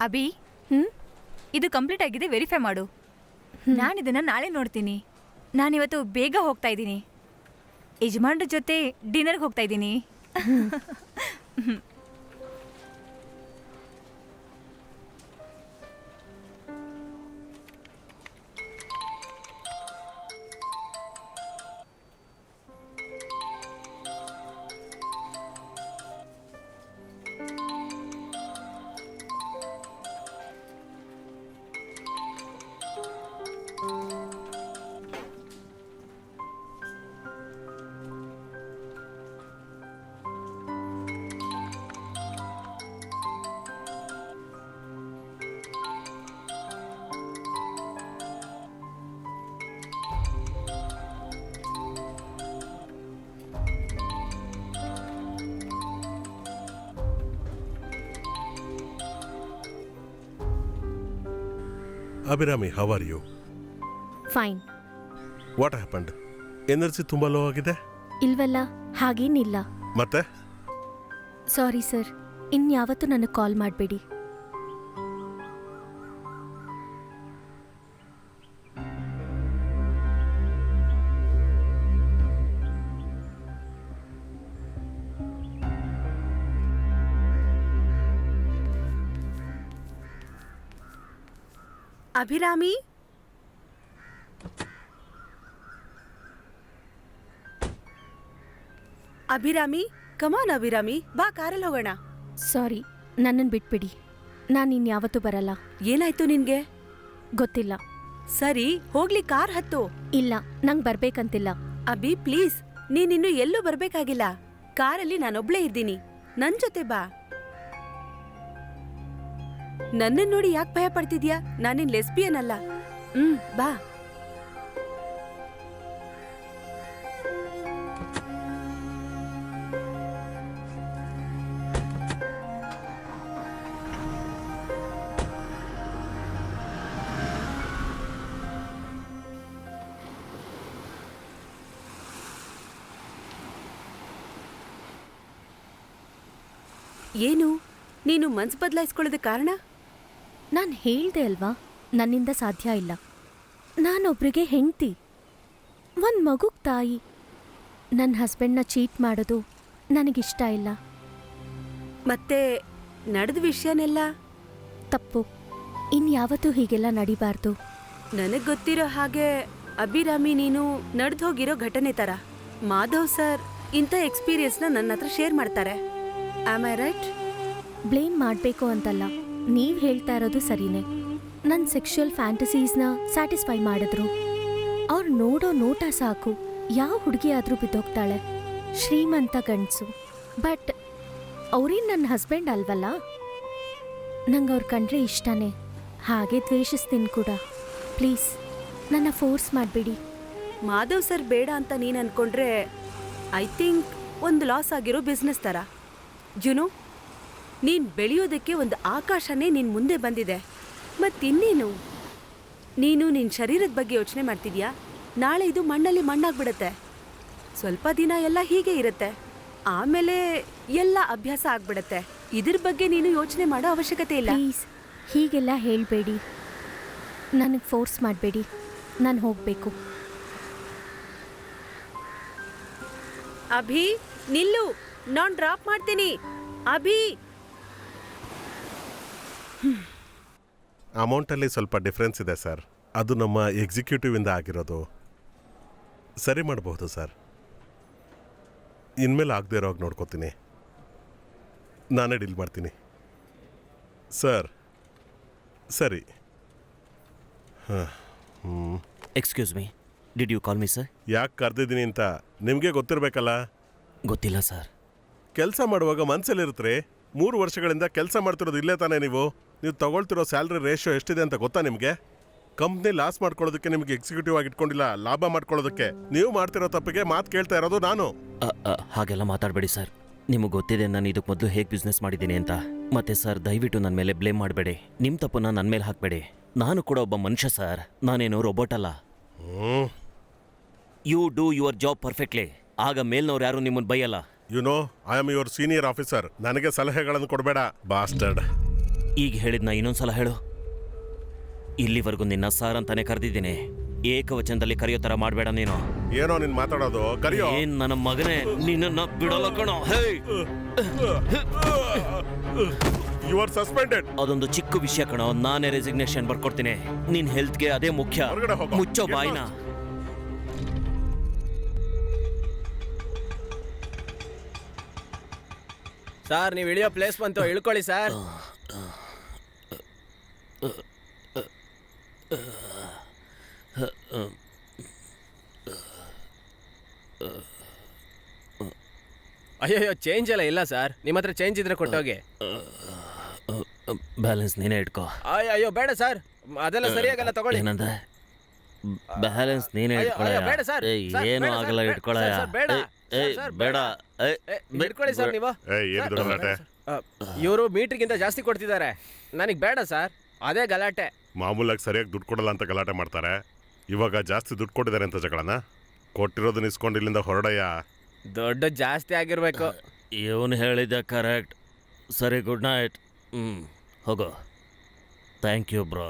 ಅಭಿ, ಇದು ಕಂಪ್ಲೀಟ್ ಆಗಿದೆ, ವೆರಿಫೈ ಮಾಡು. ನಾನಿದನ್ನ ನಾಳೆ ನೋಡ್ತೀನಿ. ನಾನಿವತ್ತು ಬೇಗ ಹೋಗ್ತಾ ಇದ್ದೀನಿ. ಯಜಮಾನ್ರ ಜೊತೆ ಡಿನ್ನರ್ಗೆ ಹೋಗ್ತಾ ಇದ್ದೀನಿ. Abhirami, how are you? Fine. What happened? Energy ತುಂಬ ಲೋ ಆಗಿದೆ. ಇಲ್ವಲ್ಲ, ಹಾಗೇನಿಲ್ಲ. ಮತ್ತೆ ಸಾರಿ ಸರ್, ಇನ್ಯಾವತ್ತೂ ನನಗೆ ಕಾಲ್ ಮಾಡಬೇಡಿ. ಅಭಿರಾಮಿ, ಅಭಿರಾಮಿ, ಕಮಾನ್ ಅಭಿರಾಮಿ, ಬಾ ಕಾರಲ್ಲಿ ಹೋಗೋಣ. ಸಾರಿ, ನನ್ನನ್ನು ಬಿಟ್ಬಿಡಿ. ನಾನು ಇನ್ಯಾವತ್ತೂ ಬರಲ್ಲ. ಏನಾಯ್ತು ನಿನ್ಗೆ? ಗೊತ್ತಿಲ್ಲ. ಸರಿ, ಹೋಗ್ಲಿ, ಕಾರ್ ಹತ್ತು. ಇಲ್ಲ, ನಂಗೆ ಬರ್ಬೇಕಂತಿಲ್ಲ. ಅಭಿ ಪ್ಲೀಸ್, ನೀನಿನ್ನು ಎಲ್ಲೂ ಬರ್ಬೇಕಾಗಿಲ್ಲ. ಕಾರಲ್ಲಿ ನಾನೊಬ್ಳೇ ಇದ್ದೀನಿ, ನನ್ ಜೊತೆ ಬಾ. ನನ್ನ ನೋಡಿ ಯಾಕೆ ಭಯ ಪಡ್ತಿದ್ಯಾ? ನಾನಿನ್ ಲೆಸ್ಬಿಯನ್ ಅಲ್ಲ. ಬಾ. ಏನು ನೀನು ಮನ್ಸು ಬದಲಾಯಿಸ್ಕೊಳ್ಳೋದಕ್ಕೆ ಕಾರಣ? ನಾನು ಹೇಳ್ದೆ ಅಲ್ವಾ, ನನ್ನಿಂದ ಸಾಧ್ಯ ಇಲ್ಲ. ನಾನೊಬ್ರಿಗೆ ಹೆಂಡ್ತಿ, ಒಂದು ಮಗುಗ್ ತಾಯಿ. ನನ್ನ ಹಸ್ಬೆಂಡ್ನ ಚೀಟ್ ಮಾಡೋದು ನನಗಿಷ್ಟ ಇಲ್ಲ. ಮತ್ತೆ ನಡೆದ ವಿಷಯನೆಲ್ಲ ತಪ್ಪು. ಇನ್ಯಾವತ್ತೂ ಹೀಗೆಲ್ಲ ನಡಿಬಾರ್ದು. ನನಗ್ ಗೊತ್ತಿರೋ ಹಾಗೆ ಅಭಿರಾಮಿ ನೀನು ನಡೆದು ಹೋಗಿರೋ ಘಟನೆ ತರ ಮಾಧವ್ ಸರ್ ಇಂಥ ಎಕ್ಸ್ಪೀರಿಯನ್ಸ್ನ ನನ್ನ ಹತ್ರ ಶೇರ್ ಮಾಡ್ತಾರೆ. Am I right? ಬ್ಲೇಮ್ ಮಾಡಬೇಕು ಅಂತಲ್ಲ, ನೀವು ಹೇಳ್ತಾ ಇರೋದು ಸರಿನೇ. ನನ್ನ ಸೆಕ್ಷುವಲ್ ಫ್ಯಾಂಟಸೀಸ್ನ ಸ್ಯಾಟಿಸ್ಫೈ ಮಾಡಿದ್ರು. ಅವ್ರು ನೋಡೋ ನೋಟ ಸಾಕು ಯಾವ ಹುಡುಗಿ ಆದರೂ ಬಿದ್ದೋಗ್ತಾಳೆ. ಶ್ರೀಮಂತ ಗಂಡಸು, ಬಟ್ ಅವ್ರೇನು ನನ್ನ ಹಸ್ಬೆಂಡ್ ಅಲ್ವಲ್ಲ. ನಂಗೆ ಅವ್ರು ಕಂಡ್ರೆ ಇಷ್ಟನೇ, ಹಾಗೆ ದ್ವೇಷಿಸ್ತೀನಿ ಕೂಡ. ಪ್ಲೀಸ್ ನನ್ನ ಫೋರ್ಸ್ ಮಾಡಬೇಡಿ. ಮಾಧವ್ ಸರ್ ಬೇಡ ಅಂತ ನೀನು ಅನ್ಕೊಂಡ್ರೆ ಐ ಥಿಂಕ್ ಒಂದು ಲಾಸ್ ಆಗಿರೋ ಬಿಸ್ನೆಸ್ ಥರ. ಜುನು, ನೀನು ಬೆಳೆಯೋದಕ್ಕೆ ಒಂದು ಆಕಾಶನೇ ನಿನ್ನ ಮುಂದೆ ಬಂದಿದೆ. ಮತ್ತಿನ್ನೇನು? ನೀನು ನಿನ್ನ ಶರೀರದ ಬಗ್ಗೆ ಯೋಚನೆ ಮಾಡ್ತಿದ್ಯಾ? ನಾಳೆ ಇದು ಮಣ್ಣಲ್ಲಿ ಮಣ್ಣಾಗ್ಬಿಡತ್ತೆ. ಸ್ವಲ್ಪ ದಿನ ಎಲ್ಲ ಹೀಗೆ ಇರುತ್ತೆ, ಆಮೇಲೆ ಎಲ್ಲ ಅಭ್ಯಾಸ ಆಗ್ಬಿಡತ್ತೆ. ಇದ್ರ ಬಗ್ಗೆ ನೀನು ಯೋಚನೆ ಮಾಡೋ ಅವಶ್ಯಕತೆ ಇಲ್ಲ. ಪ್ಲೀಸ್ ಹೀಗೆಲ್ಲ ಹೇಳಬೇಡಿ, ನನಗೆ ಫೋರ್ಸ್ ಮಾಡಬೇಡಿ. ನಾನು ಹೋಗಬೇಕು. ಅಭಿ ನಿಲ್ಲು, ನಾನು ಡ್ರಾಪ್ ಮಾಡ್ತೀನಿ. ಅಭಿ, ಅಮೌಂಟಲ್ಲಿ ಸ್ವಲ್ಪ ಡಿಫ್ರೆನ್ಸ್ ಇದೆ ಸರ್. ಅದು ನಮ್ಮ ಎಕ್ಸಿಕ್ಯೂಟಿವಿಂದ ಆಗಿರೋದು. ಸರಿ ಮಾಡಬಹುದು ಸರ್. ಇನ್ಮೇಲೆ ಆಗದೆ ಇರೋ ಹಾಗೆ ನೋಡ್ಕೋತೀನಿ. ನಾನೇ ಡೀಲ್ ಮಾಡ್ತೀನಿ ಸರ್. ಸರಿ. Excuse me, did you call me sir? ಯಾಕೆ ಕರೆದಿದ್ದೀನಿ ಅಂತ ನಿಮಗೆ ಗೊತ್ತಿರಬೇಕಲ್ಲ. ಗೊತ್ತಿಲ್ಲ ಸರ್. ಕೆಲಸ ಮಾಡುವಾಗ ಮನಸ್ಸಲ್ಲಿರುತ್ತೆ. 3 ವರ್ಷಗಳಿಂದ ಕೆಲಸ ಮಾಡ್ತಿರೋದು ಇಲ್ಲೇ ತಾನೇ ನೀವು ತಗೊಳ್ತಿರೋ ಸ್ಯಾಲ್ರಿ ರೇಷಿಯೋ ಎಷ್ಟಿದೆ ಅಂತ ಗೊತ್ತಾ ನಿಮಗೆ? ಕಂಪ್ನಿ ಲಾಸ್ ಮಾಡ್ಕೊಳ್ಳೋದಕ್ಕೆ ನಿಮಗೆ ಎಕ್ಸಿಕ್ಯೂಟಿವ್ ಆಗಿ ಇಟ್ಕೊಂಡಿಲ್ಲ, ಲಾಭ ಮಾಡ್ಕೊಳ್ಳೋದಕ್ಕೆ. ನೀವು ಮಾಡ್ತಿರೋ ತಪ್ಪಿಗೆ ಮಾತು ಕೇಳ್ತಾ ಇರೋದು ನಾನು. ಹಾಗೆಲ್ಲ ಮಾತಾಡಬೇಡಿ ಸರ್. ನಿಮಗೆ ಗೊತ್ತಿದೆ ನಾನು ಇದಕ್ಕೆ ಮೊದಲು ಹೇಗೆ ಬಿಸ್ನೆಸ್ ಮಾಡಿದ್ದೀನಿ ಅಂತ. ಮತ್ತೆ ಸರ್, ದಯವಿಟ್ಟು ನನ್ನ ಮೇಲೆ ಬ್ಲೇಮ್ ಮಾಡಬೇಡಿ. ನಿಮ್ಮ ತಪ್ಪನ್ನ ನನ್ನ ಮೇಲೆ ಹಾಕಬೇಡಿ. ನಾನು ಕೂಡ ಒಬ್ಬ ಮನುಷ್ಯ ಸರ್, ನಾನೇನು ರೋಬೋಟ್ ಅಲ್ಲ. You do your job perfectly. ಆಗ ಮೇಲ್ನವ್ರು ಯಾರು ನಿಮ್ಮನ್ನು ಬೈಯಲ್ಲ. You know, I am your senior officer. ನನಗೆ ಸಲಹೆಗಳನ್ನು ಕೊಡಬೇಡ ಬಾಸ್ಟರ್ಡ್. ಈಗ ಹೇಳಿದ್ನ ಇನ್ನೊಂದ್ಸಲ ಹೇಳು. ಇಲ್ಲಿವರೆಗೂ ನಿನ್ನ ಸಾರ್ ಅಂತಾನೆ ಕರೆದಿದ್ದೀನಿ. ಏಕವಚನದಲ್ಲಿ ಕರೆಯೋ ಥರ ಮಾಡಬೇಡ ನೀನು. ಏನೋ ನೀನು ಮಾತಾಡೋದು? ಕರೆಯೋ. ಏನ್ ನನ್ನ ಮಗನೇ, ನಿನ್ನ ಬಿಡಲ್ಲ ಕಣೋ. You are suspended. ಅದೊಂದು ಚಿಕ್ಕ ವಿಷಯ ಕಣೋ, ನಾನೇ ರೆಸಿಗ್ನೇಷನ್ ಬರ್ಕೊಡ್ತೀನಿ. ನಿನ್ ಹೆಲ್ತ್ಗೆ ಅದೇ ಮುಖ್ಯ. ಹೊರಗಡೆ ಹೋಗು. ಮುಚ್ಚೋ ಬಾಯ್ನ. ಸರ್, ನೀವು ಇಳಿಯೋ ಪ್ಲೇಸ್ ಬಂತು, ಇಳ್ಕೊಳ್ಳಿ ಸರ್. ಅಯ್ಯೋ, ಚೇಂಜ್ ಎಲ್ಲ ಇಲ್ಲ ಸರ್. ನಿಮ್ಮ ಹತ್ರ ಚೇಂಜ್ ಇದ್ರೆ ಕೊಟ್ಟೋಗಿ. ಬ್ಯಾಲೆನ್ಸ್ ನೀನೇ ಇಟ್ಕೋ. ಅಯ್ಯೋ ಬೇಡ ಸರ್, ಅದೆಲ್ಲ ಸರಿಯಾಗಲ್ಲ, ತಗೊಳ್ಳಿ. ಏನಂದ? ಬ್ಯಾಲೆನ್ಸ್ ನೀನೇ ಇಟ್ಕೊಳ್ಳ. ಬೇಡ ಸರ್. ಏನು ಆಗಲ್ಲ, ಇಟ್ಕೊಳ್ಳ. ಬೇಡ ಬೇಡ, ಇಟ್ಕೊಳ್ಳಿ ಸರ್ ನೀವು. ಇವರು ಮೀಟ್ರಿಗಿಂತ ಜಾಸ್ತಿ ಕೊಡ್ತಿದ್ದಾರೆ, ನನಗೆ ಬೇಡ ಸರ್. ಅದೇ ಗಲಾಟೆ. ಮಾಮೂಲಾಗಿ ಸರಿಯಾಗಿ ದುಡ್ಡು ಕೊಡಲ್ಲ ಅಂತ ಗಲಾಟೆ ಮಾಡ್ತಾರೆ. ಇವಾಗ ಜಾಸ್ತಿ ದುಡ್ಡು ಕೊಟ್ಟಿದ್ದಾರೆ ಅಂತ ಜಗಳನ. ಕೊಟ್ಟಿರೋದನ್ನ ಇಸ್ಕೊಂಡು ಇಲ್ಲಿಂದ ಹೊರಡಯ್ಯ. ದುಡ್ಡು ಜಾಸ್ತಿ ಆಗಿರ್ಬೇಕು. ಇವನು ಹೇಳಿದ್ದೆ ಕರೆಕ್ಟ್. ಸರಿ, ಗುಡ್ ನೈಟ್. ಹೋಗೋ. Thank you bro.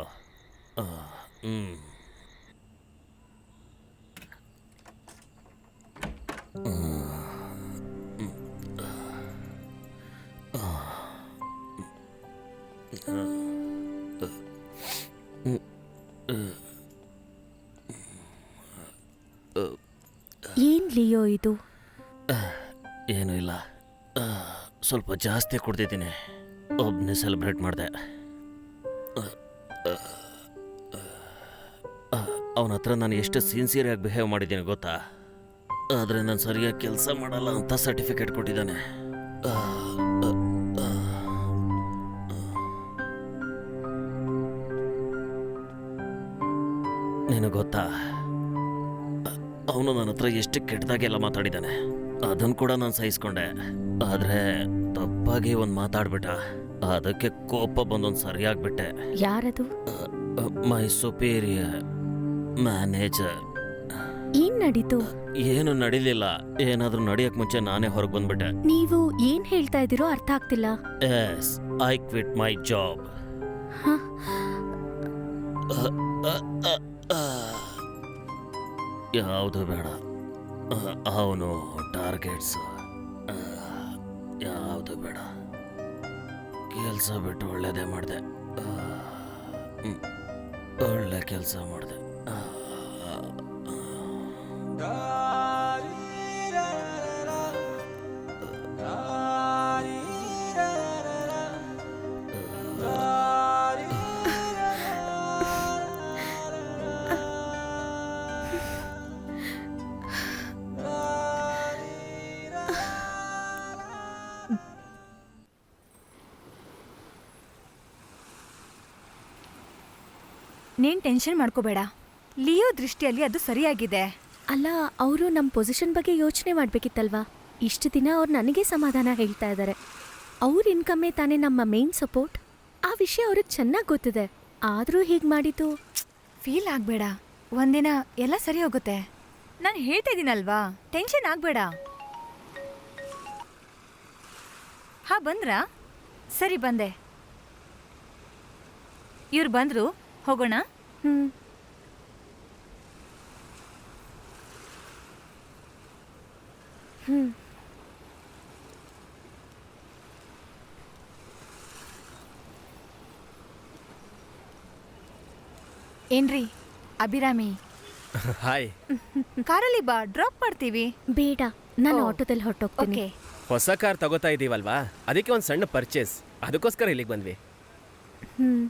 ಏನ್ ಲಿಯೋ ಇದು? ಏನೂ ಇಲ್ಲ, ಸ್ವಲ್ಪ ಜಾಸ್ತಿ ಕುಡ್ದಿದ್ದೀನಿ. ಒಬ್ಬನೇ ಸೆಲೆಬ್ರೇಟ್ ಮಾಡಿದೆ. ಅವನ ಹತ್ರ ನಾನು ಎಷ್ಟು ಸಿನ್ಸಿಯರಾಗಿ ಬಿಹೇವ್ ಮಾಡಿದ್ದೀನಿ ಗೊತ್ತಾ? ಆದರೆ ನಾನು ಸರಿಯಾಗಿ ಕೆಲಸ ಮಾಡಲ್ಲ ಅಂತ ಸರ್ಟಿಫಿಕೇಟ್ ಕೊಟ್ಟಿದ್ದಾನೆ. ನಿನಗೆ ಗೊತ್ತಾ, ಅವನು ನನ್ನ ಹತ್ರ ಎಷ್ಟು ಕೆಟ್ಟದಾಗೆಲ್ಲ ಮಾತಾಡಿದ್ದಾನೆ. ಅದನ್ನು ಕೂಡ ನಾನು ಸಹಿಸ್ಕೊಂಡೆ. ಆದರೆ ತಪ್ಪಾಗಿ ಒಂದು ಮಾತಾಡ್ಬಿಟ್ಟ. ಅದಕ್ಕೆ ಕೋಪ ಬಂದೊಂದು ಸರಿಯಾಗ್ಬಿಟ್ಟೆ. ಯಾರದು? ಮೈ ಸುಪೀರಿಯರ್ ಮ್ಯಾನೇಜರ್. ಏನ್ ನಡೀತು? ಏನು ನಡೀಲಿಲ್ಲ. ಏನಾದ್ರೂ ನಡೆಯಕ್ ಮುಂಚೆ ನಾನೇ ಹೊರಗೆ ಬಂದ್ಬಿಟ್ಟೆ. ನೀವು ಏನ್ ಹೇಳ್ತಾ ಇದ್ದೀರೋ ಅರ್ಥ ಆಗ್ತಿಲ್ಲ. Yes, I quit my job. ಯಾವುದು ಬೇಡ, ಅವನು ಟಾರ್ಗೆಟ್ಸ್ ಯಾವುದು ಬೇಡ, ಕೆಲಸ ಬಿಟ್ಟು ಒಳ್ಳೇದೇ ಮಾಡಿದೆ, ಒಳ್ಳೆ ಕೆಲಸ ಮಾಡಿದೆ. ನೀನ್ ಟೆನ್ಷನ್ ಮಾಡ್ಕೋಬೇಡ, ಲಿಯೋ ದೃಷ್ಟಿಯಲ್ಲಿ ಅದು ಸರಿಯಾಗಿದೆ. ಅಲ್ಲ, ಅವರು ನಮ್ಮ ಪೊಸಿಷನ್ ಬಗ್ಗೆ ಯೋಚನೆ ಮಾಡ್ಬೇಕಿತ್ತಲ್ವಾ? ಇಷ್ಟು ದಿನ ಅವ್ರು ನನಗೆ ಸಮಾಧಾನ ಹೇಳ್ತಾ ಇದ್ದಾರೆ. ಅವ್ರ ಇನ್ಕಮ್ಮೇ ತಾನೇ ನಮ್ಮ ಮೇನ್ ಸಪೋರ್ಟ್. ಆ ವಿಷಯ ಅವ್ರಿಗೆ ಚೆನ್ನಾಗಿ ಗೊತ್ತಿದೆ. ಆದರೂ ಹೀಗೆ ಮಾಡಿದ್ದು ಫೀಲ್ ಆಗ್ಬೇಡ, ಒಂದಿನ ಎಲ್ಲ ಸರಿ ಹೋಗುತ್ತೆ. ನಾನು ಹೇಳ್ತಾ ಇದ್ದೀನಲ್ವಾ, ಟೆನ್ಷನ್ ಆಗ್ಬೇಡ. ಹಾ, ಬಂದ್ರಾ? ಸರಿ, ಬಂದೆ. ಇವ್ರು ಬಂದ್ರು, ಹೋಗೋಣ. ಏನ್ರಿ ಅಭಿರಾಮಿ? ಹಾಯ್. ಕಾರಲ್ಲಿ ಬಾ, ಡ್ರಾಪ್ ಮಾಡ್ತೀವಿ. ಬೇಡ, ನಾನು ಓ. ಆಟೋದಲ್ಲಿ ಹೊರಟೋಗ್ತೀನಿ. ಓಕೆ. ಹೊಸ ಕಾರ್ ತಗೋತಾ ಇದೀವಲ್ವಾ, ಅದಕ್ಕೆ ಒಂದು ಸಣ್ಣ ಪರ್ಚೇಸ್, ಅದಕ್ಕೋಸ್ಕರ ಇಲ್ಲಿಗೆ ಬಂದ್ವಿ. ಹ್ಮ್.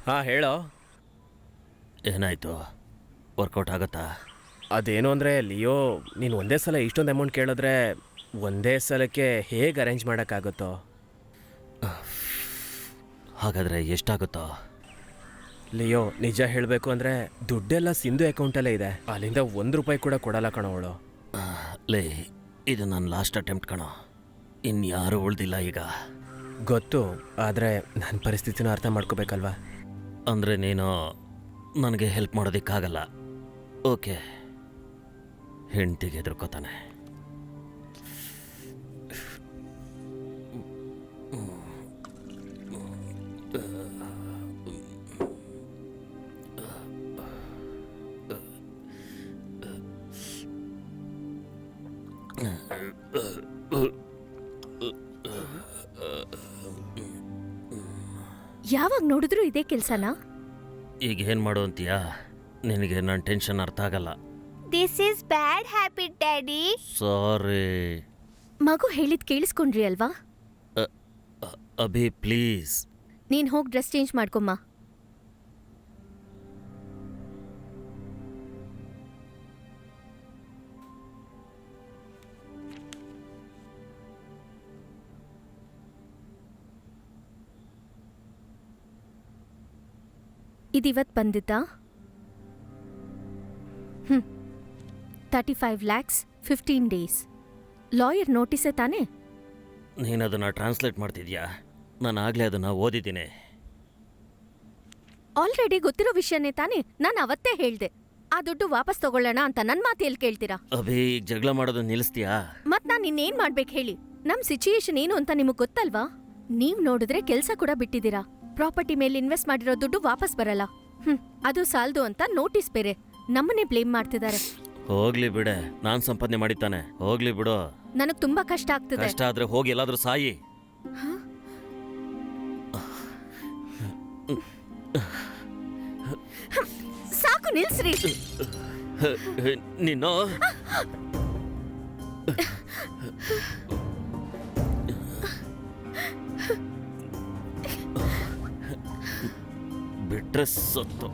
ಹಾ, ಹೇಳೋ. ಏನಾಯ್ತು? ವರ್ಕೌಟ್ ಆಗುತ್ತಾ? ಅದೇನು ಅಂದರೆ ಲಿಯೋ, ನೀನು ಒಂದೇ ಸಲ ಇಷ್ಟೊಂದು ಅಮೌಂಟ್ ಕೇಳಿದ್ರೆ ಒಂದೇ ಸಲಕ್ಕೆ ಹೇಗೆ ಅರೇಂಜ್ ಮಾಡೋಕ್ಕಾಗುತ್ತೋ? ಹಾಗಾದರೆ ಎಷ್ಟಾಗುತ್ತೋ? ಲಿಯೋ, ನಿಜ ಹೇಳಬೇಕು ಅಂದರೆ ದುಡ್ಡೆಲ್ಲ ಸಿಂಧು ಅಕೌಂಟಲ್ಲೇ ಇದೆ. ಅಲ್ಲಿಂದ ₹1 ಕೂಡ ಕೊಡಲ್ಲ ಕಣವಳು. ಲೇ, ಇದು ನನ್ನ ಲಾಸ್ಟ್ ಅಟೆಂಪ್ಟ್ ಕಣೋ, ಇನ್ಯಾರೂ ಉಳ್ದಿಲ್ಲ ಈಗ. ಗೊತ್ತು, ಆದರೆ ನನ್ನ ಪರಿಸ್ಥಿತಿನ ಅರ್ಥ ಮಾಡ್ಕೋಬೇಕಲ್ವಾ? ಅಂದರೆ ನೀನು ನನಗೆ ಹೆಲ್ಪ್ ಮಾಡೋದಕ್ಕಾಗಲ್ಲ. ಓಕೆ, ಹೆಂಡ್ತಿಗೆ ಎದುರ್ಕೋತಾನೆ. ಯಾವಾಗ ನೋಡಿದ್ರು ಇದೇ ಕೆಲ್ಸನಾ? ಈಗ ಏನು ಮಾಡು ಅಂತೀಯಾ? ನಿನಗೆ ನನ್ನ ಟೆನ್ಷನ್ ಅರ್ಥ ಆಗಲ್ಲ. This is bad habit daddy. Sorry. ಮಗು ಹೇಳಿದ್ ಕೇಳಿಸ್ಕೊಂಡ್ರಿ ಅಲ್ವಾ? ಅಭಿ ಪ್ಲೀಸ್. ನೀನ್ ಹೋಗಿ ಡ್ರೆಸ್ ಚೇಂಜ್ ಮಾಡ್ಕೊಮ್ಮ. ಇದಿವತ್ ಬಂದಿದ್ದಾ? 35 lakhs 15 days. ಲಾಯರ್ ನೋಟಿಸೇ ತಾನೇ? ನೀನು ಅದನ್ನು ಟ್ರಾನ್ಸ್ಲೇಟ್ ಮಾಡ್ತಿದ್ಯಾ? ನಾನು ಆಗಲೇ ಅದನ್ನು ಓದಿದ್ದೀನಿ. ಆಲ್ರೆಡಿ ಗೊತ್ತಿರೋ ವಿಷಯನೇ ತಾನೇ. ನಾನು ಅವತ್ತೇ ಹೇಳ್ದೆ ಆ ದುಡ್ಡು ವಾಪಸ್ ತಗೊಳ್ಳೋಣ ಅಂತ. ನನ್ನ ಮಾತು ಎಲ್ಲಿ ಕೇಳ್ತೀರಾ? ಅಭಿ, ಈಗ ಜಗಳ ಮಾಡೋದು ನಿಲ್ಲಿಸ್ತೀಯಾ? ಮತ್ ನಾನು ಇನ್ನೇನ್ ಮಾಡ್ಬೇಕು ಹೇಳಿ? ನಮ್ ಸಿಚುಯೇಷನ್ ಏನು ಅಂತ ನಿಮಗ್ ಗೊತ್ತಲ್ವಾ? ನೀವ್ ನೋಡಿದ್ರೆ ಕೆಲ್ಸ ಕೂಡ ಬಿಟ್ಟಿದ್ದೀರಾ. ಪ್ರಾಪರ್ಟಿ ಮೇಲೆ ಇನ್ವೆಸ್ಟ್ ಮಾಡಿರೋ ದುಡ್ಡು ವಾಪಸ್ ಬರಲ್ಲ. ಅದು ಸಾಲ್ದು ಅಂತ ನೋಟಿಸ್ ಬೇರೆ. ನಮ್ಮನ್ನೇ ಬ್ಲೇಮ್ ಮಾಡ್ತಿದ್ದಾರೆ. ಹೋಗ್ಲಿ ಬಿಡೆ, ನಾನ್ ಸಂಪಾದನೆ ಮಾಡಿದ್ದಾನೆ. ಹೋಗ್ಲಿ ಬಿಡು. ನನಗ್ ತುಂಬಾ ಕಷ್ಟ ಆಗ್ತಿದೆ. ಕಷ್ಟ ಆದ್ರೆ ಹೋಗಿ ಎಲ್ಲಾದ್ರೂ ಸಾಯಿ. ಸಾಕು, ನಿಲ್ಸ್ರಿ. ನೀನು ಡ್ರೆಸ್ ಹೊತ್ತು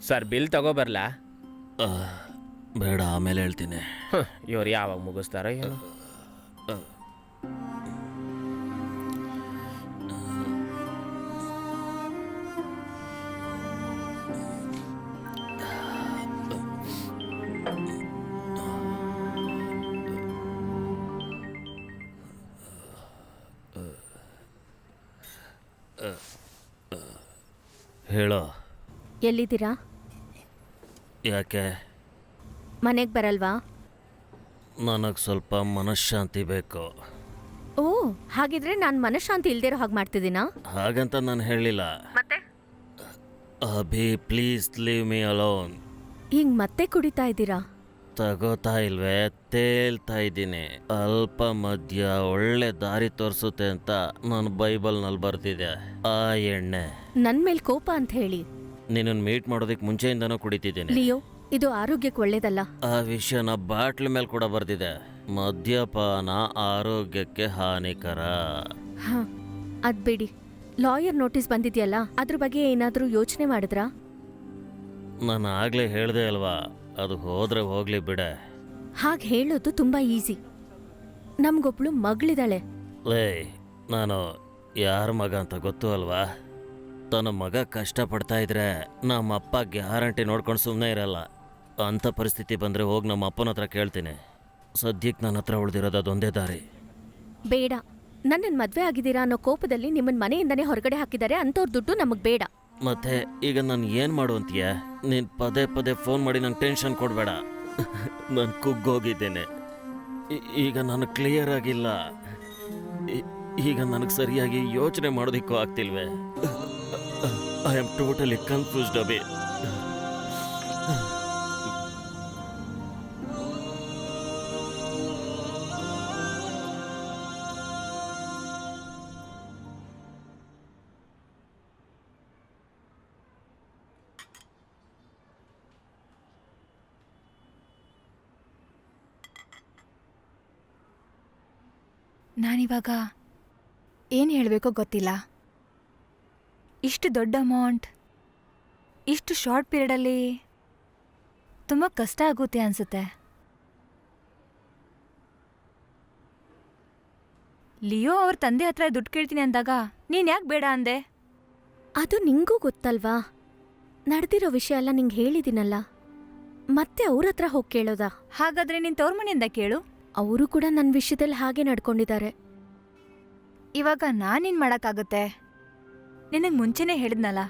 ಸರ್ ಬಿಲ್ ತಗೋಬರ್ಲಾ? ಬೇಡ, ಆಮೇಲೆ ಹೇಳ್ತೀನಿ. ಇವ್ರು ಯಾವಾಗ ಮುಗಿಸ್ತಾರೋ ಏನೋ. ಹೇಳೋ. ಎಲ್ಲಿದ್ದೀರಾ? ಯಾಕೆ? ಮನೆಗೆ ಬರಲ್ವಾ? ನನಗೆ ಸ್ವಲ್ಪ ಮನಃಶಾಂತಿ ಬೇಕು. ಓ, ಹಾಗಿದ್ರೆ ನಾನು ಮನಃಶಾಂತಿ ಇಲ್ದಿರೋ ಹಾಗೆ ಮಾಡ್ತಿದ್ದೀನಾ? ಹಾಗಂತ ನಾನು ಹೇಳಿಲ್ಲ. ಮತ್ತೆ Abhi please leave me alone. ಹಿಂಗ್ ಮತ್ತೆ ಕುಡಿತಾ ಇದ್ದೀರಾ? ತಗೋತಾ ಇಲ್ವೇ? ತೇಲ್ತಾ ಇದ್ದೀನಿ. ಅಲ್ಪ ಮದ್ಯ ಒಳ್ಳೆ ದಾರಿ ತೋರಿಸುತ್ತೆ ಅಂತ ನಾನು ಬೈಬಲ್ನಲ್ಲಿ ಬರ್ತಿದ್ದೆ. ಆ ಎಣ್ಣೆ ನನ್ ಮೇಲ್ ಕೋಪ ಅಂತ ಹೇಳಿ. ನಿನ್ನನ್ನು ಮೀಟ್ ಮಾಡೋದಕ್ಕೆ ಮುಂಚೆಯಿಂದನೂ ಕುಡಿತಿದ್ದೀನಿ. ಲಿಯೋ, ಇದು ಆರೋಗ್ಯಕ್ಕೆ ಒಳ್ಳೇದಲ್ಲ. ಆ ವಿಷಯನ ಬಾಟ್ಲ್ ಮೇಲೆ ಕೂಡ ಬರ್ದಿದೆ. ಮದ್ಯಪಾನ ಆರೋಗ್ಯಕ್ಕೆ ಹಾನಿಕರ. ಹ, ಅದ್ ಬಿಡಿ. ಲಾಯರ್ ನೋಟಿಸ್ ಬಂದಿದ್ಯಲ್ಲ, ಅದ್ರ ಬಗ್ಗೆ ಏನಾದ್ರೂ ಯೋಚನೆ ಮಾಡಿದ್ರಾ? ನಾನು ಆಗ್ಲೇ ಹೇಳ್ದೆ ಅಲ್ವಾ, ಅದು ಹೋದ್ರೆ ಹೋಗ್ಲಿ ಬಿಡೆ. ಹಾಗೆ ಹೇಳೋದು ತುಂಬಾ ಈಸಿ. ನಮ್ಗೊಬ್ಳು ಮಗಳಿದಾಳೆ. ಲೇ, ನಾನು ಯಾರ ಮಗ ಅಂತ ಗೊತ್ತು ಅಲ್ವಾ? ತನ್ನ ಮಗ ಕಷ್ಟಪಡ್ತಾ ಇದ್ರೆ ನಮ್ಮ ಅಪ್ಪ ಗ್ಯಾರಂಟಿ ನೋಡ್ಕೊಂಡು ಸುಮ್ಮನೆ ಇರಲ್ಲ. ಅಂಥ ಪರಿಸ್ಥಿತಿ ಬಂದರೆ ಹೋಗಿ ನಮ್ಮ ಅಪ್ಪನ ಹತ್ರ ಕೇಳ್ತೀನಿ. ಸದ್ಯಕ್ಕೆ ನನ್ನ ಹತ್ರ ಉಳಿದಿರೋದು ಅದೊಂದೇ ದಾರಿ. ಬೇಡ, ನನ್ನನ್ ಮದ್ವೆ ಆಗಿದ್ದೀರಾ ಅನ್ನೋ ಕೋಪದಲ್ಲಿ ನಿಮ್ಮನ್ ಮನೆಯಿಂದನೇ ಹೊರಗಡೆ ಹಾಕಿದ್ದಾರೆ. ಅಂಥವ್ರ ದುಡ್ಡು ನಮಗ್ ಬೇಡ. ಮತ್ತೆ ಈಗ ನಾನು ಏನು ಮಾಡು ಅಂತೀಯ? ನೀನು ಪದೇ ಪದೇ ಫೋನ್ ಮಾಡಿ ನಂಗೆ ಟೆನ್ಷನ್ ಕೊಡಬೇಡ. ನಾನು ಕುಗ್ಗೋಗಿದ್ದೇನೆ. ಈಗ ನಾನು ಕ್ಲಿಯರ್ ಆಗಿಲ್ಲ. ಈಗ ನನಗೆ ಸರಿಯಾಗಿ ಯೋಚನೆ ಮಾಡೋದಕ್ಕೂ ಆಗ್ತಿಲ್ವೇ? I am totally confused Abhi. ನಾನಿವಾಗ ಏನು ಹೇಳಬೇಕೋ ಗೊತ್ತಿಲ್ಲ. ಇಷ್ಟು ದೊಡ್ಡ ಅಮೌಂಟ್ ಇಷ್ಟು ಶಾರ್ಟ್ ಪೀರಿಯಡಲ್ಲಿ ತುಂಬ ಕಷ್ಟ ಆಗುತ್ತೆ ಅನಿಸುತ್ತೆ. ಲಿಯೋ ಅವ್ರ ತಂದೆ ಹತ್ರ ದುಡ್ಡು ಕೇಳ್ತೀನಿ ಅಂದಾಗ ನೀನು ಯಾಕೆ ಬೇಡ ಅಂದೆ? ಅದು ನಿಂಗೂ ಗೊತ್ತಲ್ವಾ? ನಡೆದಿರೋ ವಿಷಯ ಎಲ್ಲ ನಿಂಗೆ ಹೇಳಿದಿನಲ್ಲ, ಮತ್ತೆ ಅವ್ರ ಹತ್ರ ಹೋಗಿ ಕೇಳೋದಾ? ಹಾಗಾದ್ರೆ ನೀನು ತವ್ರ ಮನೆಯಿಂದ ಕೇಳು. ಅವರು ಕೂಡ ನನ್ನ ವಿಷಯದಲ್ಲಿ ಹಾಗೆ ನಡ್ಕೊಂಡಿದ್ದಾರೆ. ಇವಾಗ ನಾನೇನು ಮಾಡೋಕ್ಕಾಗುತ್ತೆ? ನಿನಗೆ ಮುಂಚೆನೇ ಹೇಳಿದ್ನಲ್ಲ,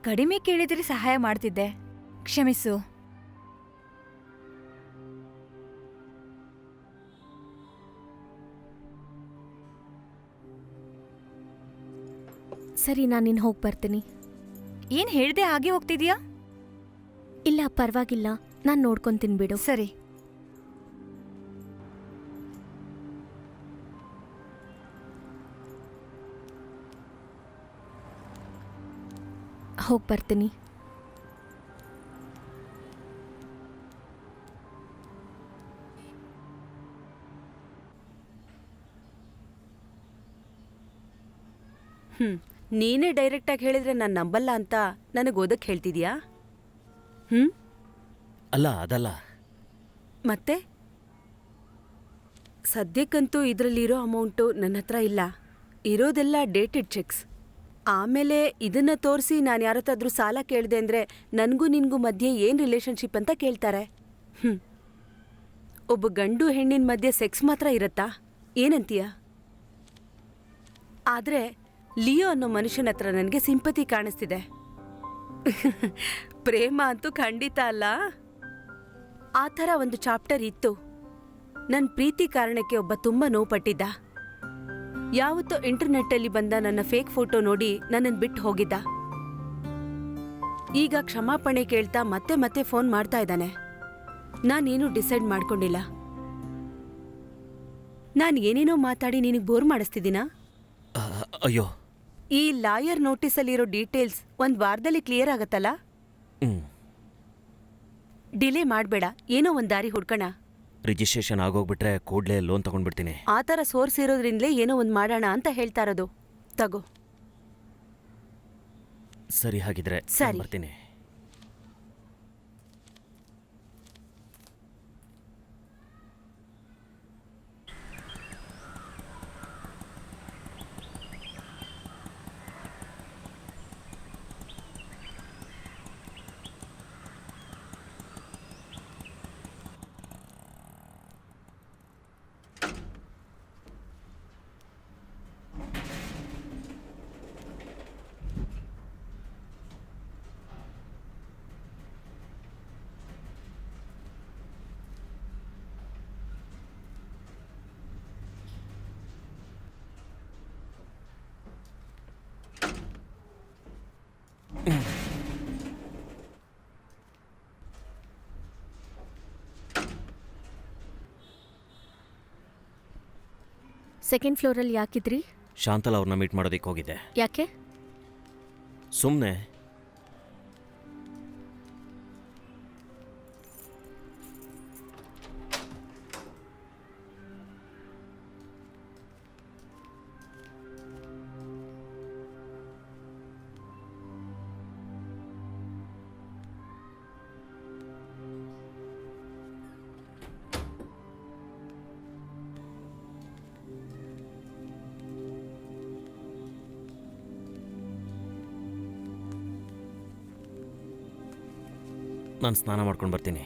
ಕಡಿಮೆ ಕೇಳಿದ್ರೆ ಸಹಾಯ ಮಾಡ್ತಿದ್ದೆ. ಕ್ಷಮಿಸು. ಸರಿ, ನಾನು ನಿನ್ನ ಹೋಗಿ ಬರ್ತೀನಿ. ಏನು ಹೇಳ್ದೆ ಹಾಗೆ ಹೋಗ್ತಿದ್ಯಾ? ಇಲ್ಲ, ಪರವಾಗಿಲ್ಲ, ನಾನು ನೋಡ್ಕೊಂತೀನಿ ಬಿಡು. ಸರಿ. ಹೋಗಿ ಬರ್ತೀನಿ. ನೀನೇ ಡೈರೆಕ್ಟಾಗಿ ಹೇಳಿದ್ರೆ ನಾನು ನಂಬಲ್ಲ ಅಂತ ನನಗೆ ಓದಕ್ಕೆ ಹೇಳ್ತಿದ್ಯಾ? ಅಲ್ಲ, ಅದಲ್ಲ. ಮತ್ತೆ ಸದ್ಯಕ್ಕಂತೂ ಇದರಲ್ಲಿರೋ ಅಮೌಂಟು ನನ್ನ ಹತ್ರ ಇಲ್ಲ. ಇರೋದೆಲ್ಲ ಡೇಟೆಡ್ ಚೆಕ್ಸ್. ಆಮೇಲೆ ಇದನ್ನ ತೋರಿಸಿ ನಾನು ಯಾರತ್ತಾದ್ರೂ ಸಾಲ ಕೇಳಿದೆ ಅಂದರೆ ನನಗೂ ನಿನಗೂ ಮಧ್ಯೆ ಏನು ರಿಲೇಷನ್ಶಿಪ್ ಅಂತ ಕೇಳ್ತಾರೆ. ಒಬ್ಬ ಗಂಡು ಹೆಣ್ಣಿನ ಮಧ್ಯೆ ಸೆಕ್ಸ್ ಮಾತ್ರ ಇರತ್ತಾ? ಏನಂತೀಯ? ಆದರೆ ಲಿಯೋ ಅನ್ನೋ ಮನುಷ್ಯನ ಹತ್ರ ನನಗೆ ಸಿಂಪತಿ ಕಾಣಿಸ್ತಿದೆ. ಪ್ರೇಮ ಅಂತೂ ಖಂಡಿತ ಅಲ್ಲ. ಆ ಥರ ಒಂದು ಚಾಪ್ಟರ್ ಇತ್ತು. ನನ್ನ ಪ್ರೀತಿ ಕಾರಣಕ್ಕೆ ಒಬ್ಬ ತುಂಬ ನೋವು ಪಟ್ಟಿದ್ದ. ಯಾವತ್ತೋ ಇಂಟರ್ನೆಟ್ಟಲ್ಲಿ ಬಂದ ನನ್ನ ಫೇಕ್ ಫೋಟೋ ನೋಡಿ ನನ್ನನ್ನು ಬಿಟ್ಟು ಹೋಗಿದ್ದ. ಈಗ ಕ್ಷಮಾಪಣೆ ಕೇಳ್ತಾ ಮತ್ತೆ ಮತ್ತೆ ಫೋನ್ ಮಾಡ್ತಾ ಇದ್ದಾನೆ. ನಾನೇನು ಡಿಸೈಡ್ ಮಾಡ್ಕೊಂಡಿಲ್ಲ. ನಾನು ಏನೇನೋ ಮಾತಾಡಿ ನಿನಗೆ ಬೋರ್ ಮಾಡಿಸ್ತಿದ್ದೀನಾ? ಅಯ್ಯೋ. ಈ ಲಾಯರ್ ನೋಟಿಸಲ್ಲಿರೋ ಡೀಟೇಲ್ಸ್ ಒಂದ್ ವಾರದಲ್ಲಿ ಕ್ಲಿಯರ್ ಆಗತ್ತಲ್ಲ? ಡಿಲೇ ಮಾಡ್ಬೇಡ, ಏನೋ ಒಂದ್ ದಾರಿ ಹುಡ್ಕೋಣ. ರಿಜಿಸ್ಟ್ರೇಷನ್ ಆಗೋಗ್ಬಿಟ್ರೆ ಕೂಡ್ಲೇ ಲೋನ್ ತಗೊಂಡ್ಬಿಡ್ತೀನಿ. ಆ ಥರ ಸೋರ್ಸ್ ಇರೋದ್ರಿಂದಲೇ ಏನೋ ಒಂದ್ ಮಾಡೋಣ ಅಂತ ಹೇಳ್ತಾ ಇರೋದು. ತಗೋ. ಸರಿ, ಹಾಗಿದ್ರೆ ಸರಿ. ಬರ್ತೀನಿ. ಸೆಕೆಂಡ್ ಫ್ಲೋರಲ್ಲಿ ಯಾಕಿದ್ರಿ? ಶಾಂತಲಾ ಅವ್ರನ್ನ ಮೀಟ್ ಮಾಡೋದಕ್ಕೆ ಹೋಗಿದ್ದೆ. ಯಾಕೆ? ಸುಮ್ಮನೆ. ನಾನು ಸ್ನಾನ ಮಾಡ್ಕೊಂಡು ಬರ್ತೀನಿ.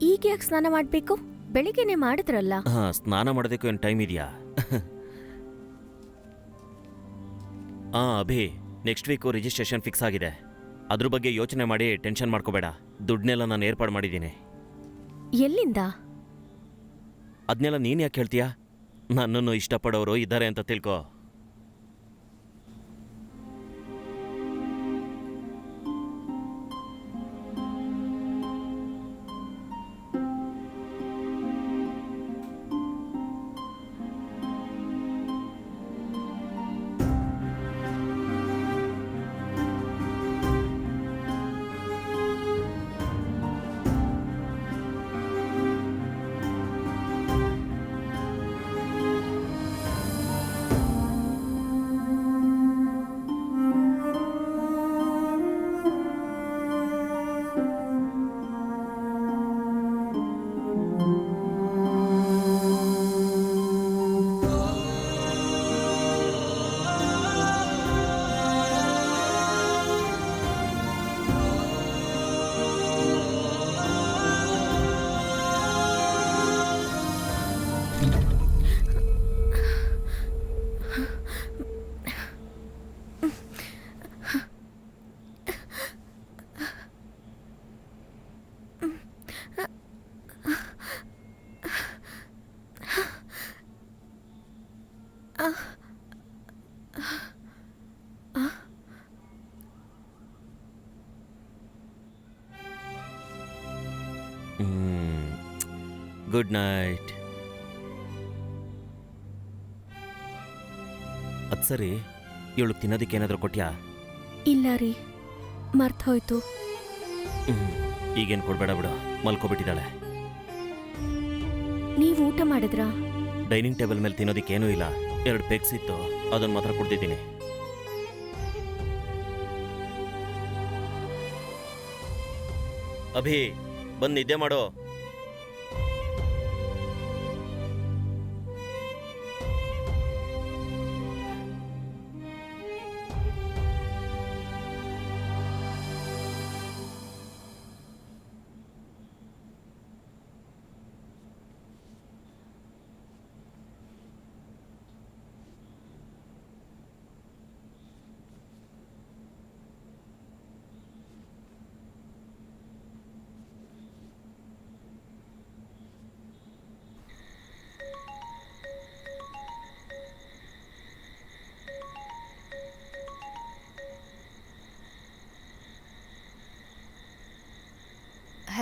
ಈಗ ಯಾಕೆ ಸ್ನಾನ ಮಾಡಬೇಕು? ಬೆಳಿಗ್ಗೆನೆ ಮಾಡಿದ್ರಲ್ಲ. ಹಾಂ, ಸ್ನಾನ ಮಾಡೋದಕ್ಕೂ ಏನು ಟೈಮ್ ಇದೆಯಾ? ಹಾಂ Abhi, next week registration fix ಆಗಿದೆ. ಅದ್ರ ಬಗ್ಗೆ ಯೋಚನೆ ಮಾಡಿ ಟೆನ್ಷನ್ ಮಾಡ್ಕೋಬೇಡ. ದುಡ್ಡನ್ನೆಲ್ಲ ನಾನು ಏರ್ಪಾಡು ಮಾಡಿದ್ದೀನಿ. ಎಲ್ಲಿಂದ? ಅದನ್ನೆಲ್ಲ ನೀನು ಯಾಕೆ ಹೇಳ್ತೀಯಾ? ನನ್ನನ್ನು ಇಷ್ಟಪಡೋರು ಇದ್ದಾರೆ ಅಂತ ತಿಳ್ಕೊ. Good night. ಅದು ಸರಿ, ಇವಳು ತಿನ್ನೋದಕ್ಕೆ ಏನಾದರೂ ಕೊಟ್ಯಾ? ಇಲ್ಲ ರೀ, ಮರ್ತೋಯ್ತು. ಈಗೇನು ಕೊಡಬೇಡ ಬಿಡು, ಮಲ್ಕೊಬಿಟ್ಟಿದ್ದಾಳೆ. ನೀವು ಊಟ ಮಾಡಿದ್ರಾ? ಡೈನಿಂಗ್ ಟೇಬಲ್ ಮೇಲೆ ತಿನ್ನೋದಕ್ಕೇನೂ ಇಲ್ಲ. 2 ಪೆಗ್ಸ್ ಇತ್ತು, ಅದನ್ನು ಮಾತ್ರ ಕುಡ್ದಿದ್ದೀನಿ. ಅಭಿ, ಬಂದು ನಿದ್ದೆ ಮಾಡೋ.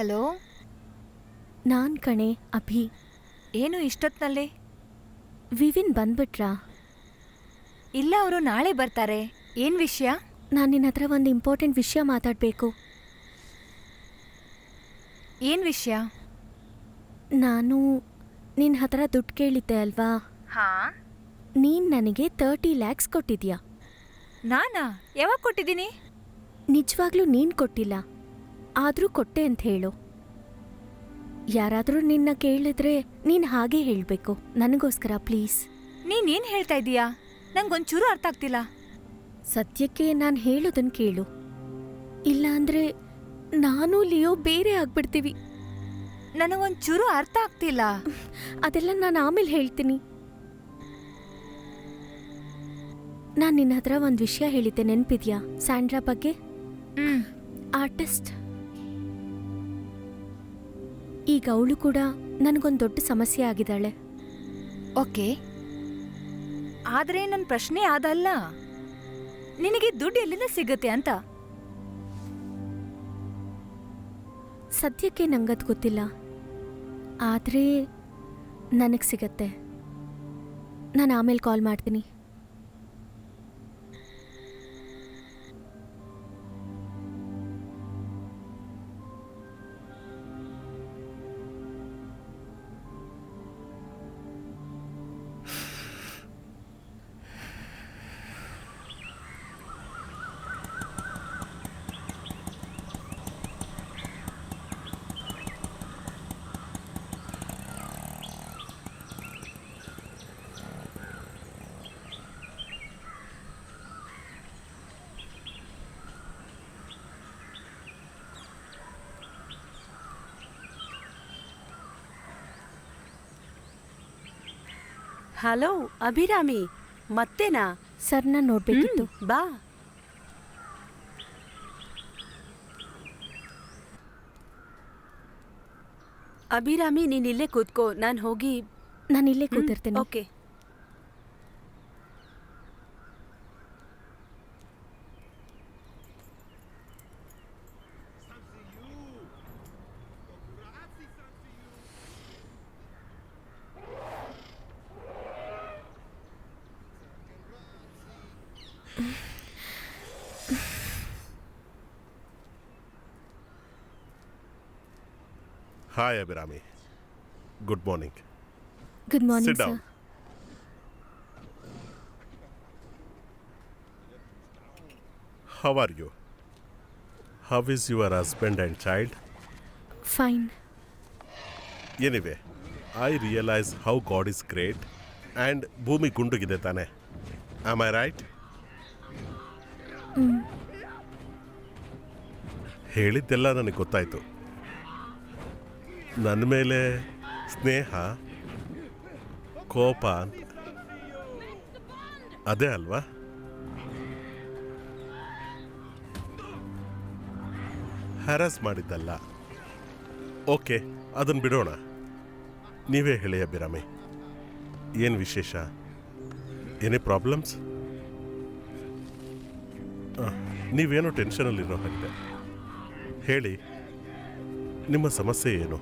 ಹಲೋ, ನಾನ್ ಕಣೆ ಅಭಿ. ಏನು ಇಷ್ಟೊತ್ನಲ್ಲೇ? ವಿವಿನ್ ಬಂದ್ಬಿಟ್ರಾ? ಇಲ್ಲ, ಅವರು ನಾಳೆ ಬರ್ತಾರೆ. ಏನ್ ವಿಷಯ? ನಾನು ನಿನ್ನ ಹತ್ರ ಒಂದು ಇಂಪಾರ್ಟೆಂಟ್ ವಿಷಯ ಮಾತಾಡಬೇಕು. ಏನ್ ವಿಷಯ? ನಾನು ನಿನ್ನ ಹತ್ರ ದುಡ್ಡು ಕೇಳಿದ್ದೆ ಅಲ್ವಾ? ಹಾ, ನೀನು ನನಗೆ 30 lakhs ಕೊಟ್ಟಿದ್ಯಾ? ನಾನಾ? ಯಾವಾಗ ಕೊಟ್ಟಿದ್ದೀನಿ? ನಿಜವಾಗ್ಲೂ ನೀನು ಕೊಟ್ಟಿಲ್ಲ, ಆದರೂ ಕೊಟ್ಟೆ ಅಂತ ಹೇಳು. ಯಾರಾದರೂ ನಿನ್ನ ಕೇಳಿದ್ರೆ ನೀನು ಹಾಗೆ ಹೇಳಬೇಕು, ನನಗೋಸ್ಕರ ಪ್ಲೀಸ್. ನೀನೇನ್ ಹೇಳ್ತಾ ಇದೀಯಾ? ನಂಗೊಂಚೂರು ಅರ್ಥ ಆಗ್ತಿಲ್ಲ. ಸದ್ಯಕ್ಕೆ ನಾನು ಹೇಳೋದನ್ನು ಕೇಳು, ಇಲ್ಲಾಂದ್ರೆ ನಾನು ಲಿಯೋ ಬೇರೆ ಆಗ್ಬಿಡ್ತೀವಿ. ನನಗೊಂಚೂರು ಅರ್ಥ ಆಗ್ತಿಲ್ಲ. ಅದೆಲ್ಲ ನಾನು ಆಮೇಲೆ ಹೇಳ್ತೀನಿ. ನಾನು ನಿನ್ನ ಹತ್ರ ಒಂದು ವಿಷಯ ಹೇಳಿದ್ದೆ, ನೆನಪಿದ್ಯಾ? ಸ್ಯಾಂಡ್ರಾ ಬಗ್ಗೆ. ಆರ್ಟಿಸ್ಟ್. ಈಗ ಅವಳು ಕೂಡ ನನಗೊಂದು ದೊಡ್ಡ ಸಮಸ್ಯೆ ಆಗಿದ್ದಾಳೆ. ಓಕೆ, ಆದ್ರೆ ನನ್ನ ಪ್ರಶ್ನೆ ಅದಲ್ಲ. ನಿನಗೆ ದುಡ್ಡು ಎಲ್ಲಿಂದ ಸಿಗುತ್ತೆ ಅಂತ. ಸದ್ಯಕ್ಕೆ ನಂಗದು ಗೊತ್ತಿಲ್ಲ, ಆದರೆ ನನಗೆ ಸಿಗತ್ತೆ. ನಾನು ಆಮೇಲೆ ಕಾಲ್ ಮಾಡ್ತೀನಿ. ಹಲೋ ಅಭಿರಾಮಿ, ಮತ್ತೇನಾ? ಸರ್ನ ನೋಡ್ಬೇಕಿತ್ತು. ಬಾ. ಅಭಿರಾಮಿ, ನೀನ್ ಇಲ್ಲೇ ಕೂತ್ಕೋ, ನಾನು ಹೋಗಿ. ನಾನು ಇಲ್ಲೇ ಕೂತಿರ್ತೀನಿ. Okay. Hi, Abhirami. Good morning. Good morning Sit down. Sir. How are you? How is your husband and child? Fine. Anyway, I realize how God is great and ಭೂಮಿ ಗುಂಡುಗಿದೆ ತಾನೆ. Am I right? ಹೇಳಿದ್ದೆಲ್ಲ ನನಗೆ ಗೊತ್ತಾಯ್ತು. ನನ್ನ ಮೇಲೆ ಸ್ನೇಹ, ಕೋಪ ಅದೇ ಅಲ್ವಾ? ಹ್ಯಾರಸ್ ಮಾಡಿದ್ದಲ್ಲ. ಓಕೆ, ಅದನ್ನು ಬಿಡೋಣ. ನೀವೇ ಹೇಳಿ ಅಭಿರಾಮಿ, ಏನು ವಿಶೇಷ? ಏನೇ ಪ್ರಾಬ್ಲಮ್ಸ್? ನೀವೇನೋ ಟೆನ್ಷನಲ್ಲಿರೋ ಹಾಗಿದೆ. ಹೇಳಿ, ನಿಮ್ಮ ಸಮಸ್ಯೆ ಏನು?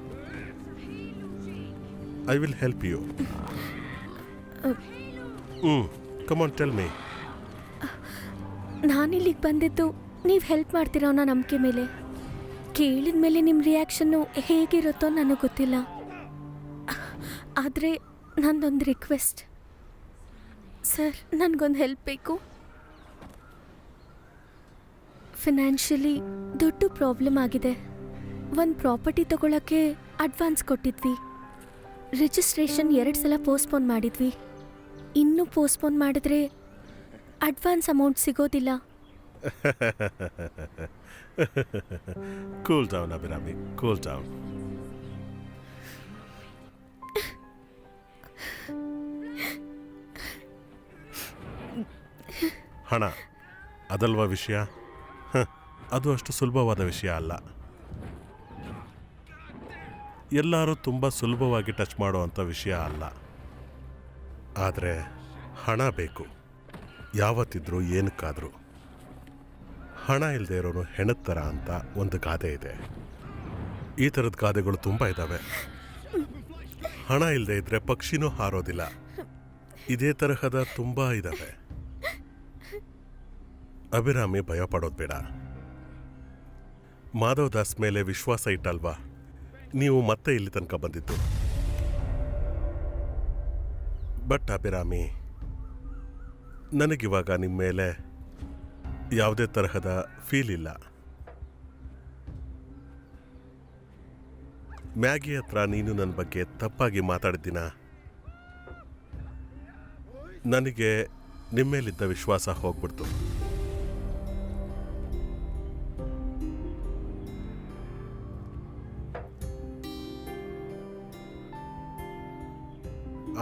I will help you. Come on, tell me. ನಾನಿಲ್ಲಿಗೆ ಬಂದಿದ್ದು ನೀವು ಹೆಲ್ಪ್ ಮಾಡ್ತೀರೋ ಅನ್ನೋ ನಂಬಿಕೆ ಮೇಲೆ. ಕೇಳಿದ ಮೇಲೆ ನಿಮ್ಮ ರಿಯಾಕ್ಷನ್ನು ಹೇಗಿರುತ್ತೋ ನನಗೆ ಗೊತ್ತಿಲ್ಲ, ಆದರೆ ನಂದೊಂದು ರಿಕ್ವೆಸ್ಟ್. ಸರ್, ನನಗೊಂದು ಹೆಲ್ಪ್ ಬೇಕು. ಫಿನಾನ್ಷಿಯಲಿ ದೊಡ್ಡ ಪ್ರಾಬ್ಲಮ್ ಆಗಿದೆ. ಒಂದು ಪ್ರಾಪರ್ಟಿ ತಗೊಳ್ಳೋಕ್ಕೆ ಅಡ್ವಾನ್ಸ್ ಕೊಟ್ಟಿದ್ವಿ. ರಿಜಿಸ್ಟ್ರೇಷನ್ 2 ಸಲ ಪೋಸ್ಟ್ಪೋನ್ ಮಾಡಿದ್ವಿ. ಇನ್ನೂ ಪೋಸ್ಟ್ಪೋನ್ ಮಾಡಿದ್ರೆ ಅಡ್ವಾನ್ಸ್ ಅಮೌಂಟ್ ಸಿಗೋದಿಲ್ಲ. Cool down Abhirami, cool down. ಹಣ ಅದಲ್ವಾ ವಿಷಯ? ಅದು ಅಷ್ಟು ಸುಲಭವಾದ ವಿಷಯ ಅಲ್ಲ. ಎಲ್ಲರೂ ತುಂಬ ಸುಲಭವಾಗಿ ಟಚ್ ಮಾಡುವಂಥ ವಿಷಯ ಅಲ್ಲ. ಆದರೆ ಹಣ ಬೇಕು, ಯಾವತ್ತಿದ್ರೂ ಏನಕ್ಕಾದರೂ. ಹಣ ಇಲ್ಲದೆ ಇರೋನು ಹೆಣದ ಥರ ಅಂತ ಒಂದು ಗಾದೆ ಇದೆ. ಈ ಥರದ ಗಾದೆಗಳು ತುಂಬ ಇದ್ದಾವೆ. ಹಣ ಇಲ್ಲದೆ ಇದ್ರೆ ಪಕ್ಷಿನೂ ಹಾರೋದಿಲ್ಲ. ಇದೇ ತರಹದ ತುಂಬ ಇದ್ದಾವೆ. ಅಭಿರಾಮಿ ಭಯ ಪಡೋದು ಬೇಡ. ಮಾಧವ್ ದಾಸ್ ಮೇಲೆ ವಿಶ್ವಾಸ ಇಟ್ಟಲ್ವಾ ನೀವು ಮತ್ತೆ ಇಲ್ಲಿ ತನಕ ಬಂದಿದ್ದು. ಬಟ್ ಅಭಿರಾಮಿ, ನನಗಿವಾಗ ನಿಮ್ಮ ಮೇಲೆ ಯಾವುದೇ ತರಹದ ಫೀಲ್ ಇಲ್ಲ. ಮ್ಯಾಗಿ ಹತ್ರ ನೀನು ನನ್ನ ಬಗ್ಗೆ ತಪ್ಪಾಗಿ ಮಾತಾಡಿದ್ದೀನ, ನನಗೆ ನಿಮ್ಮೇಲಿದ್ದ ವಿಶ್ವಾಸ ಹೋಗ್ಬಿಡ್ತು.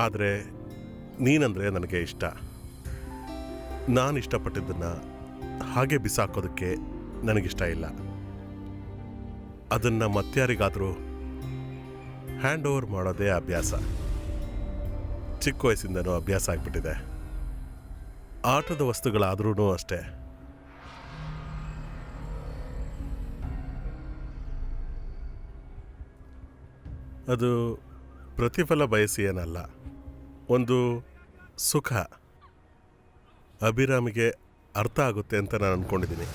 ಆದರೆ ನೀನಂದರೆ ನನಗೆ ಇಷ್ಟ. ನಾನು ಇಷ್ಟಪಟ್ಟಿದ್ದನ್ನು ಹಾಗೆ ಬಿಸಾಕೋದಕ್ಕೆ ನನಗಿಷ್ಟ ಇಲ್ಲ. ಅದನ್ನು ಮತ್ಯಾರಿಗಾದರೂ ಹ್ಯಾಂಡ್ ಓವರ್ ಮಾಡೋದೇ ಅಭ್ಯಾಸ. ಚಿಕ್ಕ ವಯಸ್ಸಿಂದನೂ ಅಭ್ಯಾಸ ಆಗಿಬಿಟ್ಟಿದೆ. ಆಟದ ವಸ್ತುಗಳಾದ್ರೂ ಅಷ್ಟೇ. ಅದು ಪ್ರತಿಫಲ ಬಯಸಿ ಏನಲ್ಲ, ಒಂದು ಸುಖ. ಅಭಿರಾಮಿಗೆ ಅರ್ಥ ಆಗುತ್ತೆ ಅಂತ ನಾನು ಅಂದ್ಕೊಂಡಿದ್ದೀನಿ.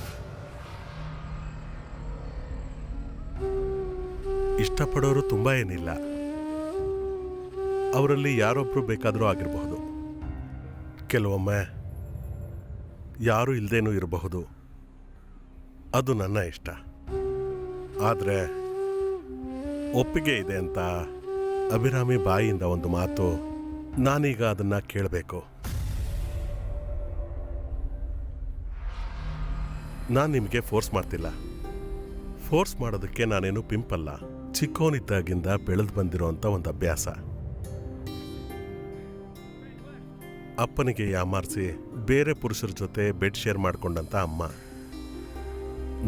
ಇಷ್ಟಪಡೋರು ತುಂಬ ಏನಿಲ್ಲ. ಅವರಲ್ಲಿ ಯಾರೊಬ್ಬರು ಬೇಕಾದರೂ ಆಗಿರಬಹುದು. ಕೆಲವೊಮ್ಮೆ ಯಾರೂ ಇಲ್ಲದೇನೂ ಇರಬಹುದು. ಅದು ನನ್ನ ಇಷ್ಟ. ಆದರೆ ಒಪ್ಪಿಗೆ ಇದೆ ಅಂತ ಅಭಿರಾಮಿ ಬಾಯಿಯಿಂದ ಒಂದು ಮಾತು, ನಾನೀಗ ಅದನ್ನು ಕೇಳಬೇಕು. ನಾನು ನಿಮಗೆ ಫೋರ್ಸ್ ಮಾಡ್ತಿಲ್ಲ. ಫೋರ್ಸ್ ಮಾಡೋದಕ್ಕೆ ನಾನೇನು ಪಿಂಪಲ್ಲ. ಚಿಕ್ಕವನಿದ್ದಾಗಿಂದ ಬೆಳೆದು ಬಂದಿರೋಂಥ ಒಂದು ಅಭ್ಯಾಸ. ಅಪ್ಪನಿಗೆ ಯಾಮಾರಿಸಿ ಬೇರೆ ಪುರುಷರ ಜೊತೆ ಬೆಡ್ ಶೇರ್ ಮಾಡಿಕೊಂಡಂಥ ಅಮ್ಮ,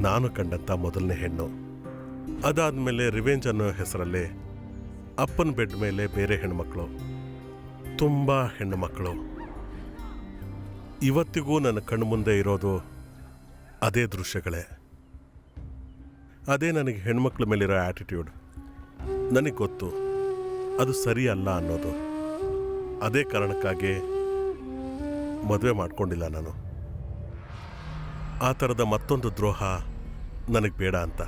ನಾನು ಕಂಡಂಥ ಮೊದಲನೇ ಹೆಣ್ಣು. ಅದಾದಮೇಲೆ ರಿವೆಂಜ್ ಅನ್ನೋ ಹೆಸರಲ್ಲಿ ಅಪ್ಪನ ಬೆಡ್ ಮೇಲೆ ಬೇರೆ ಹೆಣ್ಮಕ್ಳು, ತುಂಬ ಹೆಣ್ಣು ಮಕ್ಕಳು. ಇವತ್ತಿಗೂ ನನ್ನ ಕಣ್ಣು ಮುಂದೆ ಇರೋದು ಅದೇ ದೃಶ್ಯಗಳೇ. ಅದೇ ನನಗೆ ಹೆಣ್ಮಕ್ಳ ಮೇಲಿರೋ ಆ್ಯಟಿಟ್ಯೂಡ್. ನನಗೆ ಗೊತ್ತು ಅದು ಸರಿ ಅಲ್ಲ ಅನ್ನೋದು. ಅದೇ ಕಾರಣಕ್ಕಾಗಿ ಮದುವೆ ಮಾಡ್ಕೊಂಡಿಲ್ಲ ನಾನು. ಆ ಥರದ ಮತ್ತೊಂದು ದ್ರೋಹ ನನಗೆ ಬೇಡ ಅಂತ.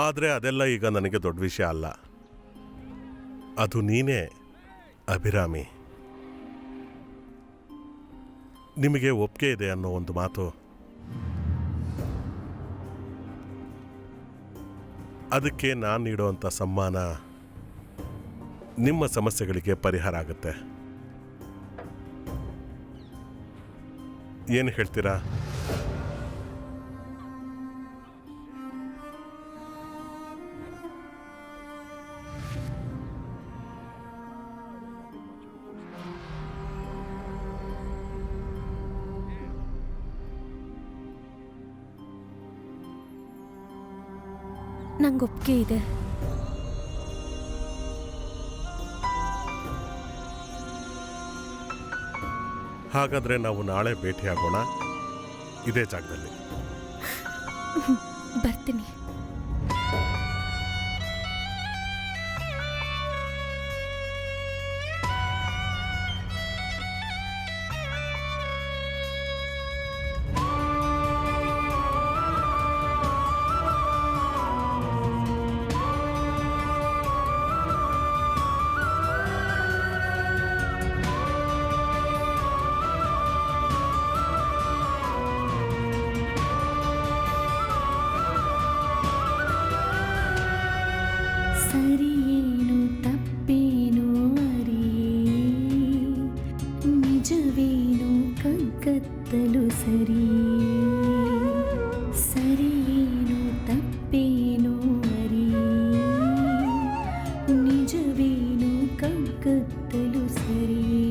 ಆದರೆ ಅದೆಲ್ಲ ಈಗ ನನಗೆ ದೊಡ್ಡ ವಿಷಯ ಅಲ್ಲ. ಅದು ನೀನೇ ಅಭಿರಾಮಿ. ನಿಮಗೆ ಒಪ್ಪಿಗೆ ಇದೆ ಅನ್ನೋ ಒಂದು ಮಾತು, ಅದಕ್ಕೆ ನಾನು ನೀಡುವಂಥ ಸಮ್ಮಾನ ನಿಮ್ಮ ಸಮಸ್ಯೆಗಳಿಗೆ ಪರಿಹಾರ ಆಗುತ್ತೆ. ಏನು ಹೇಳ್ತೀರಾ? ನಂಗೆ ಒಪ್ಪಿಗೆ ಇದೆ. ಹಾಗಾದರೆ ನಾವು ನಾಳೆ ಭೇಟಿಯಾಗೋಣ ಇದೇ ಜಾಗದಲ್ಲಿ. ಬರ್ತೀನಿ. ಸರಿಯೇನು ತಪ್ಪೇನು ಅರಿಯೇ, ನಿಜವೇನು ಕಗ್ಗತ್ತಲು ಸರಿಯೇ. ಸರಿಯೇನು ತಪ್ಪೇನು ಅರಿಯೇ, ನಿಜವೇನು ಕಗ್ಗತ್ತಲು ಸರಿಯೇ.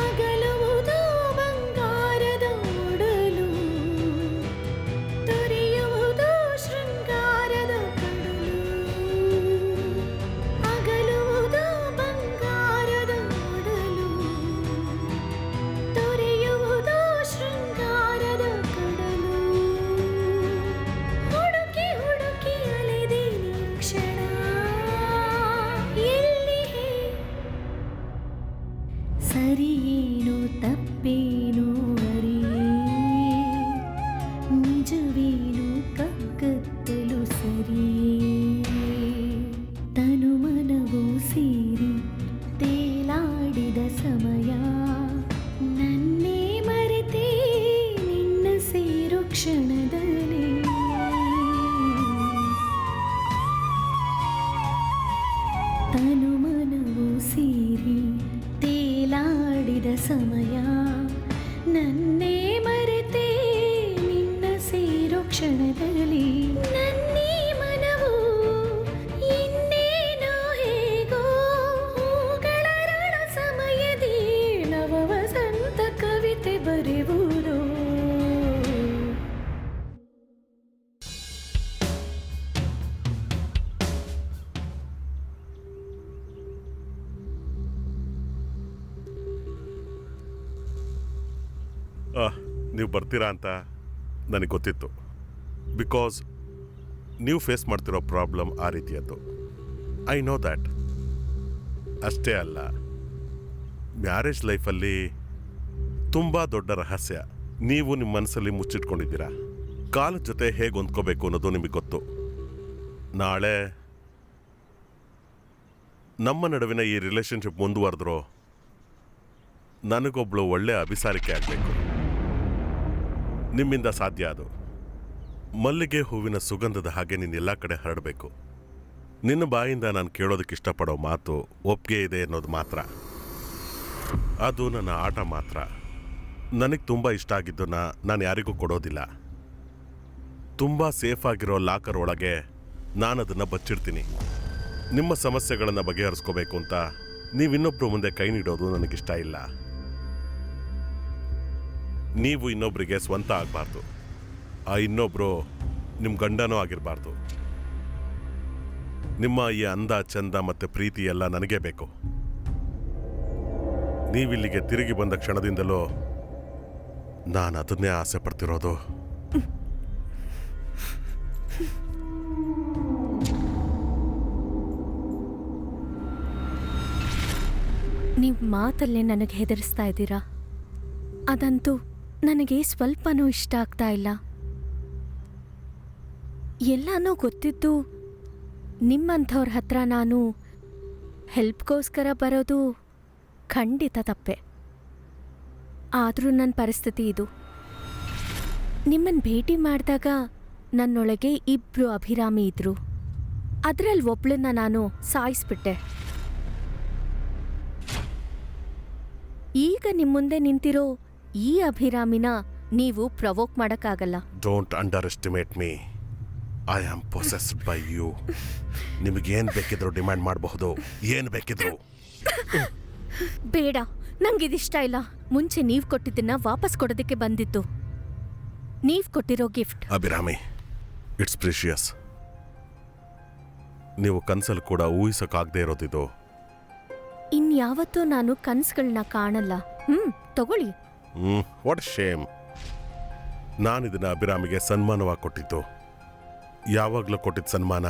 ಅಗಲುವುದು ಬಂಗಾರದ ಒಡಲು, ತೊರೆಯುವುದು ಶೃಂಗಾರದ ಕಡಲು. ಅಗಲುವುದು ಬಂಗಾರದ ಒಡಲು, ತೊರೆಯುವುದು ಶೃಂಗಾರದ ಕಡಲು. ಹುಡುಕಿ ಹುಡುಕಿ ಸರಿಯೇನು ತಪ್ಪೇನು ಅರಿಯೇ ನಿಜವೇನು ಕಗ್ಗತ್ತಲು ಸರಿಯೇ ತನು ಮನವು ಸೇರಿ ತೇಲಾಡಿದ ಸಮಯ ನನ್ನೇ ಮರೆತೇ ನಿನ್ನ ಸೇರು ಕ್ಷಣದಲ್ಲಿ ತನು ಮನವು ಸೇರಿ ತೇಲಾಡಿದ ಸಮಯ ನನ್ನೇ ಮರೆತೇ ನಿನ್ನ ಸೇರೋ ಕ್ಷಣದಲ್ಲಿ ನನ್ನೇ ಮನವು ಇನ್ನೇನೋ ಹೇಗೋ ಹೂಗಳರಳ ಸಮಯದಿ ನವ ವಸಂತ ಕವಿತೆ ಬರೆಯುವುದು ನೀವು ಬರ್ತೀರಾ ಅಂತ ನನಗೆ ಗೊತ್ತಿತ್ತು. ಬಿಕಾಸ್ ನೀವು ಫೇಸ್ ಮಾಡ್ತಿರೋ ಪ್ರಾಬ್ಲಮ್ ಆ ರೀತಿಯದ್ದು. I know that. ಅಷ್ಟೇ ಅಲ್ಲ, ಮ್ಯಾರೇಜ್ ಲೈಫಲ್ಲಿ ತುಂಬ ದೊಡ್ಡ ರಹಸ್ಯ ನೀವು ನಿಮ್ಮ ಮನಸ್ಸಲ್ಲಿ ಮುಚ್ಚಿಟ್ಕೊಂಡಿದ್ದೀರಾ. ಕಾಲದ ಜೊತೆ ಹೇಗೆ ಹೊಂದ್ಕೋಬೇಕು ಅನ್ನೋದು ನಿಮಗೆ ಗೊತ್ತು. ನಾಳೆ ನಮ್ಮ ನಡುವಿನ ಈ ರಿಲೇಷನ್ಶಿಪ್ ಮುಂದುವರೆದ್ರೂ ನನಗೊಬ್ಳು ಒಳ್ಳೆಯ ಅಭಿಸಾರಿಕೆ ಆಗಬೇಕು. ನಿಮ್ಮಿಂದ ಸಾಧ್ಯ ಅದು. ಮಲ್ಲಿಗೆ ಹೂವಿನ ಸುಗಂಧದ ಹಾಗೆ ನೀನು ಎಲ್ಲ ಕಡೆ ಹರಡಬೇಕು. ನಿನ್ನ ಬಾಯಿಂದ ನಾನು ಕೇಳೋದಕ್ಕೆ ಇಷ್ಟಪಡೋ ಮಾತು ಒಪ್ಪಿಗೆ ಇದೆ ಅನ್ನೋದು ಮಾತ್ರ. ಅದು ನನ್ನ ಆಟ ಮಾತ್ರ. ನನಗೆ ತುಂಬ ಇಷ್ಟ ಆಗಿದ್ದನ್ನು ನಾನು ಯಾರಿಗೂ ಕೊಡೋದಿಲ್ಲ. ತುಂಬ ಸೇಫ್ ಆಗಿರೋ ಲಾಕರ್ ಒಳಗೆ ನಾನು ಅದನ್ನು ಬಚ್ಚಿಡ್ತೀನಿ. ನಿಮ್ಮ ಸಮಸ್ಯೆಗಳನ್ನು ಬಗೆಹರಿಸ್ಕೋಬೇಕು ಅಂತ ನೀವಿನ್ನೊಬ್ಬರು ಮುಂದೆ ಕೈ ನೀಡೋದು ನನಗಿಷ್ಟ ಇಲ್ಲ. ನೀವು ಇನ್ನೊಬ್ಬರಿಗೆ ಸ್ವಂತ ಆಗಬಾರ್ದು. ಆ ಇನ್ನೊಬ್ಬರು ನಿಮ್ಮ ಗಂಡನೂ ಆಗಿರಬಾರ್ದು. ನಿಮ್ಮ ಈ ಅಂದ ಚಂದ ಮತ್ತು ಪ್ರೀತಿ ಎಲ್ಲ ನನಗೇ ಬೇಕು. ನೀವಿಲ್ಲಿಗೆ ತಿರುಗಿ ಬಂದ ಕ್ಷಣದಿಂದಲೂ ನಾನು ಅದನ್ನೇ ಆಸೆ ಪಡ್ತಿರೋದು. ನೀವು ಮಾತಲ್ಲೇ ನನಗೆ ಹೆದರಿಸ್ತಾ ಇದ್ದೀರಾ. ಅದಂತೂ ನನಗೆ ಸ್ವಲ್ಪನೂ ಇಷ್ಟ ಆಗ್ತಾ ಇಲ್ಲ. ಎಲ್ಲನೂ ಗೊತ್ತಿದ್ದು ನಿಮ್ಮಂಥವ್ರ ಹತ್ರ ನಾನು ಹೆಲ್ಪ್ಗೋಸ್ಕರ ಬರೋದು ಖಂಡಿತ ತಪ್ಪೆ. ಆದರೂ ನನ್ನ ಪರಿಸ್ಥಿತಿ ಇದು. ನಿಮ್ಮನ್ನು ಭೇಟಿ ಮಾಡಿದಾಗ ನನ್ನೊಳಗೆ 2 ಅಭಿರಾಮಿ ಇದ್ರು. ಅದರಲ್ಲಿ ಒಬ್ಳನ್ನ ನಾನು ಸಾಯಿಸ್ಬಿಟ್ಟೆ. ಈಗ ನಿಮ್ಮ ಮುಂದೆ ನಿಂತಿರೋ ಈ ಅಭಿರಾಮಿನ ನೀವು ಪ್ರವೋಕ್ ಮಾಡೋಕ್ಕಾಗಲ್ಲ. Don't underestimate me. I am possessed by you. ನಿಮಗೇನು ಬೇಕಿದ್ರು ಡಿಮ್ಯಾಂಡ್ ಮಾಡಬಹುದು, ಏನು ಬೇಕಿದ್ರು. ಬೇಡ, ನಂಗಿದಿಷ್ಟ ಇಲ್ಲ. ಮುಂಚೆ ನೀವು ಕೊಟ್ಟಿದ್ದನ್ನ ವಾಪಸ್ ಕೊಡೋದಕ್ಕೆ ಬಂದಿತ್ತು. ನೀವು ಕೊಟ್ಟಿರೋ ಗಿಫ್ಟ್. Abhirami, it's precious. ನೀವು ಕನ್ಸಲ್ಲಿ ಕೂಡ ಊಹಿಸೋಕ್ಕಾಗದೇ ಇರೋದಿದು. ಇನ್ಯಾವತ್ತೂ ನಾನು ಕನ್ಸುಗಳನ್ನ ಕಾಣಲ್ಲ. ತಗೊಳ್ಳಿ. What Shem. ನಾನಿದನ್ನ ಅಭಿರಾಮಿಗೆ ಸನ್ಮಾನವಾಗಿ ಕೊಟ್ಟಿದ್ದು. ಯಾವಾಗಲೂ ಕೊಟ್ಟಿದ್ದ ಸನ್ಮಾನ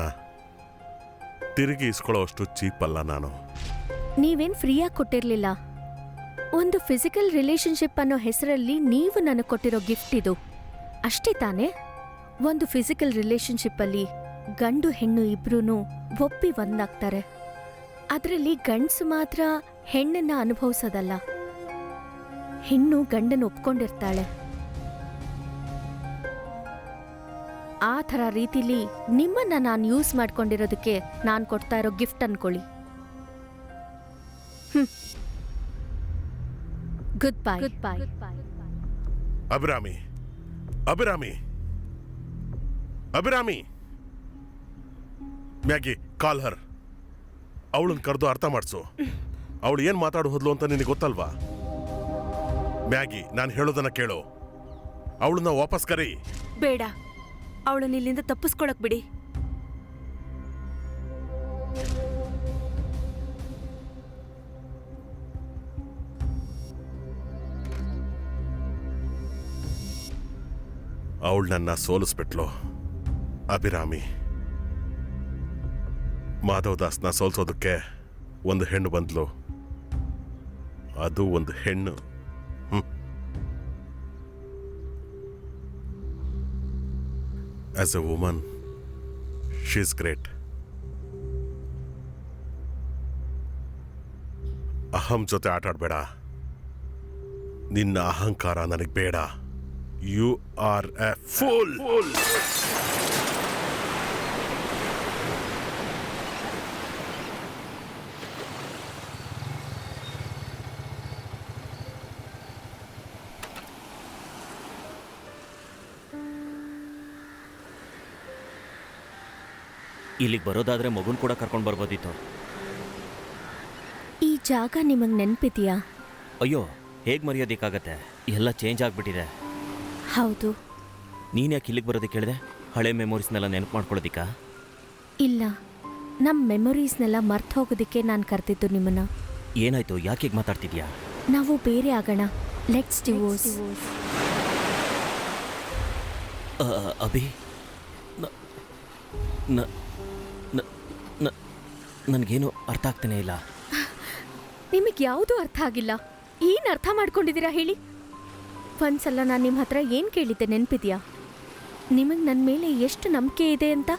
ತಿರುಗಿ ಇಸ್ಕೊಳ್ಳೋ ಅಷ್ಟು ಚೀಪ್ ಅಲ್ಲ ನಾನು. ನೀವೇನ್ ಫ್ರೀಯಾಗಿ ಕೊಟ್ಟಿರ್ಲಿಲ್ಲ. ಒಂದು ಫಿಸಿಕಲ್ ರಿಲೇಶನ್ಶಿಪ್ ಅನ್ನೋ ಹೆಸರಲ್ಲಿ ನೀವು ನನಗೆ ಕೊಟ್ಟಿರೋ ಗಿಫ್ಟ್ ಇದು ಅಷ್ಟೇ ತಾನೇ. ಒಂದು ಫಿಸಿಕಲ್ ರಿಲೇಶನ್ಶಿಪ್ಪಲ್ಲಿ ಗಂಡು ಹೆಣ್ಣು ಇಬ್ರೂ ಒಪ್ಪಿ ಒಂದಾಗ್ತಾರೆ. ಅದರಲ್ಲಿ ಗಂಡಸು ಮಾತ್ರ ಹೆಣ್ಣನ್ನ ಅನುಭವಿಸೋದಲ್ಲ, ಹೆಣ್ಣು ಗಂಡನ ಒಪ್ಕೊಂಡಿರ್ತಾಳೆ. ಆ ಥರ ರೀತಿಲಿ ನಿಮ್ಮನ್ನ ನಾನು ಯೂಸ್ ಮಾಡ್ಕೊಂಡಿರೋದಕ್ಕೆ ನಾನು ಕೊಡ್ತಾ ಇರೋ ಗಿಫ್ಟ್ ಅನ್ಕೊಳ್ಳಿ. Goodbye. Goodbye. Abhirami, Abhirami, Abhirami. Maggie, call her. ಅವಳನ್ನ ಕರೆದು ಅರ್ಥ ಮಾಡಿಸು. ಅವಳು ಏನು ಮಾತಾಡು ಹೋದ್ಲು ಅಂತ ನಿನಗೆ ಗೊತ್ತಲ್ವಾ? ಮ್ಯಾಗಿ, ನಾನು ಹೇಳೋದನ್ನ ಕೇಳು. ಅವಳನ್ನ ವಾಪಸ್ ಕರಿ. ಬೇಡ, ಅವಳನ್ನ ಇಲ್ಲಿಂದ ತಪ್ಪಿಸ್ಕೊಳಕ್ ಬಿಡಿ. ಅವಳು ನನ್ನ ಸೋಲಿಸ್ಬಿಟ್ಲು. ಅಭಿರಾಮಿ, ಮಾಧವ್ ದಾಸ್ನ ಸೋಲ್ಸೋದಕ್ಕೆ ಒಂದು ಹೆಣ್ಣು ಬಂದ್ಲು. ಅದು ಒಂದು ಹೆಣ್ಣು. As a woman she is great. ಅಹಂ ಜೊತೆ ಆಟ ಆಡಬೇಡ. ನಿನ್ನ ಅಹಂಕಾರ ನನಗೆ ಬೇಡ. You are a fool. ಇಲ್ಲಿಗೆ ಬರೋದಾದ್ರೆ ಮಗುನ್ ಕೂಡ ಕರ್ಕೊಂಡು ಬರ್ಬೋದಿತ್ತು. ಈ ಜಾಗ ನಿಮಗೆ ನೆನಪಿದೆಯಾ? ಅಯ್ಯೋ, ಹೇಗೆ ಮರೆಯೋದಕ್ಕಾಗತ್ತೆ? ಎಲ್ಲ ಚೇಂಜ್ ಆಗಿಬಿಟ್ಟಿದೆ. ಹೌದು. ನೀನು ಯಾಕೆ ಇಲ್ಲಿಗೆ ಬರೋದಕ್ಕೆ ಹೇಳಿದೆ? ಹಳೆ ಮೆಮೊರೀಸ್ನೆಲ್ಲ ನೆನಪು ಮಾಡ್ಕೊಳ್ಳೋದಿಕ್ಕ? ಇಲ್ಲ, ನಮ್ಮ ಮೆಮೊರೀಸ್ನೆಲ್ಲ ಮರ್ತು ಹೋಗೋದಕ್ಕೆ ನಾನು ಕರೆದಿದ್ದು ನಿಮ್ಮನ್ನ. ಏನಾಯ್ತು? ಯಾಕೆ ಹೀಗೆ ಮಾತಾಡ್ತಿದ್ಯಾ? ನಾವು ಬೇರೆ ಆಗೋಣ. Let's divorce. ಅಭಿ, ನನಗೇನು ಅರ್ಥ ಆಗ್ತಾನೆ ಇಲ್ಲ. ನಿಮಗೆ ಯಾವುದೂ ಅರ್ಥ ಆಗಿಲ್ಲ. ಏನು ಅರ್ಥ ಮಾಡ್ಕೊಂಡಿದ್ದೀರಾ ಹೇಳಿ? ಒಂದ್ಸಲ ನಾನು ನಿಮ್ಮ ಹತ್ರ ಏನು ಕೇಳಿದ್ದೆ ನೆನಪಿದ್ಯಾ? ನಿಮಗೆ ನನ್ನ ಮೇಲೆ ಎಷ್ಟು ನಂಬಿಕೆ ಇದೆ ಅಂತ.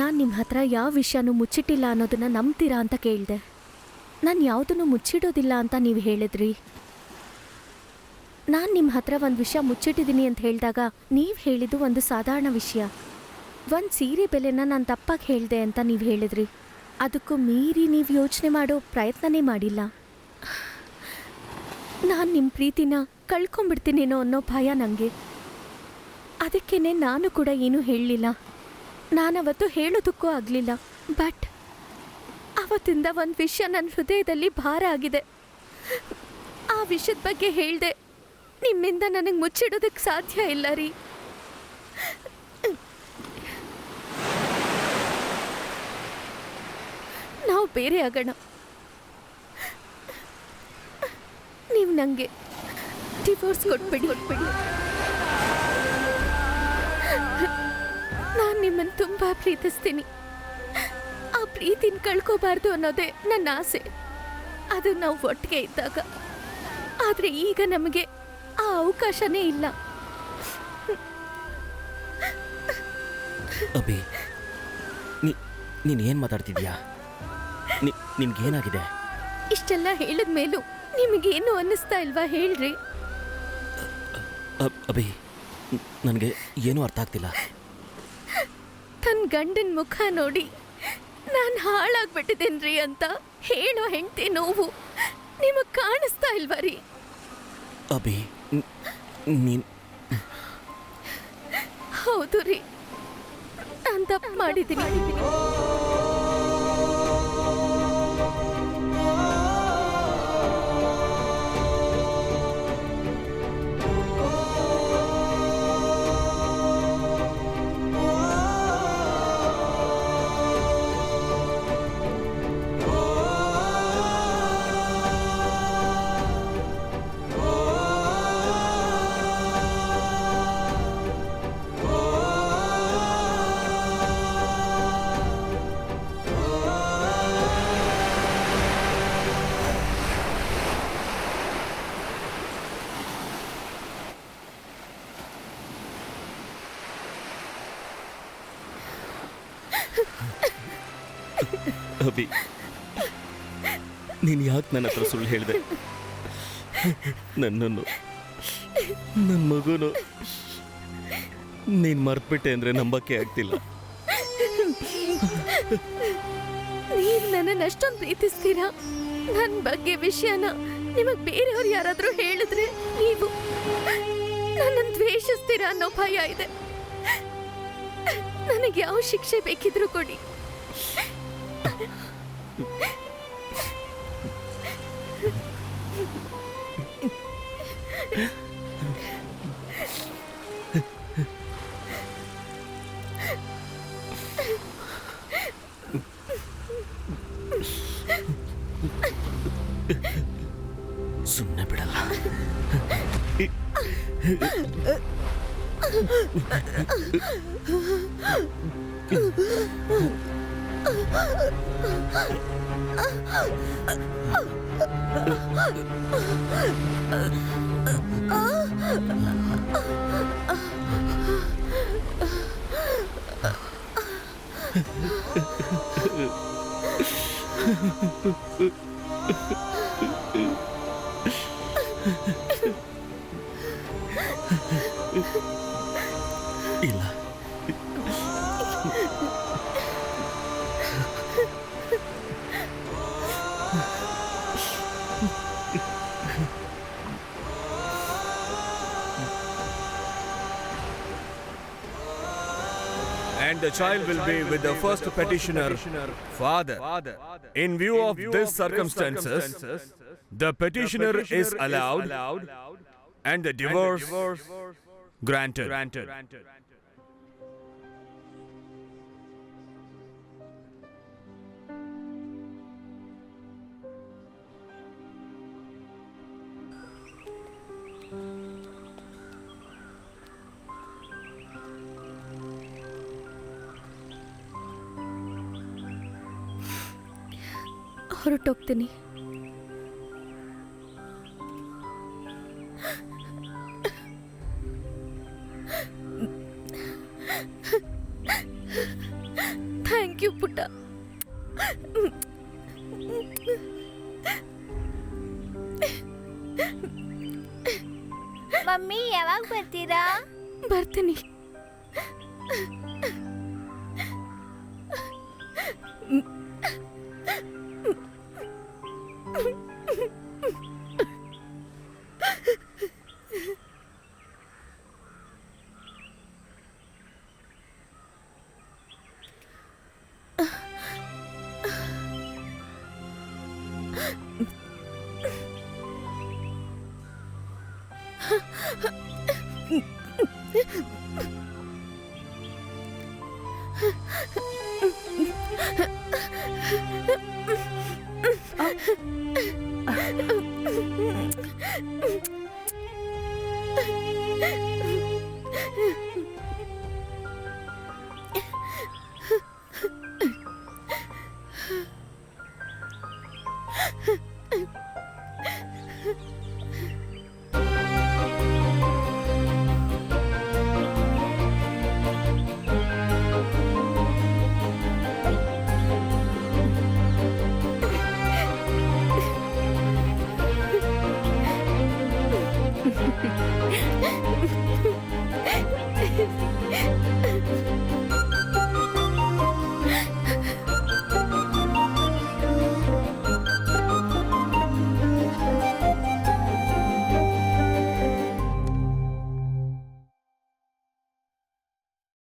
ನಾನು ನಿಮ್ಮ ಹತ್ರ ಯಾವ ವಿಷಯನೂ ಮುಚ್ಚಿಟ್ಟಿಲ್ಲ ಅನ್ನೋದನ್ನ ನಂಬ್ತೀರಾ ಅಂತ ಕೇಳಿದೆ. ನಾನು ಯಾವುದನ್ನು ಮುಚ್ಚಿಡೋದಿಲ್ಲ ಅಂತ ನೀವು ಹೇಳಿದ್ರಿ. ನಾನು ನಿಮ್ಮ ಹತ್ರ ಒಂದು ವಿಷಯ ಮುಚ್ಚಿಟ್ಟಿದ್ದೀನಿ ಅಂತ ಹೇಳಿದಾಗ ನೀವು ಹೇಳಿದ್ದು ಒಂದು ಸಾಧಾರಣ ವಿಷಯ. ಒಂದು ಸೀರೆ ಬೆಲೆನ ನಾನು ತಪ್ಪಾಗಿ ಹೇಳಿದೆ ಅಂತ ನೀವು ಹೇಳಿದ್ರಿ. ಅದಕ್ಕೂ ಮೀರಿ ನೀವು ಯೋಚನೆ ಮಾಡೋ ಪ್ರಯತ್ನನೇ ಮಾಡಿಲ್ಲ. ನಾನು ನಿಮ್ಮ ಪ್ರೀತಿನ ಕಳ್ಕೊಂಡ್ಬಿಡ್ತೀನೇನೋ ಅನ್ನೋ ಭಯ ನನಗೆ. ಅದಕ್ಕೇನೆ ನಾನು ಕೂಡ ಏನೂ ಹೇಳಲಿಲ್ಲ. ನಾನವತ್ತು ಹೇಳೋದಕ್ಕೂ ಆಗಲಿಲ್ಲ. ಬಟ್ ಅವತ್ತಿಂದ ಒಂದು ವಿಷಯ ನನ್ನ ಹೃದಯದಲ್ಲಿ ಭಾರ ಆಗಿದೆ. ಆ ವಿಷಯದ ಬಗ್ಗೆ ಹೇಳಿದೆ. ನಿಮ್ಮಿಂದ ನನಗೆ ಮುಚ್ಚಿಡೋದಕ್ಕೆ ಸಾಧ್ಯ ಇಲ್ಲ ರೀ. ನಾವು ಬೇರೆ ಆಗೋಣ. ನೀವು ನನಗೆ ಡಿವೋರ್ಸ್ ಕೊಟ್ಬಿಡಿ. ನಾನು ನಿಮ್ಮನ್ನು ತುಂಬ ಪ್ರೀತಿಸ್ತೀನಿ. ಆ ಪ್ರೀತಿನ ಕಳ್ಕೋಬಾರ್ದು ಅನ್ನೋದೇ ನನ್ನ ಆಸೆ. ಅದು ನಾವು ಒಟ್ಟಿಗೆ ಇದ್ದಾಗ. ಆದರೆ ಈಗ ನಮಗೆ ಆ ಅವಕಾಶನೇ ಇಲ್ಲ. ಅಭಿ, ನೀನು ಏನು ಮಾತಾಡ್ತಿದ್ಯಾ? ನಿನ್ಗೇನಾಗಿದೆ? ಇಷ್ಟೆಲ್ಲ ಹೇಳಿದ ಮೇಲೂ ನಿಮಗೇನು ಅನ್ನಿಸ್ತಾ ಇಲ್ವಾ ಹೇಳ್ರಿ? ಅಭಿ, ನನಗೆ ಏನೂ ಅರ್ಥ ಆಗ್ತಿಲ್ಲ. ತನ್ನ ಗಂಡನ ಮುಖ ನೋಡಿ ನಾನು ಹಾಳಾಗ್ಬಿಟ್ಟಿದ್ದೇನ್ರಿ ಅಂತ ಹೇಳೋ ಹೆಂಡತಿ ನೋವು ನಿಮಗೆ ಕಾಣಿಸ್ತಾ ಇಲ್ವಾ ರೀ? ಅಭಿ, ನೀನು ಹೌದು ರೀ, ನಾನು ತಪ್ಪು ಮಾಡಿದ್ದೀನಿ. ಅಭಿ, ನೀನು ಯಾಕೆ ನನ್ನ ಹತ್ರ ಸುಳ್ಳು ಹೇಳಿದೆ? ನನ್ನನ್ನು, ನನ್ನ ಮಗುನು ನೀನು ಮರ್ತ್ಬಿಟ್ಟೆ ಅಂದರೆ ನಂಬಕ್ಕೆ ಆಗ್ತಿಲ್ಲ. ನೀವು ನನ್ನನ್ನು ಅಷ್ಟೊಂದು ಪ್ರೀತಿಸ್ತೀರಾ? ನನ್ನ ಬಗ್ಗೆ ವಿಷಯನ ನಿಮಗೆ ಬೇರೆಯವ್ರು ಯಾರಾದರೂ ಹೇಳಿದ್ರೆ ನೀವು ನನ್ನನ್ನು ದ್ವೇಷಿಸ್ತೀರಾ ಅನ್ನೋ ಭಯ ಇದೆ. ನನಗೆ ಯಾವ ಶಿಕ್ಷೆ ಬೇಕಿದ್ರೂ ಕೊಡಿ. ಸುಮ್ಮನೆ ಬಿಡಲ್ಲ. ಇಲ್ಲ. And the child will be with the first petitioner, father. In view of these circumstances, the petitioner is allowed and the divorce granted. ಹೊರಟೋಗ್ತೀನಿ. ಥ್ಯಾಂಕ್ ಯು ಪುಟ್ಟ. ಮಮ್ಮಿ ಯಾವಾಗ ಬರ್ತೀರಾ? ಬರ್ತೀನಿ.